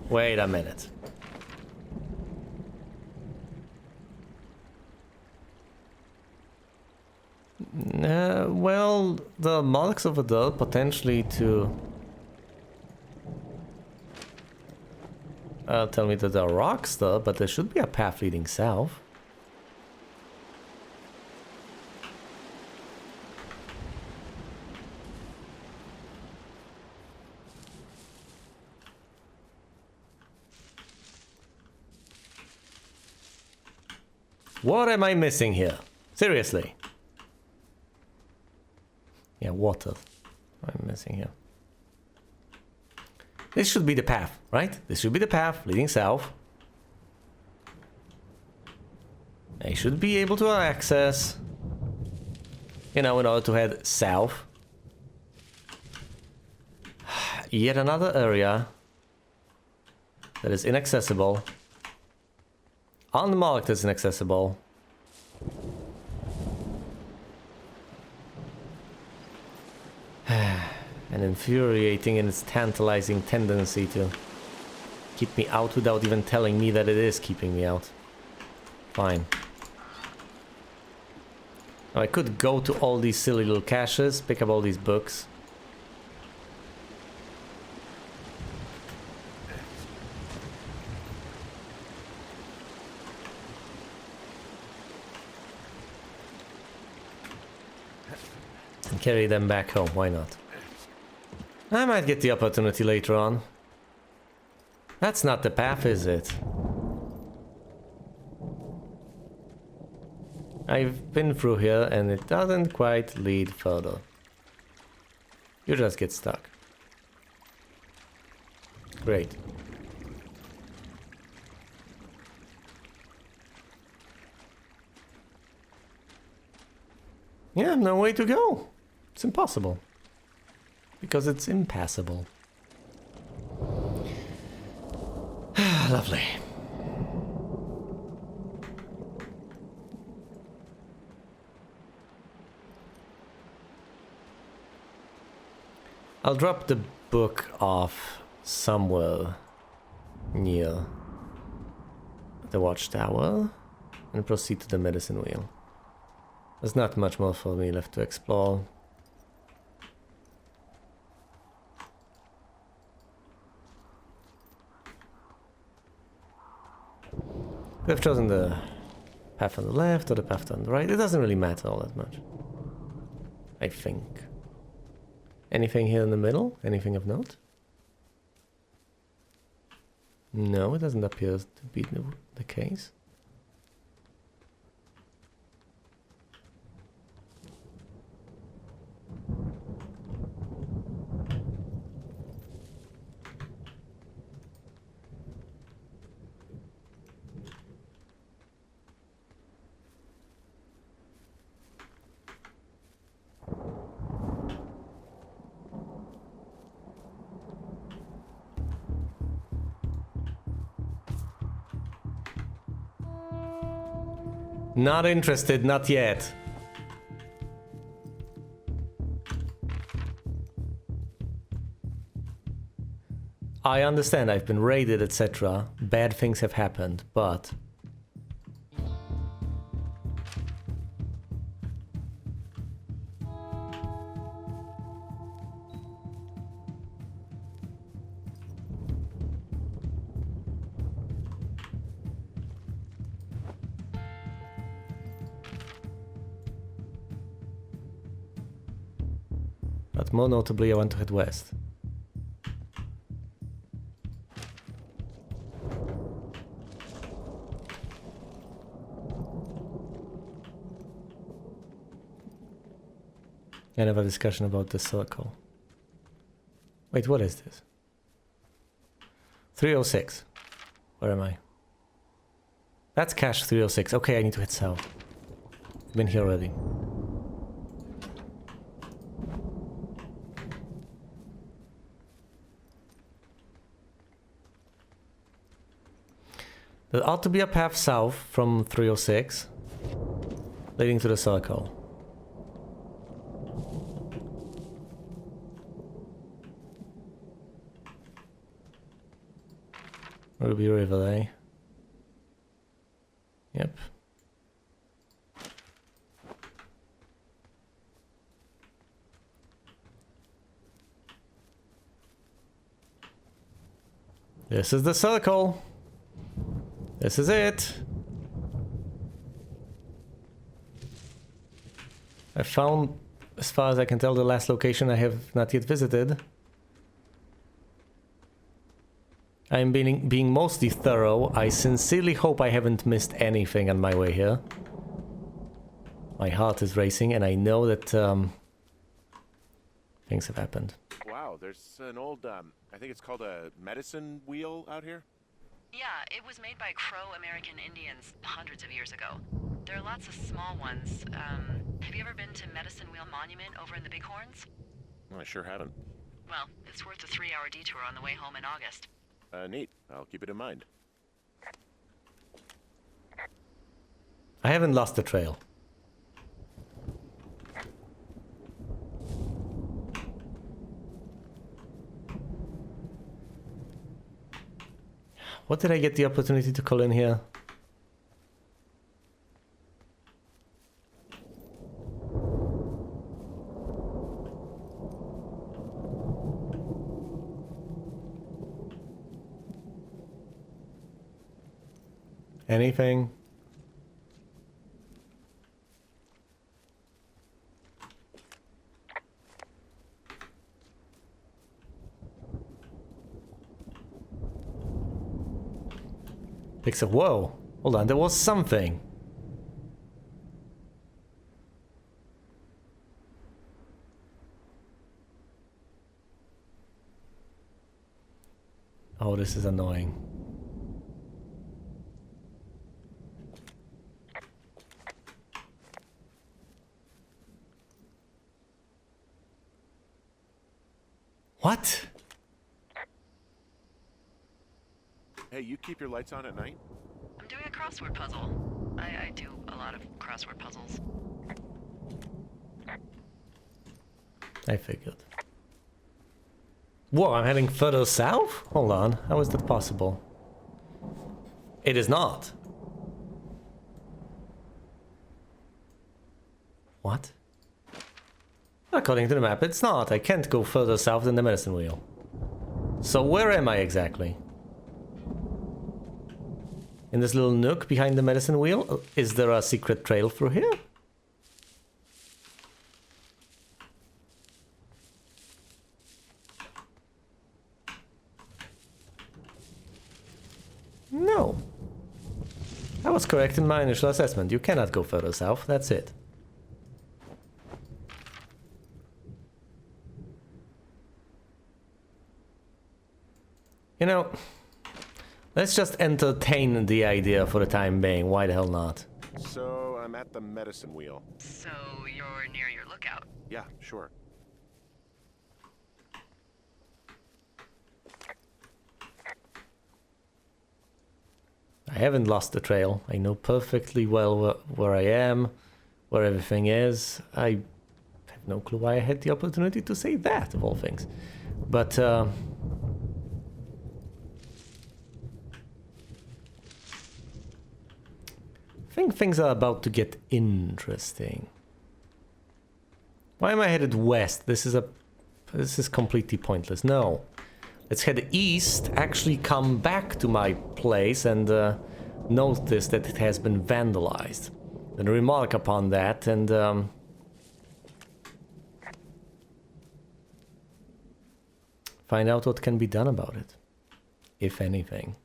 Wait a minute. Well, the marks over there potentially to... tell me that there are rocks there, but there should be a path leading south. What am I missing here? Seriously. Yeah, water. I'm missing here. This should be the path, right? This should be the path leading south. I should be able to access, you know, in order to head south. Yet another area that is inaccessible. Unmarked as inaccessible. An infuriating and its tantalizing tendency to keep me out without even telling me that it is keeping me out. Fine. Now I could go to all these silly little caches, pick up all these books. And carry them back home, why not? I might get the opportunity later on. That's not the path, is it? I've been through here and it doesn't quite lead further. You just get stuck. Great. Yeah, no way to go. It's impossible. Because it's impassable. Lovely. I'll drop the book off somewhere near the Watchtower and proceed to the medicine wheel. There's not much more for me left to explore. Could have chosen the path on the left or the path on the right. It doesn't really matter all that much. I think. Anything here in the middle? Anything of note? No, it doesn't appear to be the case. Not interested, not yet. I understand I've been raided, etc. Bad things have happened, but... But more notably, I want to head west. And have a discussion about the circle. Wait, what is this? 306. Where am I? That's cache 306. Okay, I need to head south. I've been here already. There ought to be a path south from 306 leading to the circle. Ruby River, eh? Yep. This is the circle. This is it. I found, as far as I can tell, the last location I have not yet visited. I am being mostly thorough. I sincerely hope I haven't missed anything on my way here. My heart is racing and I know that things have happened. Wow, there's an old, I think it's called a medicine wheel out here. Yeah, it was made by Crow American Indians hundreds of years ago. There are lots of small ones. Have you ever been to Medicine Wheel Monument over in the Bighorns? I sure haven't. Well, it's worth a 3-hour detour on the way home in August. Neat. I'll keep it in mind. I haven't lost the trail. What did I get the opportunity to call in here? Anything? Except, whoa, hold on, there was something. Oh, this is annoying. What? Hey, you keep your lights on at night? I'm doing a crossword puzzle. I do a lot of crossword puzzles. I figured. Whoa, I'm heading further south? Hold on, how is that possible? It is not. What? According to the map, it's not. I can't go further south than the medicine wheel. So where am I exactly? In this little nook behind the medicine wheel? Is there a secret trail through here? No. I was correct in my initial assessment. You cannot go further south, that's it. You know, let's just entertain the idea for the time being. Why the hell not? So I'm at the medicine wheel. So you're near your lookout. Yeah, sure. I haven't lost the trail. I know perfectly well where I am, where everything is. I have no clue why I had the opportunity to say that, of all things. But, I think things are about to get interesting. Why am I headed west? This is completely pointless. No. Let's head east, actually come back to my place and notice that it has been vandalized. Then remark upon that and find out what can be done about it, if anything.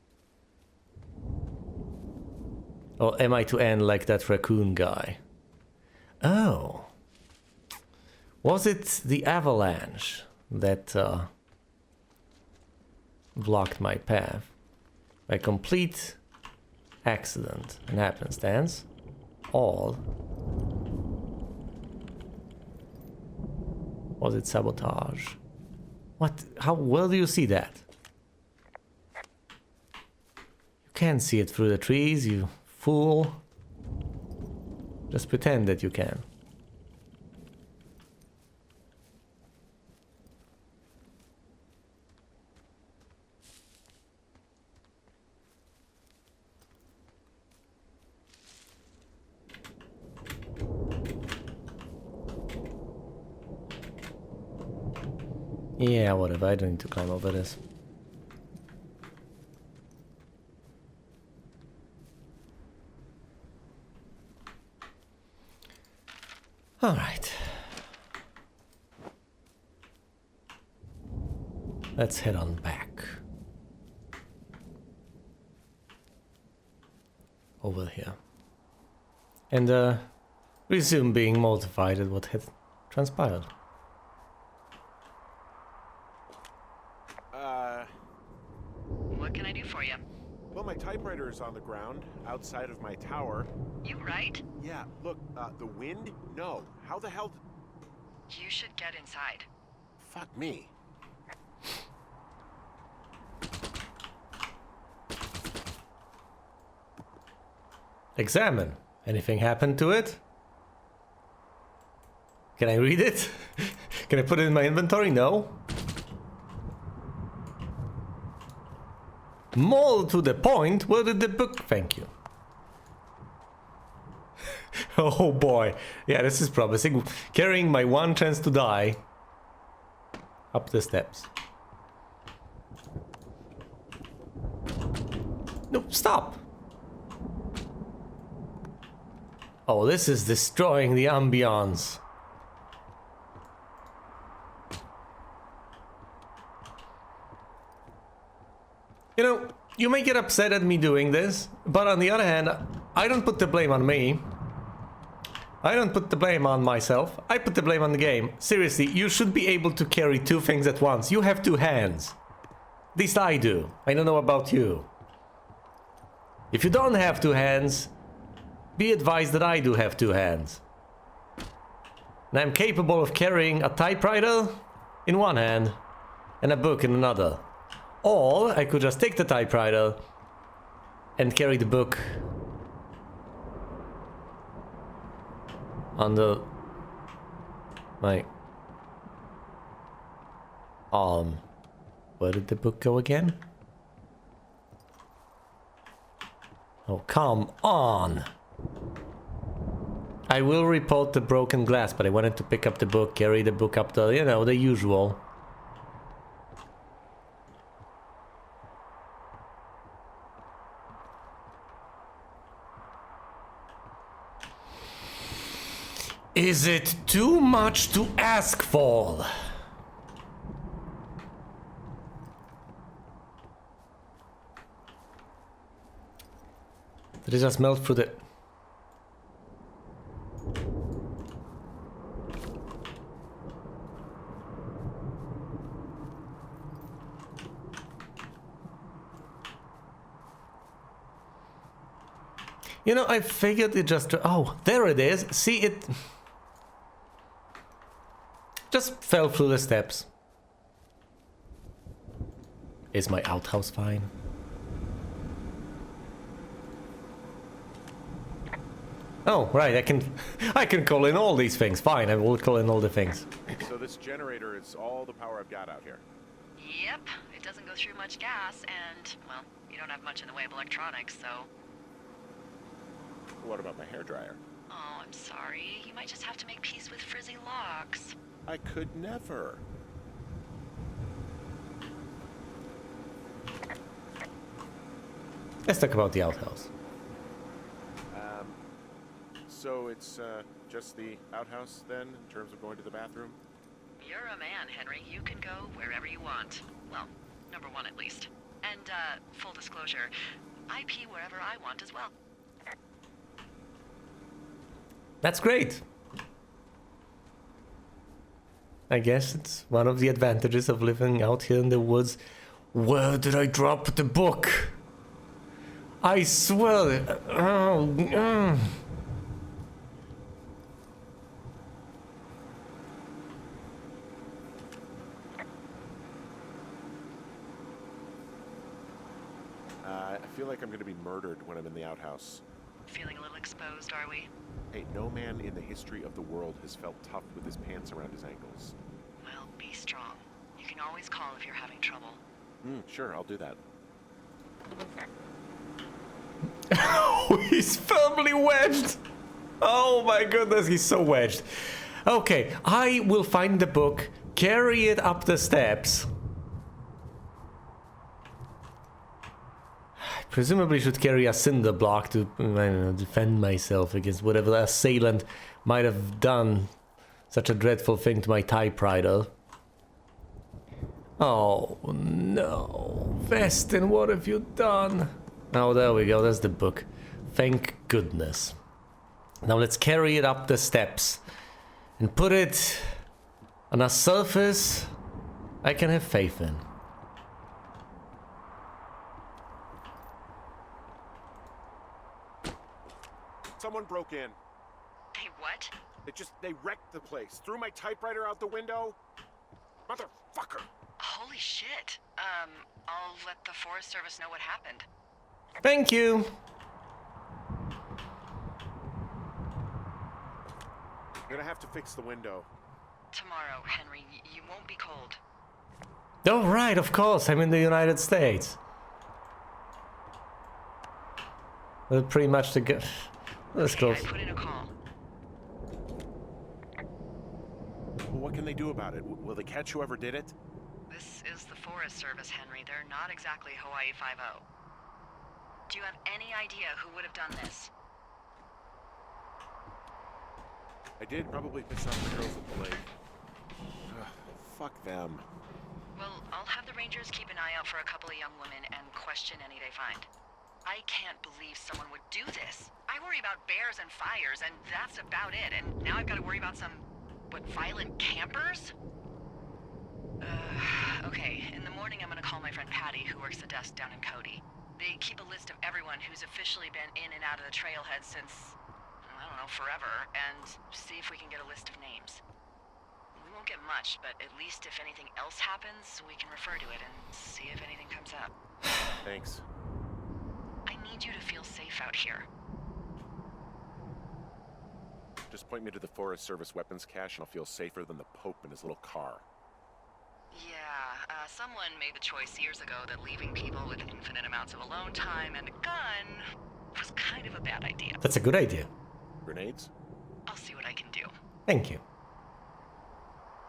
Or am I to end like that raccoon guy? Oh. Was it the avalanche that blocked my path? By complete accident and happenstance, all. Was it sabotage? What? How well do you see that? You can't see it through the trees, you fool. Just pretend that you can. Yeah, whatever, I don't need to climb over this. Alright. Let's head on back. Over here. And resume being mortified at what had transpired. What can I do for you? Well, my typewriter is on the ground, outside of my tower. You right? Yeah, look, the wind? No. How the hell... You should get inside. Fuck me. Examine. Anything happened to it? Can I read it? Can I put it in my inventory? No. More to the point, where did the book... Thank you. Oh boy. Yeah, this is promising. Carrying my one chance to die up the steps. No, stop! Oh, this is destroying the ambiance. You know, you may get upset at me doing this, but on the other hand, I don't put the blame on me. I don't put the blame on myself. I put the blame on the game. Seriously, you should be able to carry two things at once. You have two hands. At least I do. I don't know about you. If you don't have two hands, be advised that I do have two hands. And I'm capable of carrying a typewriter in one hand and a book in another. Or I could just take the typewriter and carry the book under my arm. Where did the book go again? Oh, come on! I will report the broken glass, but I wanted to pick up the book, carry the book up the, you know, the usual. Is it too much to ask for? Did it just melt through the... You know, I figured it just... Oh, there it is. See, it... just fell through the steps. Is my outhouse fine? Oh, right, I can call in all these things. Fine, I will call in all the things. So this generator is all the power I've got out here. Yep, it doesn't go through much gas, and, well, you don't have much in the way of electronics, so... What about my hairdryer? Oh, I'm sorry. You might just have to make peace with frizzy locks. I could never. Let's talk about the outhouse. So it's just the outhouse then, in terms of going to the bathroom? You're a man, Henry. You can go wherever you want. Well, number one at least. And, full disclosure, I pee wherever I want as well. That's great. I guess it's one of the advantages of living out here in the woods. Where did I drop the book? I swear. I feel like I'm going to be murdered when I'm in the outhouse. Feeling a little exposed, are we? Hey, no man in the history of the world has felt tough with his pants around his ankles. Well, be strong. You can always call if you're having trouble. Sure, I'll do that. Oh, he's firmly wedged. Oh my goodness, he's so wedged. Okay, I will find the book, carry it up the steps. I presumably should carry a cinder block to, I don't know, defend myself against whatever assailant might have done such a dreadful thing to my typewriter. Oh no, Vestin, what have you done? Oh, there we go, that's the book. Thank goodness. Now let's carry it up the steps and put it on a surface I can have faith in. Someone broke in. Hey, what? They wrecked the place. Threw my typewriter out the window. Motherfucker. Holy shit. I'll let the Forest Service know what happened. Thank you. I'm gonna have to fix the window. Tomorrow, Henry, you won't be cold. Oh, right, of course, I'm in the United States. Well, pretty much the go. Let's go. I put in a call. Well, what can they do about it? Will they catch whoever did it? This is the Forest Service, Henry. They're not exactly Hawaii 5-0. Do you have any idea who would have done this? I did probably piss off the girls at the lake. Ugh, fuck them. Well, I'll have the Rangers keep an eye out for a couple of young women and question any they find. I can't believe someone would do this. I worry about bears and fires, and that's about it. And now I've got to worry about some, violent campers? Okay, in the morning I'm gonna call my friend Patty, who works the desk down in Cody. They keep a list of everyone who's officially been in and out of the trailhead since, I don't know, forever, and see if we can get a list of names. We won't get much, but at least if anything else happens, we can refer to it and see if anything comes up. Thanks. I need you to feel safe out here. Just point me to the Forest Service weapons cache and I'll feel safer than the Pope in his little car. Yeah, someone made the choice years ago that leaving people with infinite amounts of alone time and a gun was kind of a bad idea. That's a good idea. Grenades? I'll see what I can do. Thank you.